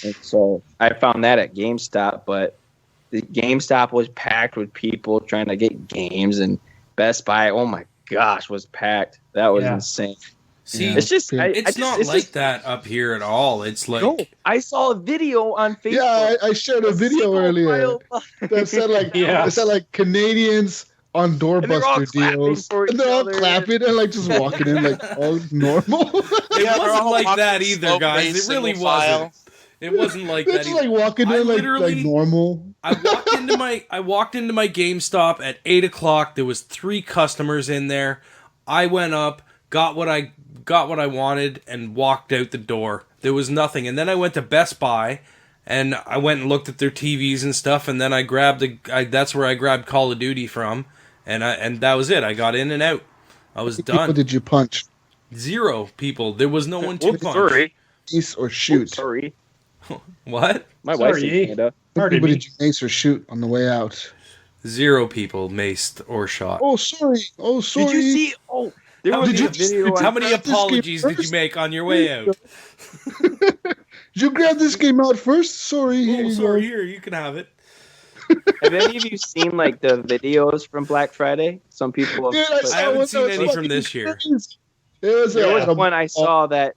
And so I found that at GameStop, but the GameStop was packed with people trying to get games, and Best Buy, oh my gosh, was packed. That was insane. See, it's just it's not like that up here at all. It's like I saw a video on Facebook. Yeah, I shared a video earlier that said like Canadians on doorbuster deals, and they're all clapping and like just walking in like all normal. It wasn't like that either, guys. It really wasn't. It wasn't like that. Just like walking in like normal. I walked into my GameStop at 8 o'clock. There was 3 customers in there. I went up, got what I wanted, and walked out the door. There was nothing. And then I went to Best Buy, and I went and looked at their TVs and stuff. And then I grabbed that's where I grabbed Call of Duty from. And that was it. I got in and out. I was done. People did you punch? 0 people. There was no one to punch. Sorry. Mace or shoot? Sorry. What? My wife's in Canada. People did you mace or shoot on the way out? 0 people maced or shot. Oh, sorry. Did you see? Oh, there was a video. How many apologies did you make on your way out? Did you grab this game out first? Sorry. Here, you can have it. Have any of you seen like the videos from Black Friday? Some people have. I haven't seen any from this year. There was one I saw that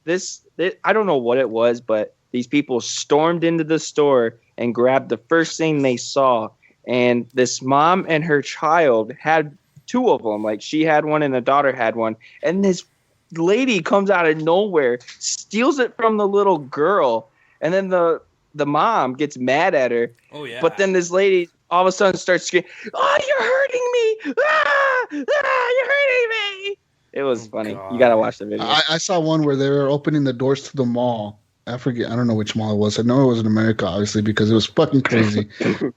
I don't know what it was, but these people stormed into the store and grabbed the first thing they saw. And this mom and her child had 2 of them. Like she had one and the daughter had one. And this lady comes out of nowhere, steals it from the little girl, and then the mom gets mad at her. Oh, yeah. But then this lady all of a sudden starts screaming, "Oh, you're hurting me! Ah! You're hurting me!" It was funny. God. You got to watch the video. I saw one where they were opening the doors to the mall. I forget. I don't know which mall it was. I know it was in America, obviously, because it was fucking crazy.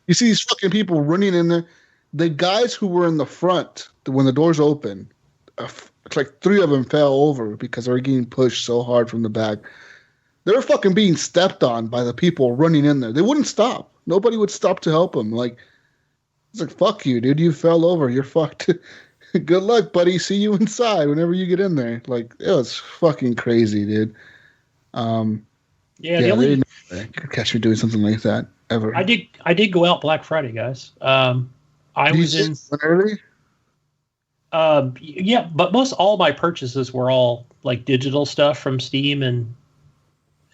You see these fucking people running in there. The guys who were in the front, when the doors opened, like 3 of them fell over because they were getting pushed so hard from the back. They were fucking being stepped on by the people running in there. They wouldn't stop. Nobody would stop to help them. Like, it's like, fuck you, dude. You fell over. You're fucked. Good luck, buddy. See you inside whenever you get in there. Like, it was fucking crazy, dude. Yeah, the only could catch me doing something like that ever. I did go out Black Friday, guys. I was in early. Yeah, but all my purchases were all like digital stuff from Steam and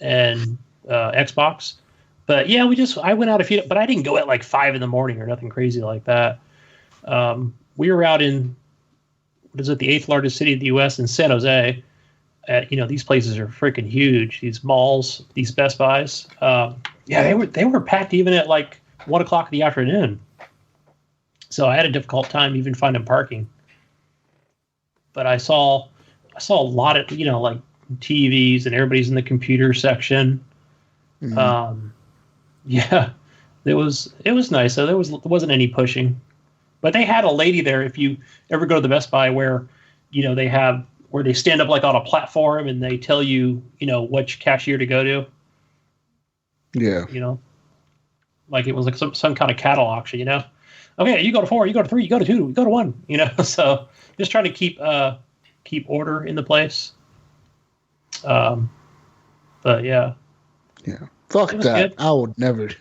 Xbox. But yeah, I went out a few, but I didn't go at like 5 a.m. or nothing crazy like that. We were out in, what is it, the 8th largest city in the U.S. in San Jose. These places are freaking huge. These malls, these Best Buys. Yeah, they were packed even at like 1 o'clock in the afternoon. So I had a difficult time even finding parking. But I saw a lot of like TVs and everybody's in the computer section. Mhm. Yeah, it was nice. So there wasn't any pushing, but they had a lady there. If you ever go to the Best Buy, where they have where they stand up like on a platform and they tell you which cashier to go to. Yeah. Like it was like some kind of cattle auction. Okay, you go to 4, you go to 3, you go to 2, you go to 1. So just trying to keep order in the place. But yeah. Yeah. Fuck It was that. good. I would never do.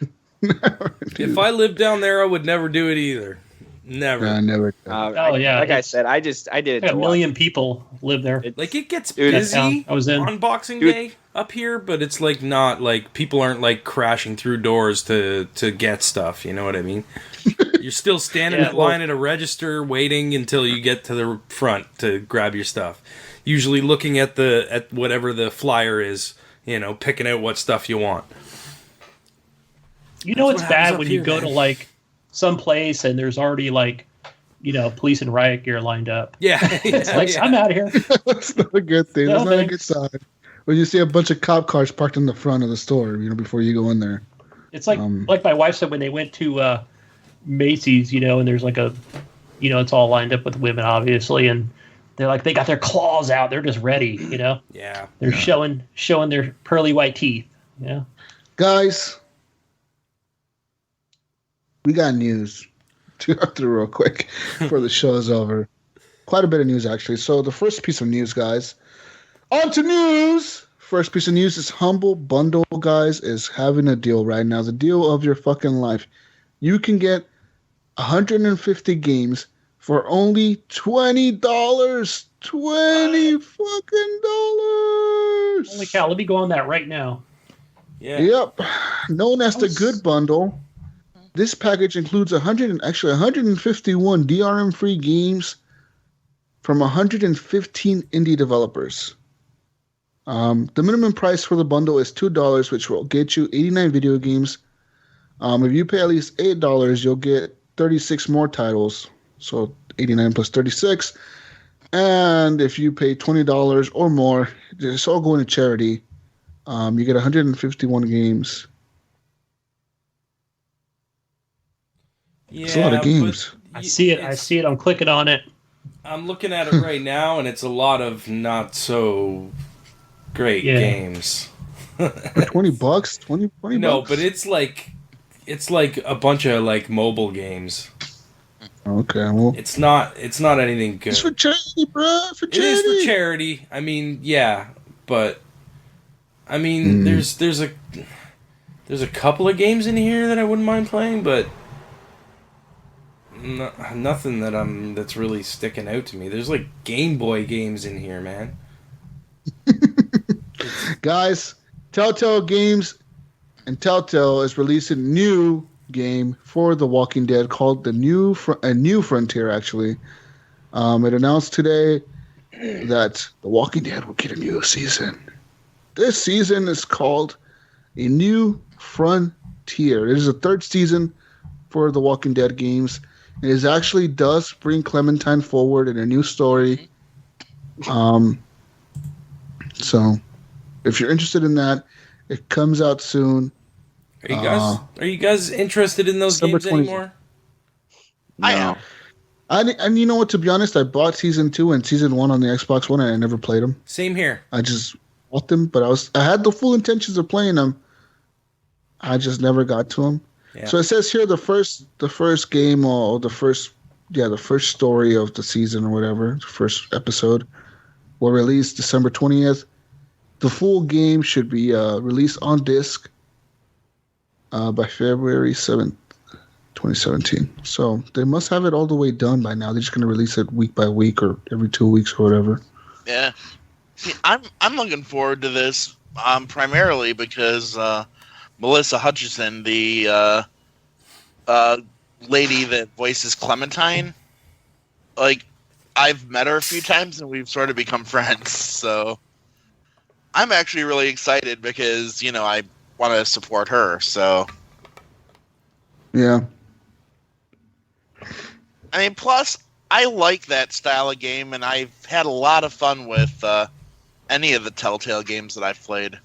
If I lived down there, I would never do it either. Never. I never. Yeah, Like I said, I did it. Like to a million people live there. Like it gets Dude, that town busy I was in. on Boxing Dude. Day up here, but it's like not like people aren't like crashing through doors to get stuff. You know what I mean? You're still standing Yeah, in line at a register waiting until you get to the front to grab your stuff. Usually looking at whatever the flyer is, picking out what stuff you want. It's what happens bad up when here, you go to man. like some place and there's already like police and riot gear lined up. Yeah, It's like yeah. I'm out of here. That's not a good thing. No, That's not a good thanks. sign. When you see a bunch of cop cars parked in the front of the store, before you go in there. It's like my wife said when they went to Macy's, and there's like a, it's all lined up with women, obviously, and they're like they got their claws out, they're just ready, Yeah. they're showing their pearly white teeth, Guys, we got news to go through real quick before the show is over. Quite a bit of news, actually. So the first piece of news, guys. On to news! First piece of news is Humble Bundle, guys, is having a deal right now. The deal of your fucking life. You can get 150 games for only $20. $20 fucking dollars! Holy cow, let me go on that right now. Yeah. Yep. Known as the Good Bundle. This package includes 151 DRM-free games from 115 indie developers. The minimum price for the bundle is $2, which will get you 89 video games. If you pay at least $8, you'll get 36 more titles. So 89 plus 36. And if you pay $20 or more, it's all going to charity. You get 151 games. Yeah, It's a lot of games. I see it. I'm clicking on it. I'm looking at it right now, and it's a lot of not so great games. For $20, 20 No, bucks? but it's like a bunch of like mobile games. Okay, well, It's not anything good. it's for charity, bro. For It charity. is for charity. I mean, yeah, but I mean, there's a couple of games in here that I wouldn't mind playing, but nothing that's really sticking out to me. There's like Game Boy games in here, man. Guys, Telltale Games and Telltale is releasing a new game for The Walking Dead called a New Frontier, actually. It announced today that The Walking Dead will get a new season. This season is called A New Frontier. It is the third season for The Walking Dead games. It actually does bring Clementine forward in a new story. So, if you're interested in that, it comes out soon. Are you guys interested in those December games 20th. anymore? I am. And you know what? To be honest, I bought season 2 and season 1 on the Xbox One, and I never played them. Same here. I just bought them, but I had the full intentions of playing them. I just never got to them. Yeah. So it says here the first game or the first story of the season or whatever, the first episode, will release December 20th. The full game should be released on disc by February 7th, 2017. So they must have it all the way done by now. They're just going to release it week by week or every 2 weeks or whatever. Yeah. See, I'm looking forward to this primarily because Melissa Hutchison, the lady that voices Clementine, like I've met her a few times and we've sort of become friends. So I'm actually really excited because I want to support her. So, Yeah. I mean, plus I like that style of game, and I've had a lot of fun with any of the Telltale games that I've played.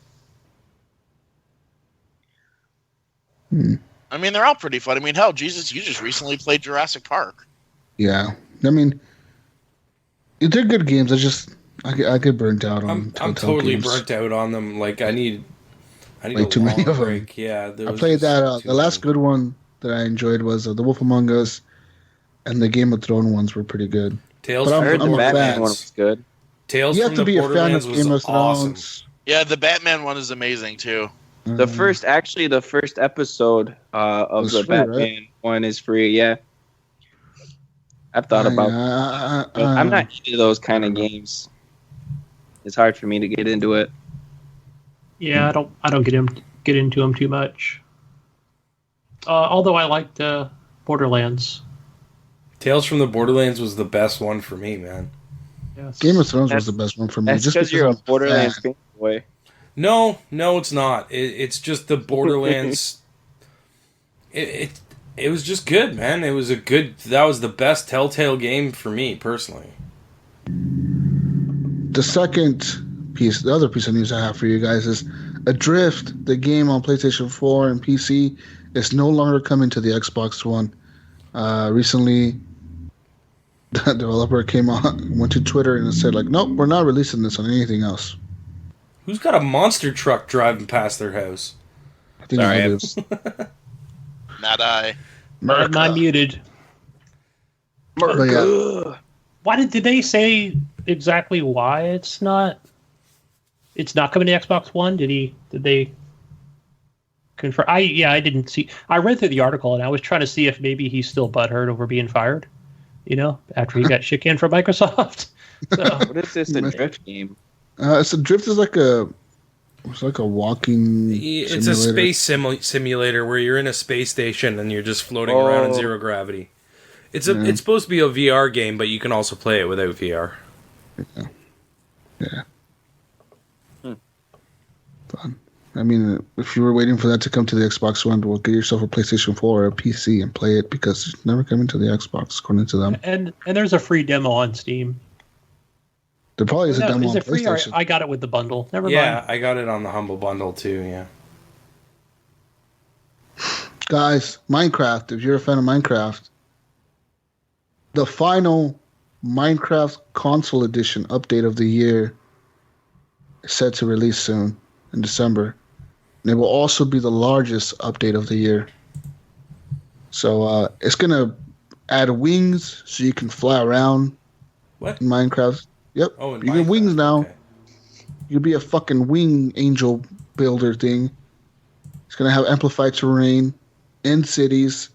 I mean, they're all pretty fun. I mean, hell, Jesus, you just recently played Jurassic Park. Yeah. I mean, they're good games. I get burnt out on I'm Telltale totally games. burnt out on them. Like I need Way a too many long of them. break. Yeah, I played that. The last good one that I enjoyed was The Wolf Among Us, and the Game of Thrones ones were pretty good. Tales But I heard from the the Batman fan. one was good. Tales You have from to the be a fan of Borderlands Game of was awesome. Thrones. Yeah, the Batman one is amazing too. The first episode of It's the free, Batman right? one is free. Yeah, I've thought about. But I'm not into those kind of games. It's hard for me to get into it. Yeah, I don't get into them too much. Although I liked Borderlands. Tales from the Borderlands was the best one for me, man. Yes. Game of Thrones was the best one for me. That's Just because you're a I'm Borderlands fan. fanboy. No, it's not. It's just the Borderlands. it was just good, man. That was the best Telltale game for me personally. The the other piece of news I have for you guys is Adrift, the game on PlayStation 4 and PC, is no longer coming to the Xbox One. Recently, the developer went to Twitter and said, like, nope, we're not releasing this on anything else. Who's got a monster truck driving past their house? I think Sorry, it is. Not I. I'm muted. But yeah, Why did they say exactly why it's not coming to Xbox One? Did they confirm? I didn't see. I read through the article and I was trying to see if maybe he's still butthurt over being fired. After he got shit canned from Microsoft. So, What is this, a drift game? Drift is like a walking. It's simulator. a space simulator where you're in a space station and you're just floating around in zero gravity. It's supposed to be a VR game, but you can also play it without VR. Yeah. Fun. I mean, if you were waiting for that to come to the Xbox One, well, get yourself a PlayStation 4 or a PC and play it because it's never coming to the Xbox, according to them. and there's a free demo on Steam. There probably is a demo is on it free? Or PlayStation. I got it with the bundle. Never Yeah, mind. I got it on the Humble Bundle too, yeah. Guys, Minecraft, if you're a fan of Minecraft, the final Minecraft console edition update of the year is set to release soon in December. And it will also be the largest update of the year. So it's going to add wings so you can fly around What? in Minecraft. Yep. Oh, in you get wings Minecraft, now. okay. You'll be a fucking wing angel builder thing. It's going to have amplified terrain in cities,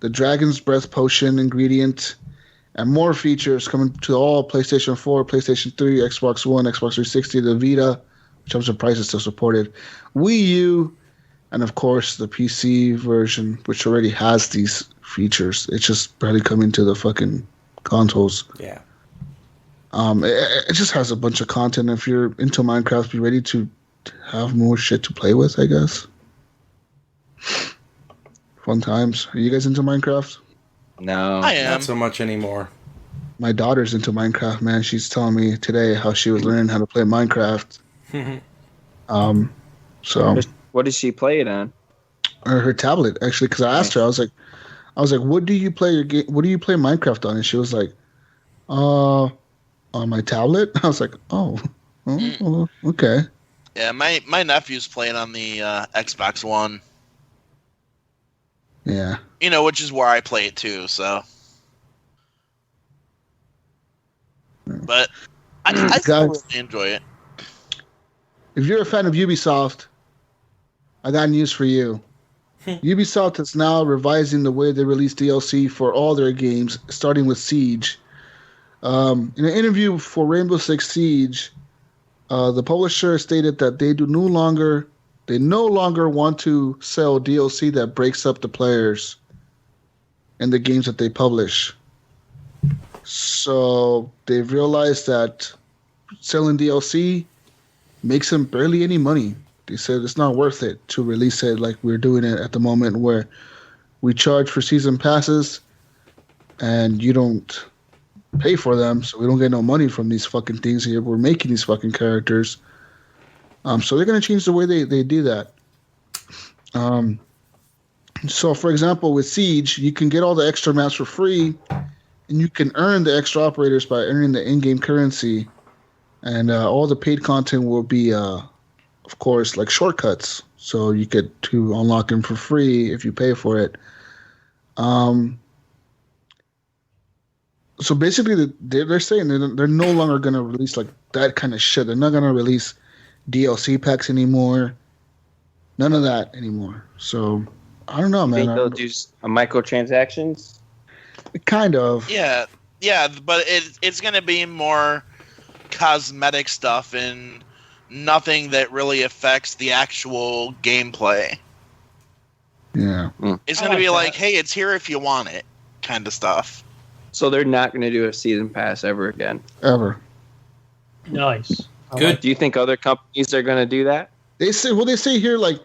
the Dragon's Breath potion ingredient, and more features coming to all PlayStation 4, PlayStation 3, Xbox One, Xbox 360, the Vita, which I'm surprised is still supported, Wii U, and of course the PC version, which already has these features. It's just barely coming to the fucking consoles. Yeah. It just has a bunch of content. If you're into Minecraft, be ready to have more shit to play with, I guess. Fun times. Are you guys into Minecraft? No. I am. Not so much anymore. My daughter's into Minecraft, man. She's telling me today how she was learning how to play Minecraft. So What does she play it on? her tablet actually, because I asked her, I was like, what do you play your game? What do you play Minecraft on? And she was like, on my tablet. I was like, oh, okay. Yeah, my nephew's playing on the Xbox One. Yeah. Which is where I play it too. So, but I still Guys. really enjoy it. If you're a fan of Ubisoft, I got news for you. Ubisoft is now revising the way they release DLC for all their games, starting with Siege. In an interview for Rainbow Six Siege, the publisher stated that they no longer want to sell DLC that breaks up the players and the games that they publish. So they've realized that selling DLC makes them barely any money. They said it's not worth it to release it like we're doing it at the moment, where we charge for season passes and you don't pay for them, so we don't get no money from these fucking things here. We're making these fucking characters. So they're going to change the way they do that. So, for example, with Siege, you can get all the extra maps for free, and you can earn the extra operators by earning the in-game currency. And all the paid content will be, of course, like shortcuts. So you get to unlock them for free if you pay for it. So basically, they're saying they're no longer going to release like that kind of shit. They're not going to release DLC packs anymore. None of that anymore. So I don't know, man. Think they'll do microtransactions? Kind of. Yeah, but it's going to be more cosmetic stuff and nothing that really affects the actual gameplay. Yeah. It's going to be like, hey, it's here if you want it, kind of stuff. So they're not going to do a season pass ever again? Ever. Nice. Good. Do you think other companies are going to do that? They say here, like,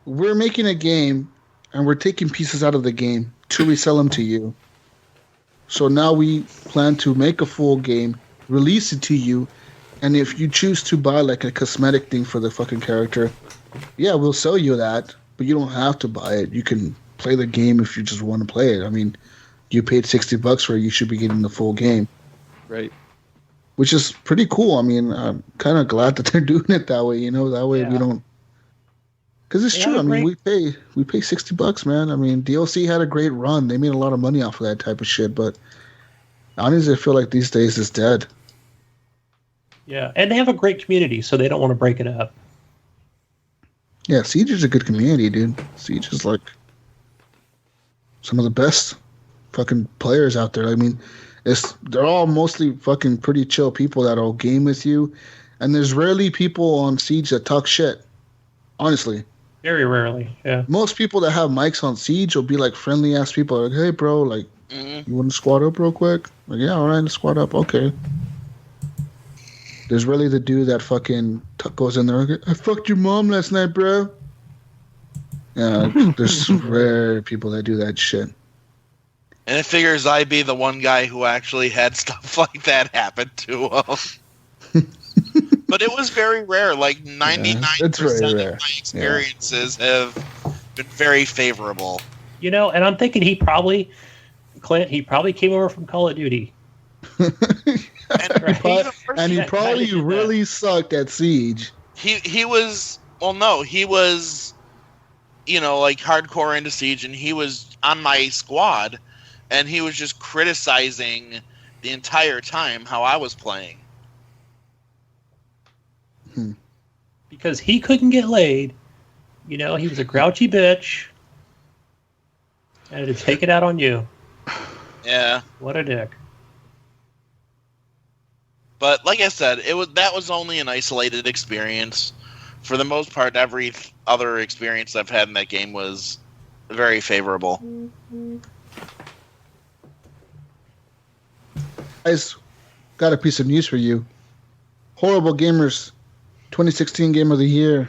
we're making a game and we're taking pieces out of the game to resell them to you. So now we plan to make a full game, release it to you, and if you choose to buy like a cosmetic thing for the fucking character, yeah, we'll sell you that, but you don't have to buy it. You can play the game if you just want to play it. I mean, you paid $60 for it, you should be getting the full game. Right. Which is pretty cool. I mean, I'm kind of glad that they're doing it that way, you know, that way we don't. Because it's true. I mean, we pay $60, man. I mean, DLC had a great run. They made a lot of money off of that type of shit, but honestly, I feel like these days it's dead. Yeah, and they have a great community, so they don't want to break it up. Yeah, Siege is a good community, dude. Siege is like some of the best fucking players out there. I mean, they're all mostly fucking pretty chill people that'll game with you, and there's rarely people on Siege that talk shit. Honestly, very rarely. Yeah, most people that have mics on Siege will be like friendly ass people. Like, hey, bro, like, you want to squad up real quick? Like, yeah, all right, squad up. Okay. There's really the dude that fucking goes in there. I fucked your mom last night, bro. Yeah, there's rare people that do that shit. And it figures I'd be the one guy who actually had stuff like that happen to him. But it was very rare. Like 99% of my experiences have been very favorable. You know, and I'm thinking Clint, he probably came over from Call of Duty. And he probably really sucked at Siege. He was, you know, like hardcore into Siege, and he was on my squad, and he was just criticizing the entire time how I was playing. Because he couldn't get laid. You know, he was a grouchy bitch. And to take it out on you. Yeah. What a dick. But like I said, that was only an isolated experience. For the most part, every other experience I've had in that game was very favorable. Guys, got a piece of news for you. Horrible Gamers 2016 Game of the Year.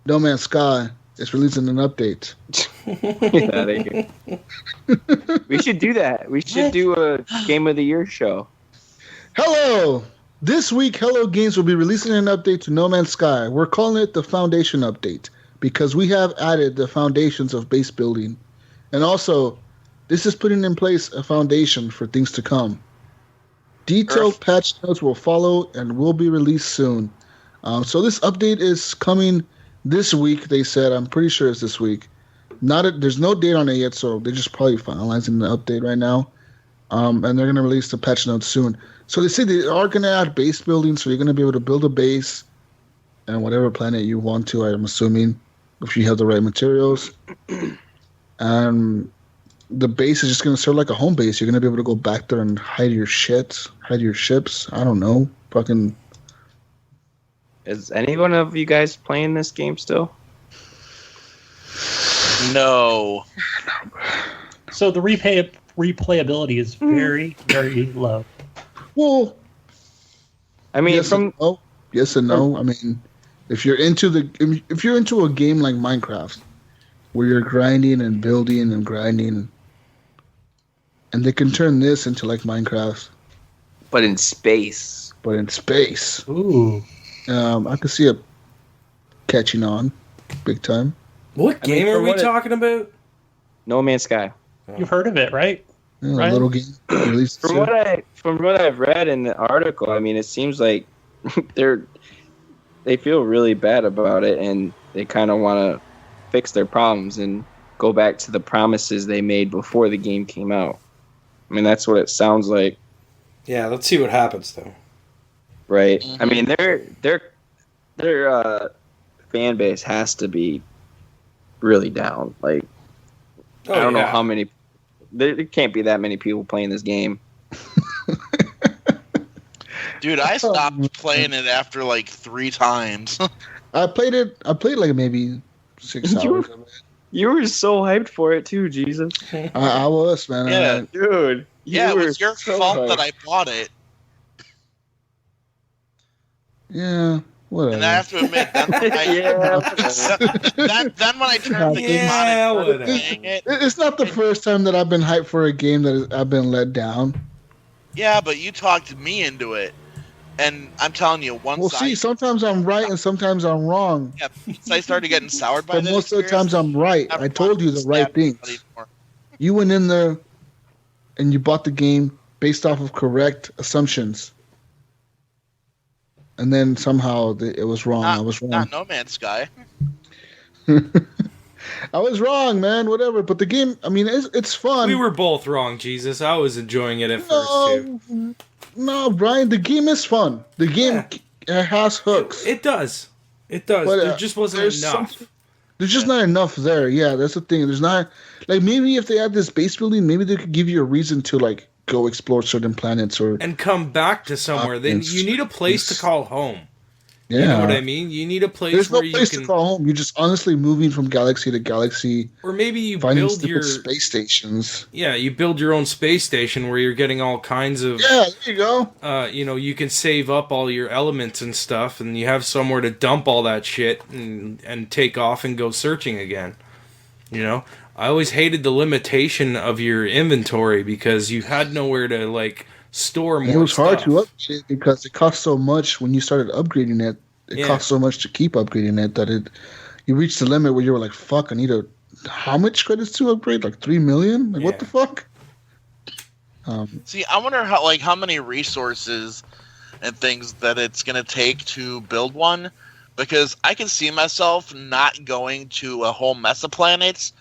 No Man's Sky is releasing an update. We should do that. We should do a Game of the Year show. Hello! This week, Hello Games will be releasing an update to No Man's Sky. We're calling it the Foundation Update because we have added the foundations of base building. And also, this is putting in place a foundation for things to come. Detailed patch notes will follow and will be released soon. So this update is coming this week, they said. I'm pretty sure it's this week. There's no date on it yet, so they're just probably finalizing the update right now. And they're going to release the patch notes soon. So they say they are going to add base building, so you're going to be able to build a base and whatever planet you want to, I'm assuming, if you have the right materials. And the base is just going to serve like a home base. You're going to be able to go back there and hide your ships. I don't know. Fucking. Is any one of you guys playing this game still? No. So the replayability is very, very low. Well, I mean, yes and no. I mean, If you're into a game like Minecraft, where you're grinding and building and grinding, and they can turn this into like Minecraft, But in space. Ooh. I could see it catching on, big time. What game are we talking about? No Man's Sky. You've heard of it, right? Yeah, Right. A little game. Released From what I've read in the article, I mean, it seems like they feel really bad about it, and they kind of want to fix their problems and go back to the promises they made before the game came out. I mean, that's what it sounds like, Yeah, let's see what happens though. right? Mm-hmm. I mean, their fan base has to be really down. Like, I don't know how many. There can't be that many people playing this game. Dude, I stopped playing it after like 3 times. I played like maybe 6 hours of it. You were so hyped for it too, Jesus. I was, man. Yeah. Dude. Yeah, it was your fault that I bought it. Yeah, whatever. And I have to admit, then when I turned the game on and started playing it, It's not the first time that I've been hyped for a game that I've been let down. yeah, but you talked me into it. And I'm telling you, once sometimes I'm right and sometimes I'm wrong. once I started getting soured by But this most of the times I'm right. I told you the right things. Anymore. You went in there and you bought the game based off of correct assumptions. And then somehow it was wrong. I was wrong. Not No Man's Sky. I was wrong, man. Whatever. But the game, I mean, it's fun. We were both wrong, Jesus. I was enjoying it at first too. No, Brian, the game is fun. The game has hooks. It does. It does. But, there just wasn't enough. There's just not enough there. Yeah, that's the thing. There's not, like, maybe if they had this base building, maybe they could give you a reason to, like, go explore certain planets or And come back to somewhere. Then you need a place to call home. Yeah. You know what I mean? You need a place There's no where place you can, to call home. You're just honestly moving from galaxy to galaxy, or maybe you finding build stupid your space stations. Yeah, you build your own space station where you're getting all kinds of. Yeah, there you go. You can save up all your elements and stuff, and you have somewhere to dump all that shit and take off and go searching again. You know, I always hated the limitation of your inventory because you had nowhere to like store more. It was hard stuff. to upgrade it because it cost so much when you started upgrading it. It cost so much to keep upgrading it that you reached the limit where you were like, fuck, I need how much credits to upgrade? Like 3 million? Like, what the fuck? See, I wonder how many resources and things that it's going to take to build one, because I can see myself not going to a whole mess of planets,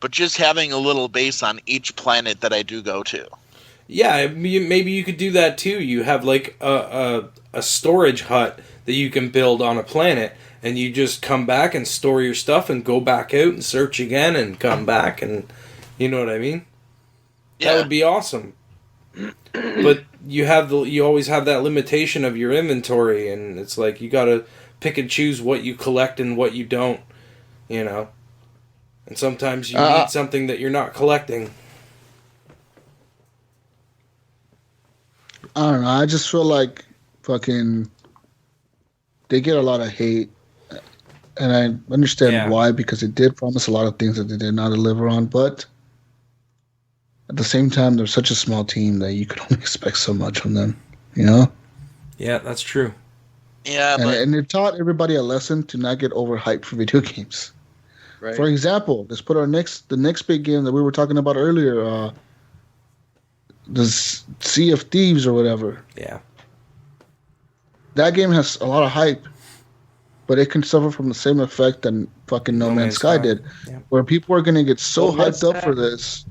but just having a little base on each planet that I do go to. Yeah, maybe you could do that too. You have like a storage hut that you can build on a planet, and you just come back and store your stuff and go back out and search again and come back, and you know what I mean? Yeah. That would be awesome. But you always have that limitation of your inventory, and it's like you gotta pick and choose what you collect and what you don't, you know? And sometimes you need something that you're not collecting. I don't know. I just feel like fucking they get a lot of hate, and I understand why, because they did promise a lot of things that they did not deliver on. But at the same time, they're such a small team that you could only expect so much from them. You know? Yeah, that's true. Yeah, and it taught everybody a lesson to not get overhyped for video games. Right. For example, let's put the next big game that we were talking about earlier. The Sea of Thieves or whatever. Yeah. That game has a lot of hype, but it can suffer from the same effect that fucking No Man's Sky did, where people are going to get so hyped up for this.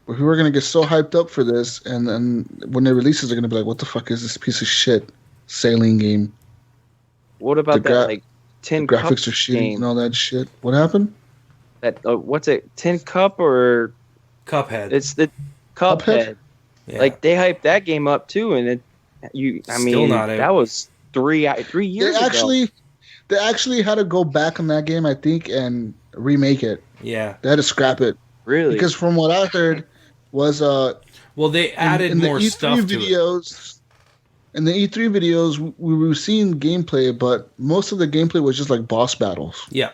Where people are going to get so hyped up for this, and then when it releases, they're going to be like, "What the fuck is this piece of shit sailing game?" What about that like Tin Cup graphics are shitty game? and all that shit? What happened? That what's it? Tin Cup or Cuphead? It's the Cuphead. Yeah. Like they hyped that game up too, and that was 3 years ago. They actually had to go back on that game, I think, and remake it. Yeah, they had to scrap it. Really? Because from what I heard was well, they added in more the E3 stuff to videos. in the E3 videos, we were seeing gameplay, but most of the gameplay was just like boss battles. Yeah.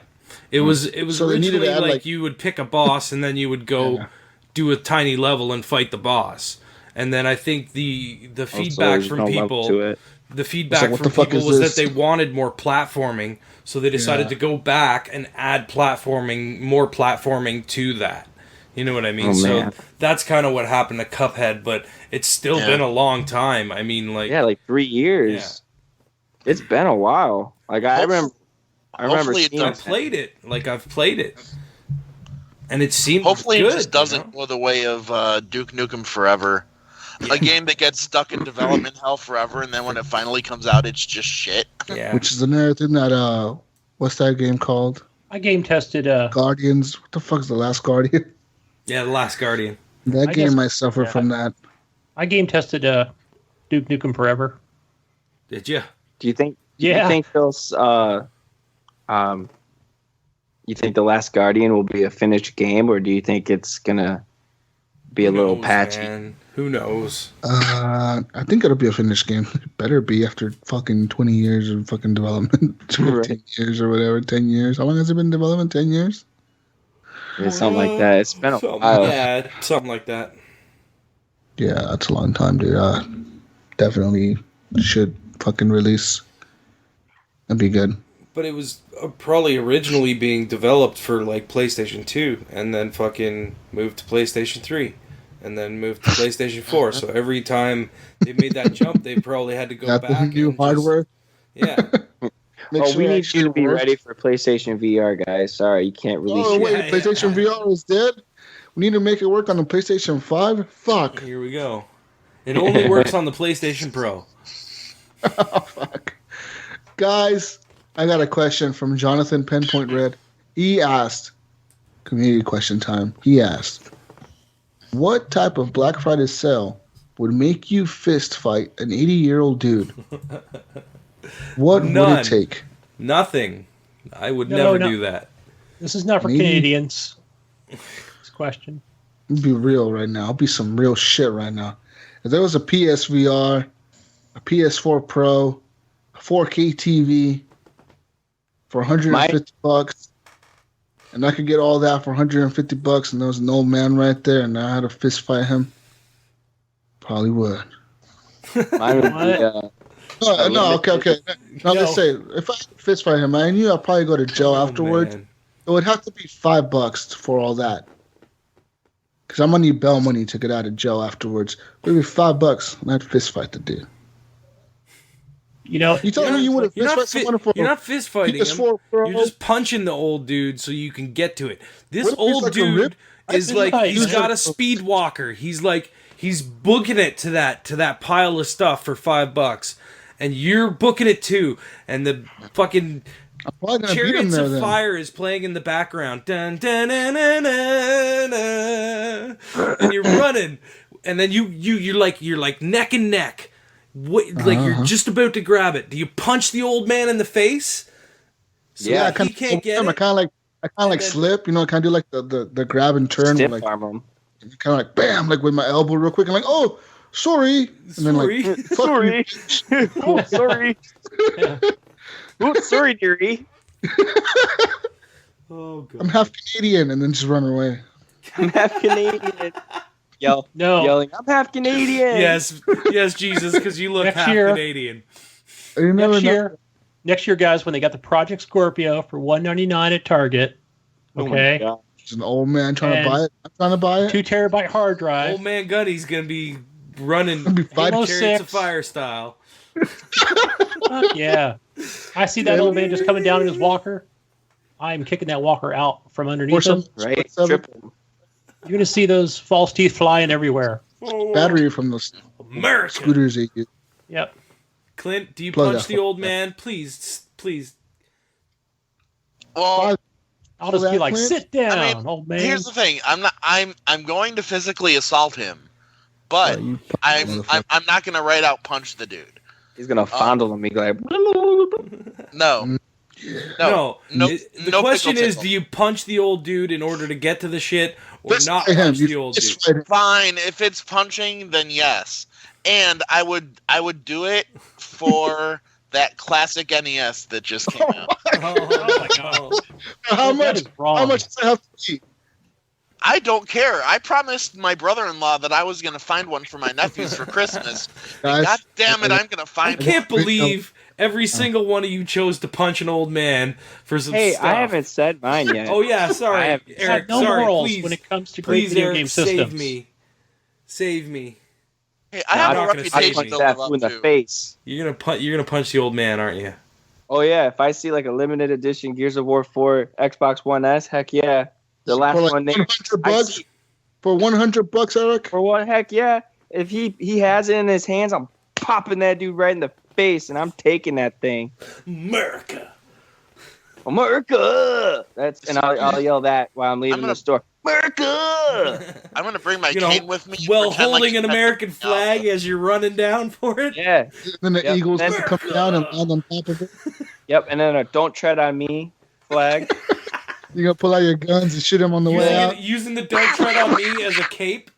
It was So they needed originally to add, like like- you would pick a boss and then you would go Yeah. do a tiny level and fight the boss. And then I think the feedback there's from no level people to it. the feedback what from the fuck people is was this? that they wanted more platforming, so they decided Yeah. to go back and add more platforming to that. You know what I mean? Oh, So man. that's kind of what happened to Cuphead, but it's still Yeah. been a long time. I mean, like, Yeah, like 3 years. It's been a while. Like I remember Hopefully it seeing I've does. played it. Like, I've played it. And it seemed Hopefully good, it just doesn't you know? go the way of Duke Nukem Forever. A game that gets stuck in development hell forever, and then when it finally comes out, it's just shit. Yeah. Which is another thing that what's that game called? I game tested. Guardians. What the fuck's the Last Guardian? Yeah, The Last Guardian. That I game guess- might suffer yeah. from that. I game tested Duke Nukem Forever. Did you? Do you think? Yeah. You think those? You think the Last Guardian will be a finished game, or do you think it's gonna be a little patchy? Man. Who knows? I think it'll be a finished game. It better be after fucking 20 years of fucking development. 15 Right. years or whatever, 10 years. How long has it been in development? 10 years? Yeah, something like that. It's been a Something while. something like that. Yeah, that's a long time, dude. Definitely should fucking release. That'd be good. But it was probably originally being developed for like PlayStation 2 and then fucking moved to PlayStation 3 and then moved to PlayStation 4. So every time they made that jump, they probably had to go Got back. the new and hardware. Yeah. Make Oh, we it need actually you to be works. ready for PlayStation VR, guys. Sorry, you can't release Oh, your wait, Yeah, PlayStation yeah. VR is dead? We need to make it work on the PlayStation 5? Fuck. Here we go. It only works on the PlayStation Pro. Oh, fuck. Guys, I got a question from Jonathan Pinpoint Red. He asked, community question time. He asked, what type of Black Friday sale would make you fist fight an 80-year-old dude? What would None. it take? Nothing. I would No, never no. do that. This is not for Maybe- Canadians. This question. Be real right now. I'll be some real shit right now. If there was a PSVR, a PS4 Pro, a 4K TV for $150, and I could get all that for $150, and there was an old man right there, and I had to fist fight him, probably would. Mine would be, No, okay. Now No. let's say if I had to fist fight him, I knew I'd probably go to jail Oh, afterwards. man. It would have to be $5 for all that. Because I'm gonna need bail money to get out of jail afterwards. Maybe $5, and I'd fist fight the dude. You know, You telling me you would have You're fist not, fight someone for you're not fist fighting him. PS4 Pro? You're just punching the old dude so you can get to it. This What if he's old like a dude rip? is I like think he's he's got a- a speed walker. He's booking it to that pile of stuff for $5, and you're booking it too. And the fucking I'm probably gonna beat him Chariots there of then. Fire is playing in the background. Dun, dun, dun, dun, dun, dun. And you're running, and then you're like neck and neck. Like you're just about to grab it. Do you punch the old man in the face? So Yeah, I that kind he can't get I it. kind of like then- slip. You know, I kind of do like the grab and turn, stiff like arm 'em. kind of like bam, like with my elbow real quick. I'm like, oh, sorry, and then Sorry. like fuck you. Oh, sorry. Oh, sorry, dearie. Oh god. I'm half Canadian, and then just run away. I'm half Canadian. no. Yelling, I'm half Canadian. Yes, Jesus, because you look Next half year. Canadian. You never Next year, guys, when they got the Project Scorpio for $199 at Target, Oh my okay, God. There's an old man trying And- to buy it. I'm trying to buy it. 2 terabyte hard drive. Old man Gunny's gonna be running I'll be fighting. Halo Chariots of 6. Fire style. Fuck yeah. I see that old man just coming down in his walker. I'm kicking that walker out from underneath him. Right? Seven. Triple. You're going to see those false teeth flying everywhere. Battery from those America. scooters they use. Yep. Clint, do you Plug punch that the old man? Please. Well, I'll just that be like, Clint? sit down, I mean, old man. here's the thing. I'm going to physically assault him, but Oh, you I'm motherfucker. I'm not going to right out punch the dude. He's going to fondle him. He's like, No. No. No, The no question pickle is, tickle. do you punch the old dude in order to get to the shit, or Fist not fight him. punch You the old fist dude? fight him. Fine, if it's punching, then yes. And I would do it for that classic NES that just came out. Oh my god! How That much? is wrong. How much does it have to be? I don't care. I promised my brother-in-law that I was going to find one for my nephews for Christmas. Guys, God damn it, I'm going to I find one. can't believe every single one of you chose to punch an old man for some Hey, stuff. I haven't said mine yet. Oh yeah, I sorry, have- You Eric. have no Sorry, morals please, when it comes to great please, video Eric, game systems. save me. Hey, I No, have I'm a not gonna I reputation save to punch that live fool in up the to. face. You're gonna punch the old man, aren't you? Oh yeah, if I see like a limited edition Gears of War 4 Xbox One S, heck yeah. The last For like one they 100 I bucks. see- For 100 bucks, Eric. for one, heck yeah. If he has it in his hands, I'm popping that dude right in the face and I'm taking that thing. America. America. And I'll yell that while I'm leaving gonna- the store. America. I'm going to bring my You know, cane with me. and Well, pretend like holding an it's American nothing. flag as you're running down for it. Yeah. Then the Yep. Eagles Then- come down and land on top of it. Yep. And then a "Don't tread on me" flag. You're gonna pull out your guns and shoot him on the way out. Using the "Don't Tread on Me" as a cape.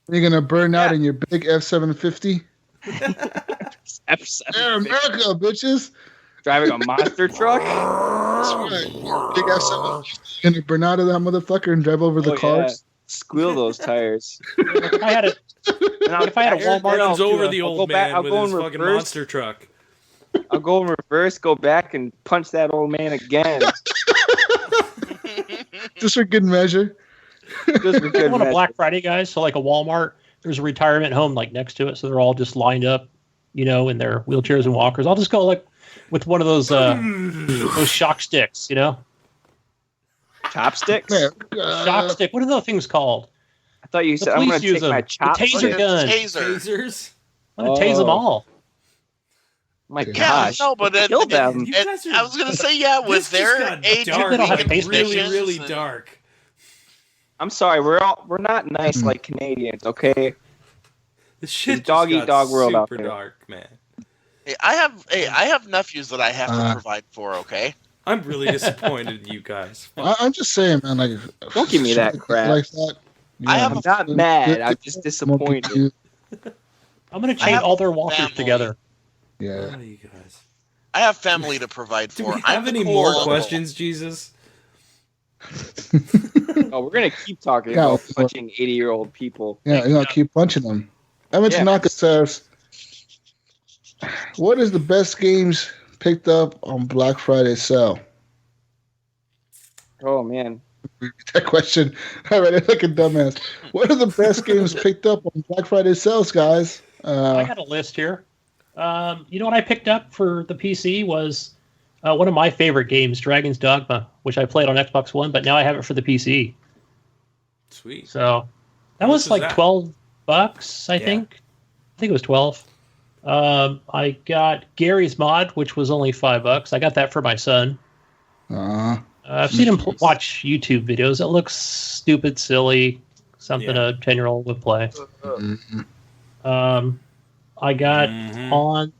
You're gonna burn out in your big F-750. F7. Air America, bitches. Driving a monster truck. That's right. Big F-750. You're gonna burn out of that motherfucker and drive over the Oh, yeah. cars. Squeal those tires. If I had a if I had a Eric Walmart, runs over I'll the I'll go old back- man I'll with go his in fucking reverse. monster truck. I'll go in reverse, go back, and punch that old man again. Just for good measure. Just for I good want a measure. Black Friday, guys. So like a Walmart, there's a retirement home like next to it, so they're all just lined up, in their wheelchairs and walkers. I'll just go like with one of those shock sticks, Chopsticks? Man, shock stick. What are those things called? I thought you The said I'm going police to use take them. my The chopsticks. taser gun. Taser. Tasers. I'm gonna tase them Oh. all. My Yeah, Yeah, gosh. no, but Kill them. You guys are- I was going to say, yeah, This with just their got age dark, They don't have and face really, conditions really and- dark. I'm sorry, we're not nice like Canadians, okay? This shit It's dog just eat got dog world out super there. dark, man. Hey, I have nephews that I have to provide for. Okay. I'm really disappointed in you guys. I'm just saying, man. Like, Don't give me that crap. Like that. I have I'm not mad, I'm just disappointed. I'm gonna I chain have all their walkers family. together. Yeah. What are you guys? I have family to provide Do for. we I'm have the any cool more uncle. questions, Jesus? Oh, we're gonna keep talking Yeah, about punching 80-year-old people. Yeah, you know, keep punching them. Evan Yeah. Tanaka says, "What is the best games picked up on Black Friday sale?" Oh man. Repeat that question. I read it like a dumbass. What are the best games picked up on Black Friday sales, guys? I got a list here. You know what I picked up for the PC was one of my favorite games, Dragon's Dogma, which I played on Xbox One, but now I have it for the PC. Sweet. So that How much was is like that? $12, I think. I think it was 12. I got Gary's Mod, which was only $5. I got that for my son. I've seen him watch YouTube videos. It looks stupid, silly, something Yeah. a 10-year-old would play. Mhm. I got on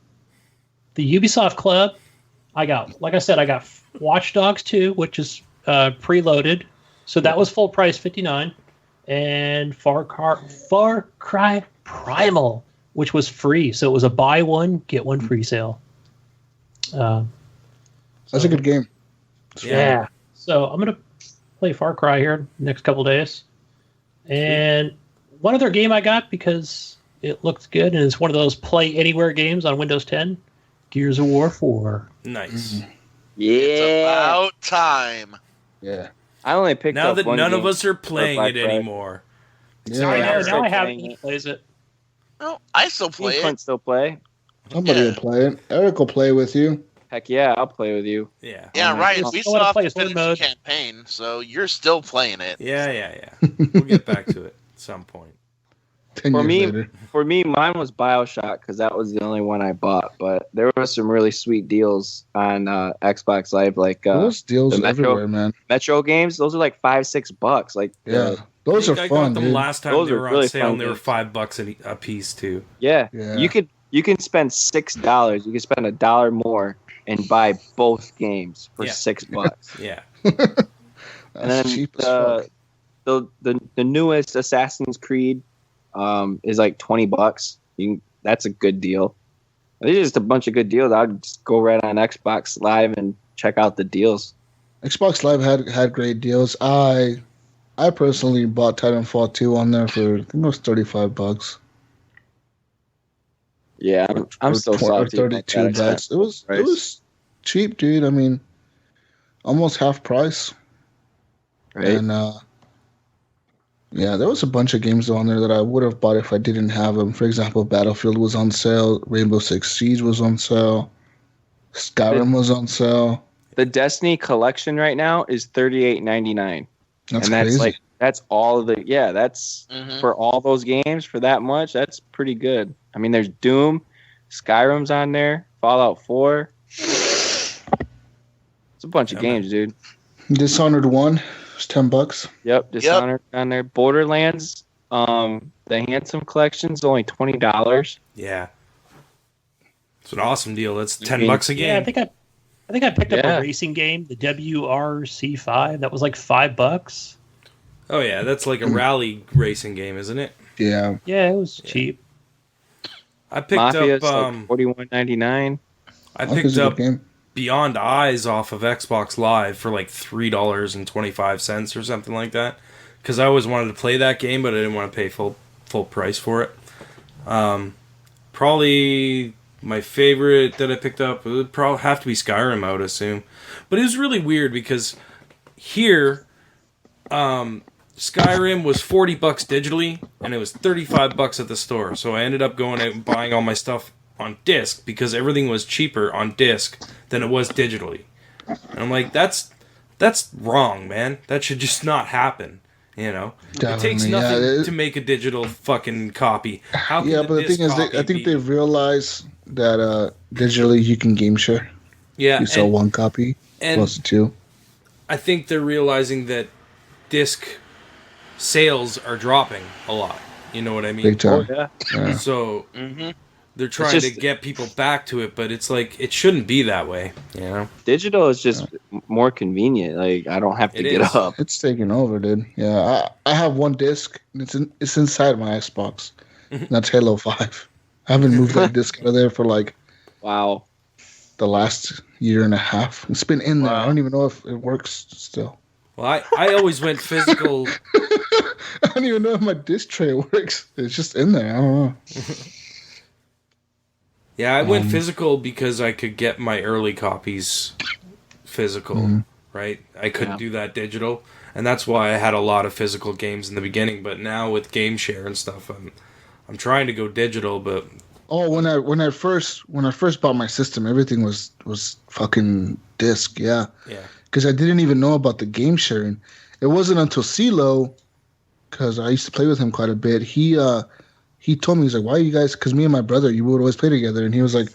the Ubisoft Club. Like I said, I got Watch Dogs 2, which is preloaded. So that was full price, $59. And Far Cry Primal, which was free. So it was a buy one, get one free sale. That's a good game. Yeah. So I'm going to play Far Cry here next couple days. And one other game I got because it looks good and it's one of those play anywhere games on Windows 10, Gears of War 4. Nice. It's Yeah. about time. Yeah. I only picked Now up that one none of game us are playing Black it Friday. anymore. Yeah. I know, I'm now still I have playing it. He it. plays it. No, I still play You it. can still play. Somebody will play it. Eric will play with you. Heck yeah, I'll play with you. Yeah. Yeah, Oh, Ryan, man. we I still wanna have play to a story finish the mode. campaign, so you're still playing it. Yeah. We'll get back to it at some point. 10 For years me, later. mine was BioShock because that was the only one I bought. But there were some really sweet deals on Xbox Live, like Those deals the Metro- everywhere, man. Metro games. Those are like $5-6. Like Yeah. Those I are think I fun, got them dude. last time Those they are were on really sale fun and they were games. $5 a piece too. yeah, Yeah. you can spend $6. You can spend $1 more and buy both games for $6. Yeah. And then cheap as fuck. the newest Assassin's Creed is like $20. That's a good deal. There's just a bunch of good deals. I'd just go right on Xbox Live and check out the deals. Xbox Live had great deals. I personally bought Titanfall 2 on there for I think it was $35. Yeah, I'm still salty. $32. It was cheap, dude. I mean, almost half price. Right. And yeah, there was a bunch of games on there that I would have bought if I didn't have them. For example, Battlefield was on sale, Rainbow Six Siege was on sale, Skyrim was on sale. The Destiny collection right now is $38.99. That's and that's crazy. that's all of the that's for all those games for that much. That's pretty good. I mean, there's Doom, Skyrim's on there, Fallout 4. It's a bunch of games, dude. Dishonored 1 was $10. Yep, Dishonored on there. Borderlands, the Handsome Collection's only $20. Yeah. It's an awesome deal. That's $10 a game. Yeah, I think I picked up a racing game, the WRC5. That was like $5. Oh yeah, that's like a rally racing game, isn't it? Yeah. Yeah, it was cheap. I picked Mafia's up like $41.99. I picked up Beyond Eyes off of Xbox Live for like $3.25 or something like that. Because I always wanted to play that game, but I didn't want to pay full price for it. Probably my favorite that I picked up would probably have to be Skyrim, I would assume. But it was really weird because here, Skyrim was $40 digitally, and it was $35 at the store. So I ended up going out and buying all my stuff on disc because everything was cheaper on disc than it was digitally. And I'm like, that's wrong, man. That should just not happen. You know, it takes nothing to make a digital fucking copy. How can but the thing is, I think they've realized that digitally you can game share. Yeah, you sell one copy plus two. I think they're realizing that disc sales are dropping a lot. You know what I mean? Big time. Yeah. So they're trying to get people back to it, but it's like it shouldn't be that way. You know, digital is just more convenient. Like I don't have to get up. It's taking over, dude. Yeah, I have one disc. And it's inside my Xbox. That's Halo 5. I haven't moved that disc out of there for like the last year and a half. It's been in there. I don't even know if it works still. Well, I always went physical. I don't even know if my disc tray works. It's just in there. I don't know. Yeah, I went physical because I could get my early copies physical, right? I couldn't do that digital, and that's why I had a lot of physical games in the beginning. But now with game share and stuff, I'm trying to go digital. But when I first bought my system, everything was fucking disc. Yeah. Because I didn't even know about the game sharing. It wasn't until CeeLo, because I used to play with him quite a bit. He told me, he's like, why are you guys, because me and my brother, you would always play together. And he was like,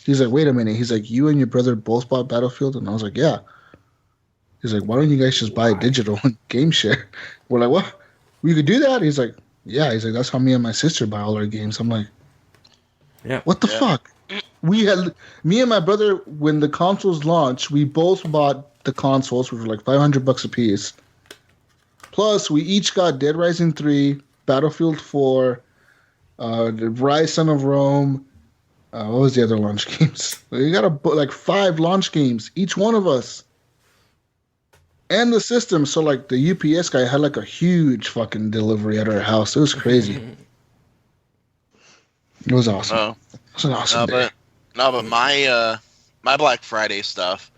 wait a minute. He's like, you and your brother both bought Battlefield? And I was like, yeah. He's like, why don't you guys just buy digital and game share? We're like, what? We could do that? He's like, yeah. He's like, that's how me and my sister buy all our games. I'm like, yeah. What the fuck? Me and my brother, when the consoles launched, we both bought the consoles, which were like $500 a piece. Plus, we each got Dead Rising 3, Battlefield 4, the Rise Son of Rome. What was the other launch games? We got like 5 launch games, each one of us. And the system. So, like, the UPS guy had like a huge fucking delivery at our house. It was crazy. It was awesome. Oh. It was an awesome day. But my Black Friday stuff,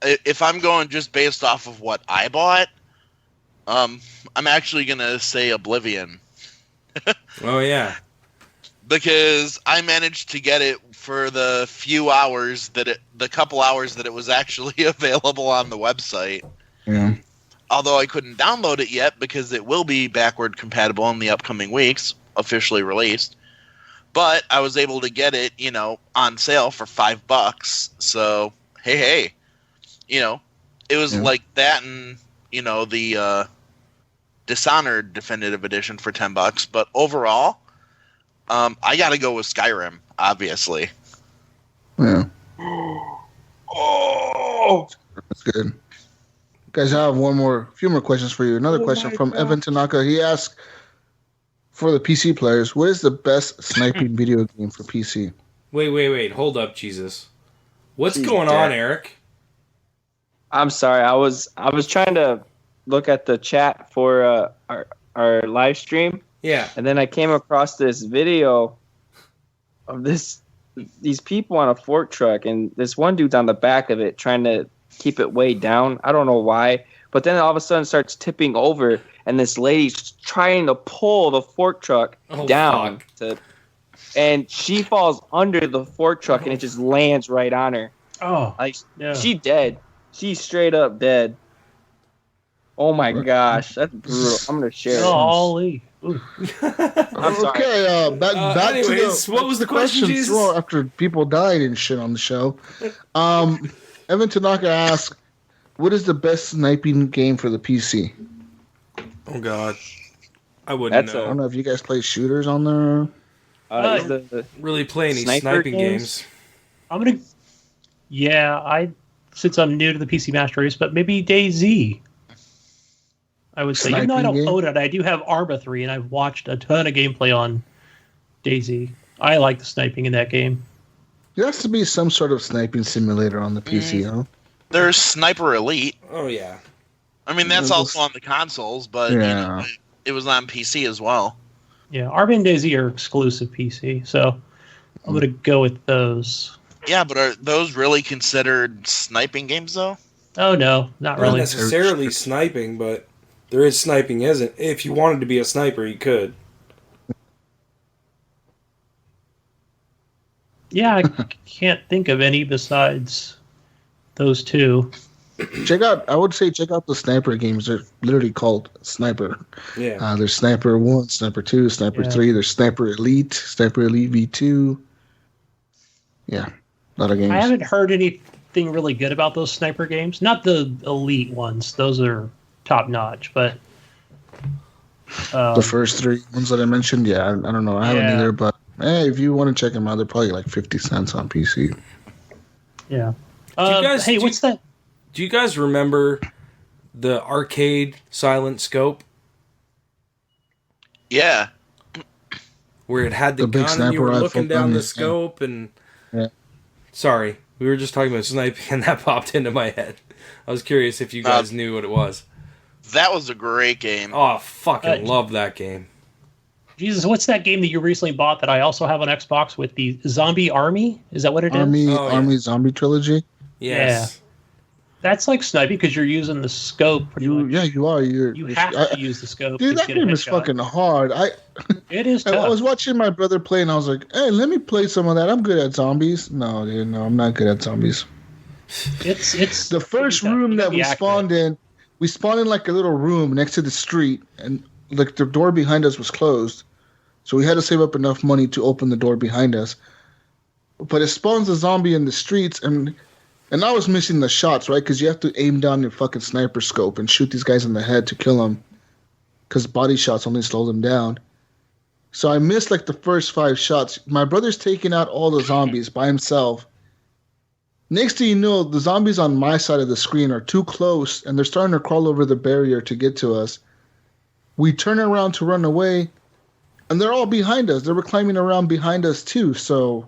if I'm going just based off of what I bought, I'm actually going to say Oblivion. Oh, yeah. Because I managed to get it for the couple hours that it was actually available on the website. Yeah. Although I couldn't download it yet because it will be backward compatible in the upcoming weeks, officially released. But I was able to get it, on sale for $5. So, hey. It was like that and, the Dishonored Definitive Edition for $10. But overall, I got to go with Skyrim, obviously. Yeah. Oh, That's good. Guys, I have few more questions for you. Another question from Evan Tanaka. He asked, for the PC players, what is the best sniping video game for PC? wait. Hold up, Jesus. What's She's going dead. on, Eric? I'm sorry. I was trying to look at the chat for our live stream, Yeah. and then I came across this video of these people on a fork truck, and this one dude's on the back of it trying to keep it way down. I don't know why, but then all of a sudden it starts tipping over, and this lady's trying to pull the fork truck down and she falls under the fork truck, and it just lands right on her. Oh, Like yeah. she dead. She's straight up dead. Oh my gosh, that's brutal. I'm gonna share it. Golly. Ooh. I'm sorry. Okay, back anyways, to what was the question, Jesus? Well, after people died and shit on the show. Evan Tanaka asked, what is the best sniping game for the PC? Oh, God. I wouldn't That's know. I don't know if you guys play shooters on there. Is the Really play any Sniper sniping games? games. I'm gonna. Yeah, since I'm new to the PC Master Race, but maybe DayZ. I would say, even though I Sniping don't game? own it, I do have Arma 3, and I've watched a ton of gameplay on DayZ. I like the sniping in that game. There has to be some sort of sniping simulator on the PC, huh? There's Sniper Elite. Oh, yeah. I mean, that's Yeah, also on the consoles, but Yeah. it was on PC as well. Yeah, Arma and DayZ are exclusive PC, so I'm gonna go with those. Yeah, but are those really considered sniping games, though? Oh no, not Not really. necessarily sniping, but there is sniping, isn't? If you wanted to be a sniper, you could. Yeah, I can't think of any besides those two. I would say check out the sniper games. They're literally called Sniper. Yeah. There's Sniper 1, Sniper 2, Sniper Yeah. 3. There's Sniper Elite V2. Yeah, a lot of games. I haven't heard anything really good about those sniper games. Not the elite ones; those are top notch. But The first three ones that I mentioned, yeah, I don't know. I haven't Yeah. either, but hey, if you want to check them out, they're probably like 50 cents on PC. yeah. guys- What's that? Do you guys remember the arcade silent scope? Yeah. Where it had the The big gun and you were sniper looking rifle down gun, the yeah. scope and... Yeah. Sorry, we were just talking about sniping and that popped into my head. I was curious if you guys knew what it was. That was a great game. Oh, I fucking love that game. Jesus, what's that game that you recently bought that I also have on Xbox with the Zombie Army? Is that what it is? Army Zombie Trilogy. Yes. That's like sniping because you're using the scope. Pretty much. Yeah, you are. You have to use the scope. Dude, to that get a game is headshot. fucking hard. It is tough. I was watching my brother play, and I was like, "Hey, let me play some of that. I'm good at zombies." No, dude, no, I'm not good at zombies. It's The first tough. room You gotta that be we spawned in like a little room next to the street, and like the door behind us was closed, so we had to save up enough money to open the door behind us. But it spawns a zombie in the streets, and I was missing the shots, right? Because you have to aim down your fucking sniper scope and shoot these guys in the head to kill them, because body shots only slow them down. So I missed like the first 5 shots. My brother's taking out all the zombies by himself. Next thing you know, the zombies on my side of the screen are too close, and they're starting to crawl over the barrier to get to us. We turn around to run away, and they're all behind us. They were climbing around behind us too. So,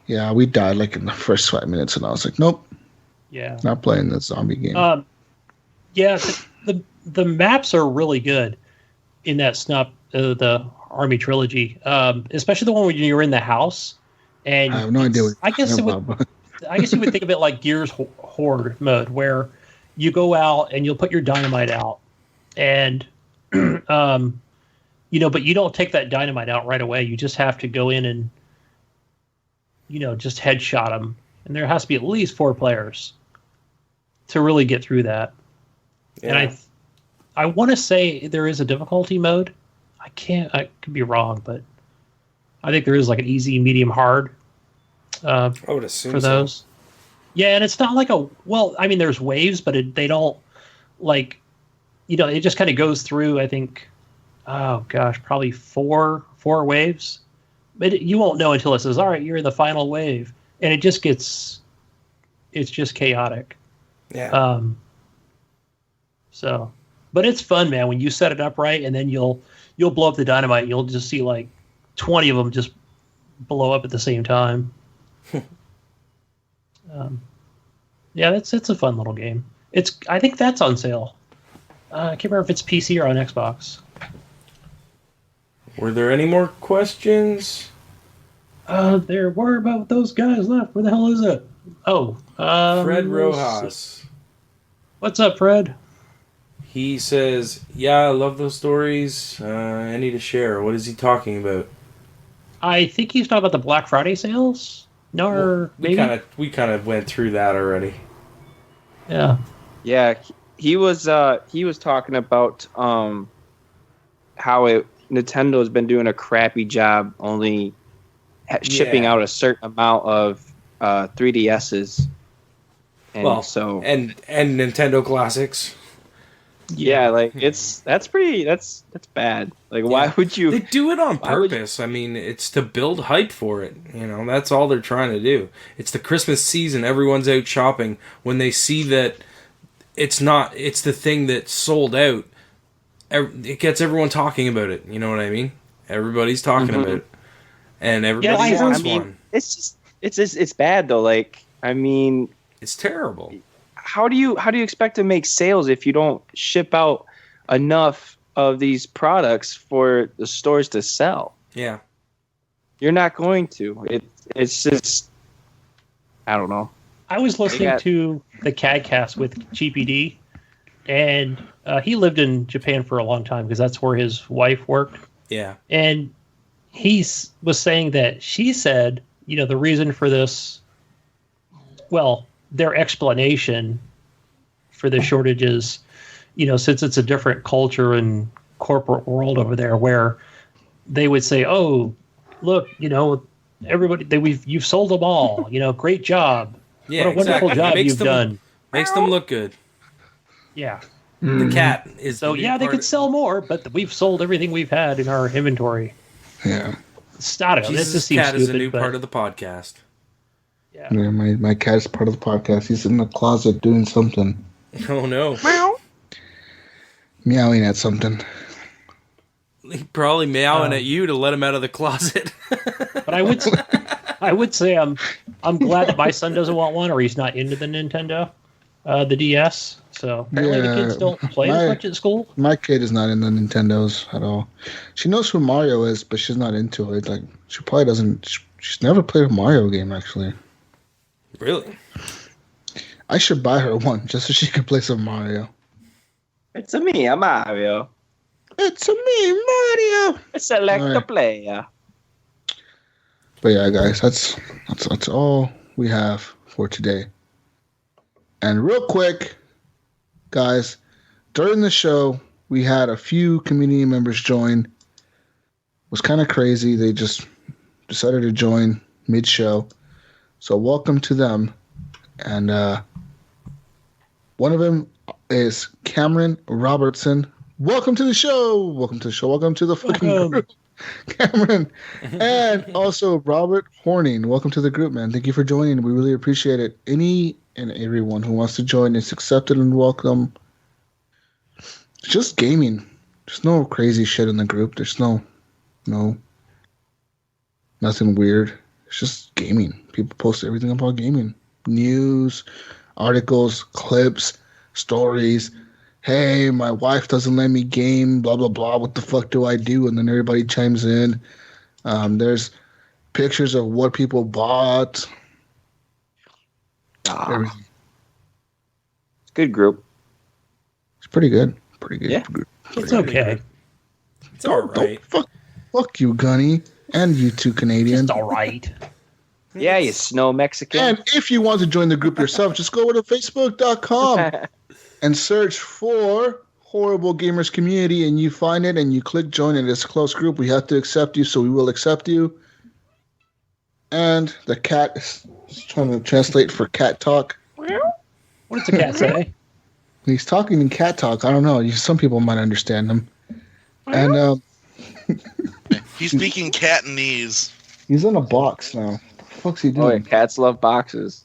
yeah, we died like in the first 5 minutes, and I was like, nope, Yeah. not playing this zombie game. Yeah. The maps are really good in that the Army trilogy, especially the one where you're in the house. And I have no idea what I guess you're it would. talking about. I guess you would think of it like Gears Horde mode, where you go out and you'll put your dynamite out, and but you don't take that dynamite out right away. You just have to go in and just headshot them, and there has to be at least 4 players to really get through that. Yeah. And I want to say there is a difficulty mode. I could be wrong, but I think there is like an easy, medium, hard. I would assume For those. Yeah, and it's not like there's waves, but they don't it just kind of goes through, I think, probably four waves. But you won't know until it says, all right, you're in the final wave. And it It's just chaotic. Yeah. So, but it's fun, man. When you set it up right, and then you'll blow up the dynamite. You'll just see like 20 of them just blow up at the same time. Yeah, it's a fun little game. I think that's on sale. I can't remember if it's PC or on Xbox. Were there any more questions? There were about those guys left. Where the hell is it? Oh, Fred Rojas. What's up, Fred? He says, "Yeah, I love those stories. Any to share? What is he talking about?" I think he's talking about the Black Friday sales. No, or maybe we kind of went through that already. Yeah. Yeah, he was talking about how Nintendo's been doing a crappy job only shipping out a certain amount of 3DSs. And and Nintendo classics. Yeah, like that's bad. Like, why would you? They do it on purpose. I mean, it's to build hype for it. You know, that's all they're trying to do. It's the Christmas season. Everyone's out shopping. When they see that it's the thing that's sold out, it gets everyone talking about it. You know what I mean? Everybody's talking about it, and everybody wants one. It's bad though. Like, I mean, it's terrible. How do you expect to make sales if you don't ship out enough of these products for the stores to sell? Yeah, you're not going to. It's just, I don't know. I was listening to the CADcast with GPD, and he lived in Japan for a long time because that's where his wife worked. Yeah, and he was saying that she said, the reason for this, well, their explanation for the shortages, since it's a different culture and corporate world over there, where they would say, "Oh, look, everybody, you've sold them all. Great job. Yeah, what a wonderful job you've done. Makes them look good." Yeah. The cat is so they could sell more, but we've sold everything we've had in our inventory. Yeah. Stop it. This just seems cat stupid, is a new part of the podcast. Yeah, my cat is part of the podcast. He's in the closet doing something. Oh no! Meow. Meowing at something. He's probably meowing at you to let him out of the closet. But I would say I'm glad that my son doesn't want one, or he's not into the Nintendo, the DS. So apparently the kids don't play as much at school. My kid is not into Nintendos at all. She knows who Mario is, but she's not into it. Like, she probably doesn't. She's never played a Mario game, actually. Really? I should buy her one just so she can play some Mario. It's a me, a Mario. It's a me, Mario. Select the player. But yeah, guys, that's all we have for today. And real quick, guys, during the show, we had a few community members join. It was kind of crazy. They just decided to join mid-show. So welcome to them. And one of them is Cameron Robertson. Welcome to the show. Welcome to the show. Welcome to the fucking group, Cameron. And also Robert Horning. Welcome to the group, man. Thank you for joining. We really appreciate it. Any and everyone who wants to join is accepted and welcome. It's just gaming. There's no crazy shit in the group. There's nothing weird. It's just gaming. People post everything about gaming. News, articles, clips, stories. Hey, my wife doesn't let me game, blah, blah, blah. What the fuck do I do? And then everybody chimes in. There's pictures of what people bought. Everything. Good group. It's pretty good. Pretty good. Yeah. It's okay. It's all right. Fuck you, Gunny. And you two Canadians. It's all right. Yeah, you snow Mexican. And if you want to join the group yourself, just go over to facebook.com and search for Horrible Gamers Community, and you find it and you click join, and it's a close group. We have to accept you, so we will accept you. And the cat is trying to translate for cat talk. What does the cat say? He's talking in cat talk. I don't know. Some people might understand him. And he's speaking Catanese. he's in a box now. What the fuck's he doing? Oh, yeah, cats love boxes.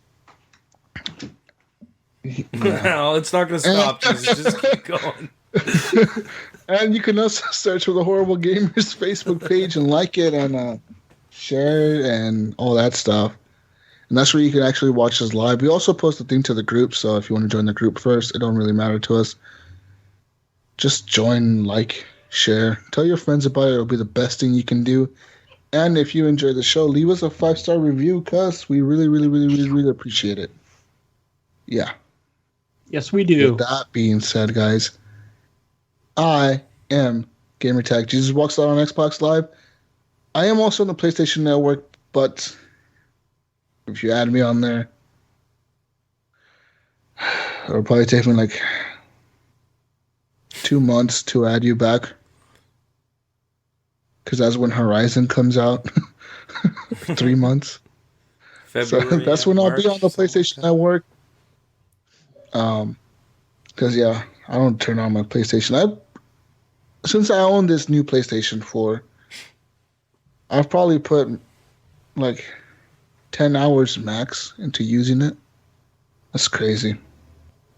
No, it's not going to stop. Just keep going. And you can also search for the Horrible Gamers Facebook page and like it and share it and all that stuff. And that's where you can actually watch us live. We also post a thing to the group, so if you want to join the group first, it don't really matter to us. Just join, like, share. Tell your friends about it. It'll be the best thing you can do. And if you enjoy the show, leave us a 5-star review, because we really, really, really, really, really appreciate it. Yeah. Yes, we do. With that being said, guys, I am Gamertag. Jesus Walks Out on Xbox Live. I am also on the PlayStation Network, but if you add me on there, it'll probably take me like 2 months to add you back. Because that's when Horizon comes out. 3 months. February, so that's when I'll be on the PlayStation Network. Because I don't turn on my PlayStation. Since I own this new PlayStation 4, I've probably put like 10 hours max into using it. That's crazy.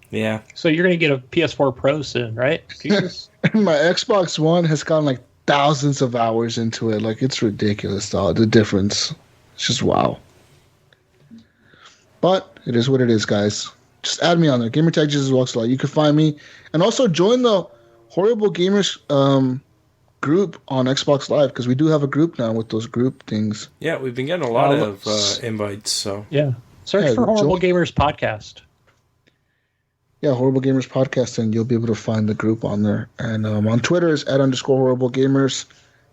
Yeah. So you're going to get a PS4 Pro soon, right? Jesus. My Xbox One has gone like thousands of hours into it. Like, it's ridiculous, though. The difference. It's just wow. But it is what it is, guys. Just add me on there. Gamertag Jesus Walks Out. You can find me. And also join the Horrible Gamers group on Xbox Live, because we do have a group now with those group things. Yeah, we've been getting a lot of invites. So yeah. Search for Horrible Gamers Podcast. Yeah, Horrible Gamers Podcast, and you'll be able to find the group on there. And on Twitter is @_HorribleGamers.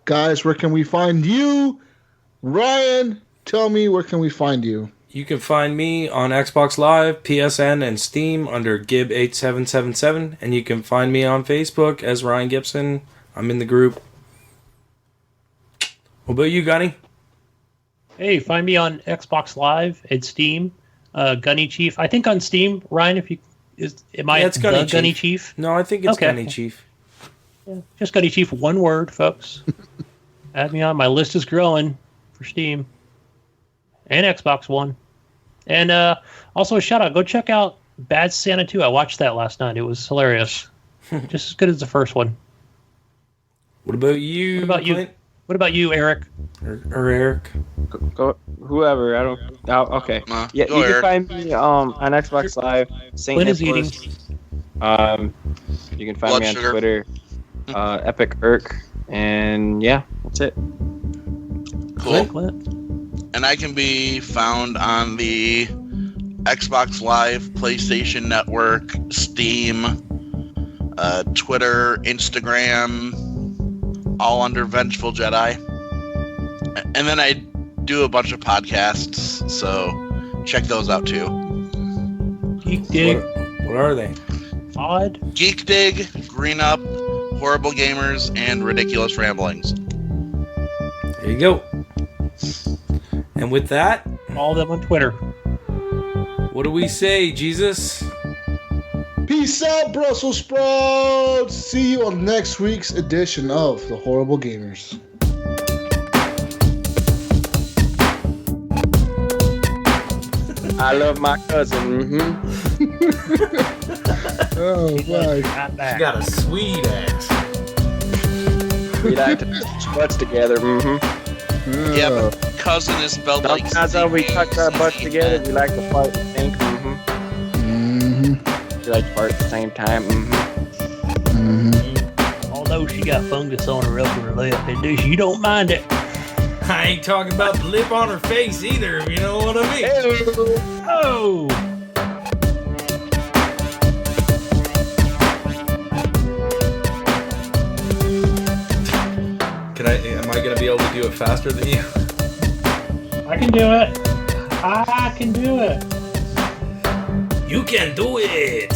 Guys, where can we find you? Ryan, tell me, where can we find you? You can find me on Xbox Live, PSN, and Steam under Gib8777. And you can find me on Facebook as Ryan Gibson. I'm in the group. What about you, Gunny? Hey, find me on Xbox Live and Steam. Gunny Chief. I think on Steam, Ryan, if you... it's Gunny Chief? No, I think it's Gunny Chief. Yeah, just Gunny Chief, one word, folks. Add me on. My list is growing for Steam and Xbox One. And also a shout out. Go check out Bad Santa 2. I watched that last night. It was hilarious. Just as good as the first one. What about you? What about Clint? you? What about you, Eric? Or Eric? Go, whoever. I don't. Oh, okay. Yeah, you can find me on Xbox Live. Clint is eating. You can find me on Twitter. Epic Irk, and yeah, that's it. Cool. Clint. And I can be found on the Xbox Live, PlayStation Network, Steam, Twitter, Instagram, all under Vengeful Jedi. And then I do a bunch of podcasts, so check those out too. Geek Dig. What are they? Odd. Geek Dig, Green Up, Horrible Gamers, and Ridiculous Ramblings. There you go. And with that, All of them on Twitter. what do we say, Jesus? Peace out, Brussels sprouts. See you on next week's edition of the Horrible Gamers. I love my cousin. Oh, my. You got a sweet ass. We like to touch butts together. Yeah, but cousin is spelled like Sometimes when we touch our butts together, we like to fart and think. We like to fart at the same time. Although she got fungus on her upper lip, and you don't mind it. I ain't talking about the lip on her face either, if you know what I mean. Oh! Am I going to be able to do it faster than you? I can do it. I can do it. You can do it.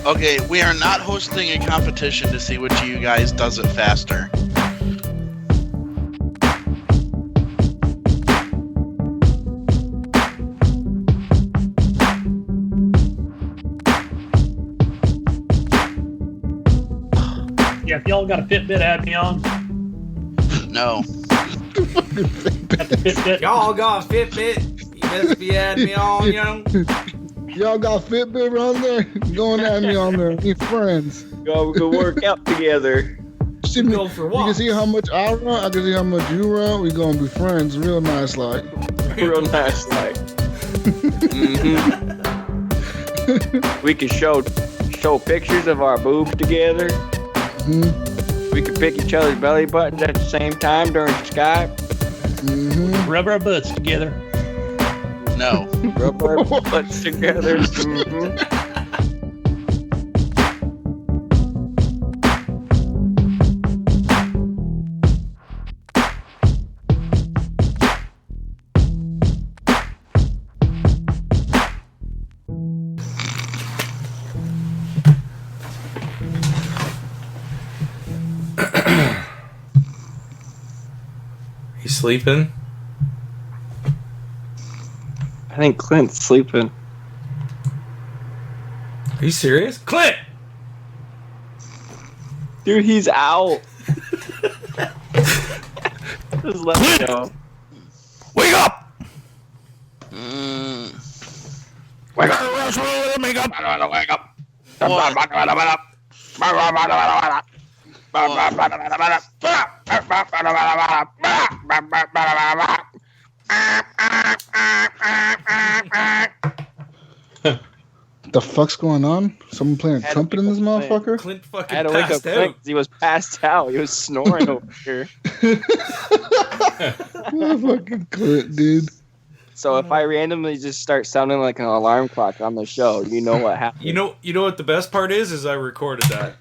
Okay, we are not hosting a competition to see which of you guys does it faster. Yeah, if y'all got a Fitbit, add me on. No. Got the Fitbit. Y'all got Fitbit. You best be adding me on, young. Y'all got Fitbit around there? Going at me on there. We friends. Go work out together. See me, Go for you can walks. see how much I run. I can see how much you run. We gonna be friends. Real nice, like. Real nice, like. We can show pictures of our boobs together. We can pick each other's belly buttons at the same time during Skype. Rub our butts together. No. Rub our butts together. You sleeping? I think Clint's sleeping. Are you serious? Clint! Dude, he's out. Just let me know. Wake up! Wake up! Wake up! Wake up! The fuck's going on? Someone playing a trumpet in this motherfucker? Clint I fucking had to wake up passed Clint out. 'cause he was passed out. He was snoring over here. Fucking Clint, dude. So if I randomly just start sounding like an alarm clock on the show, you know what happened. You know what the best part is I recorded that.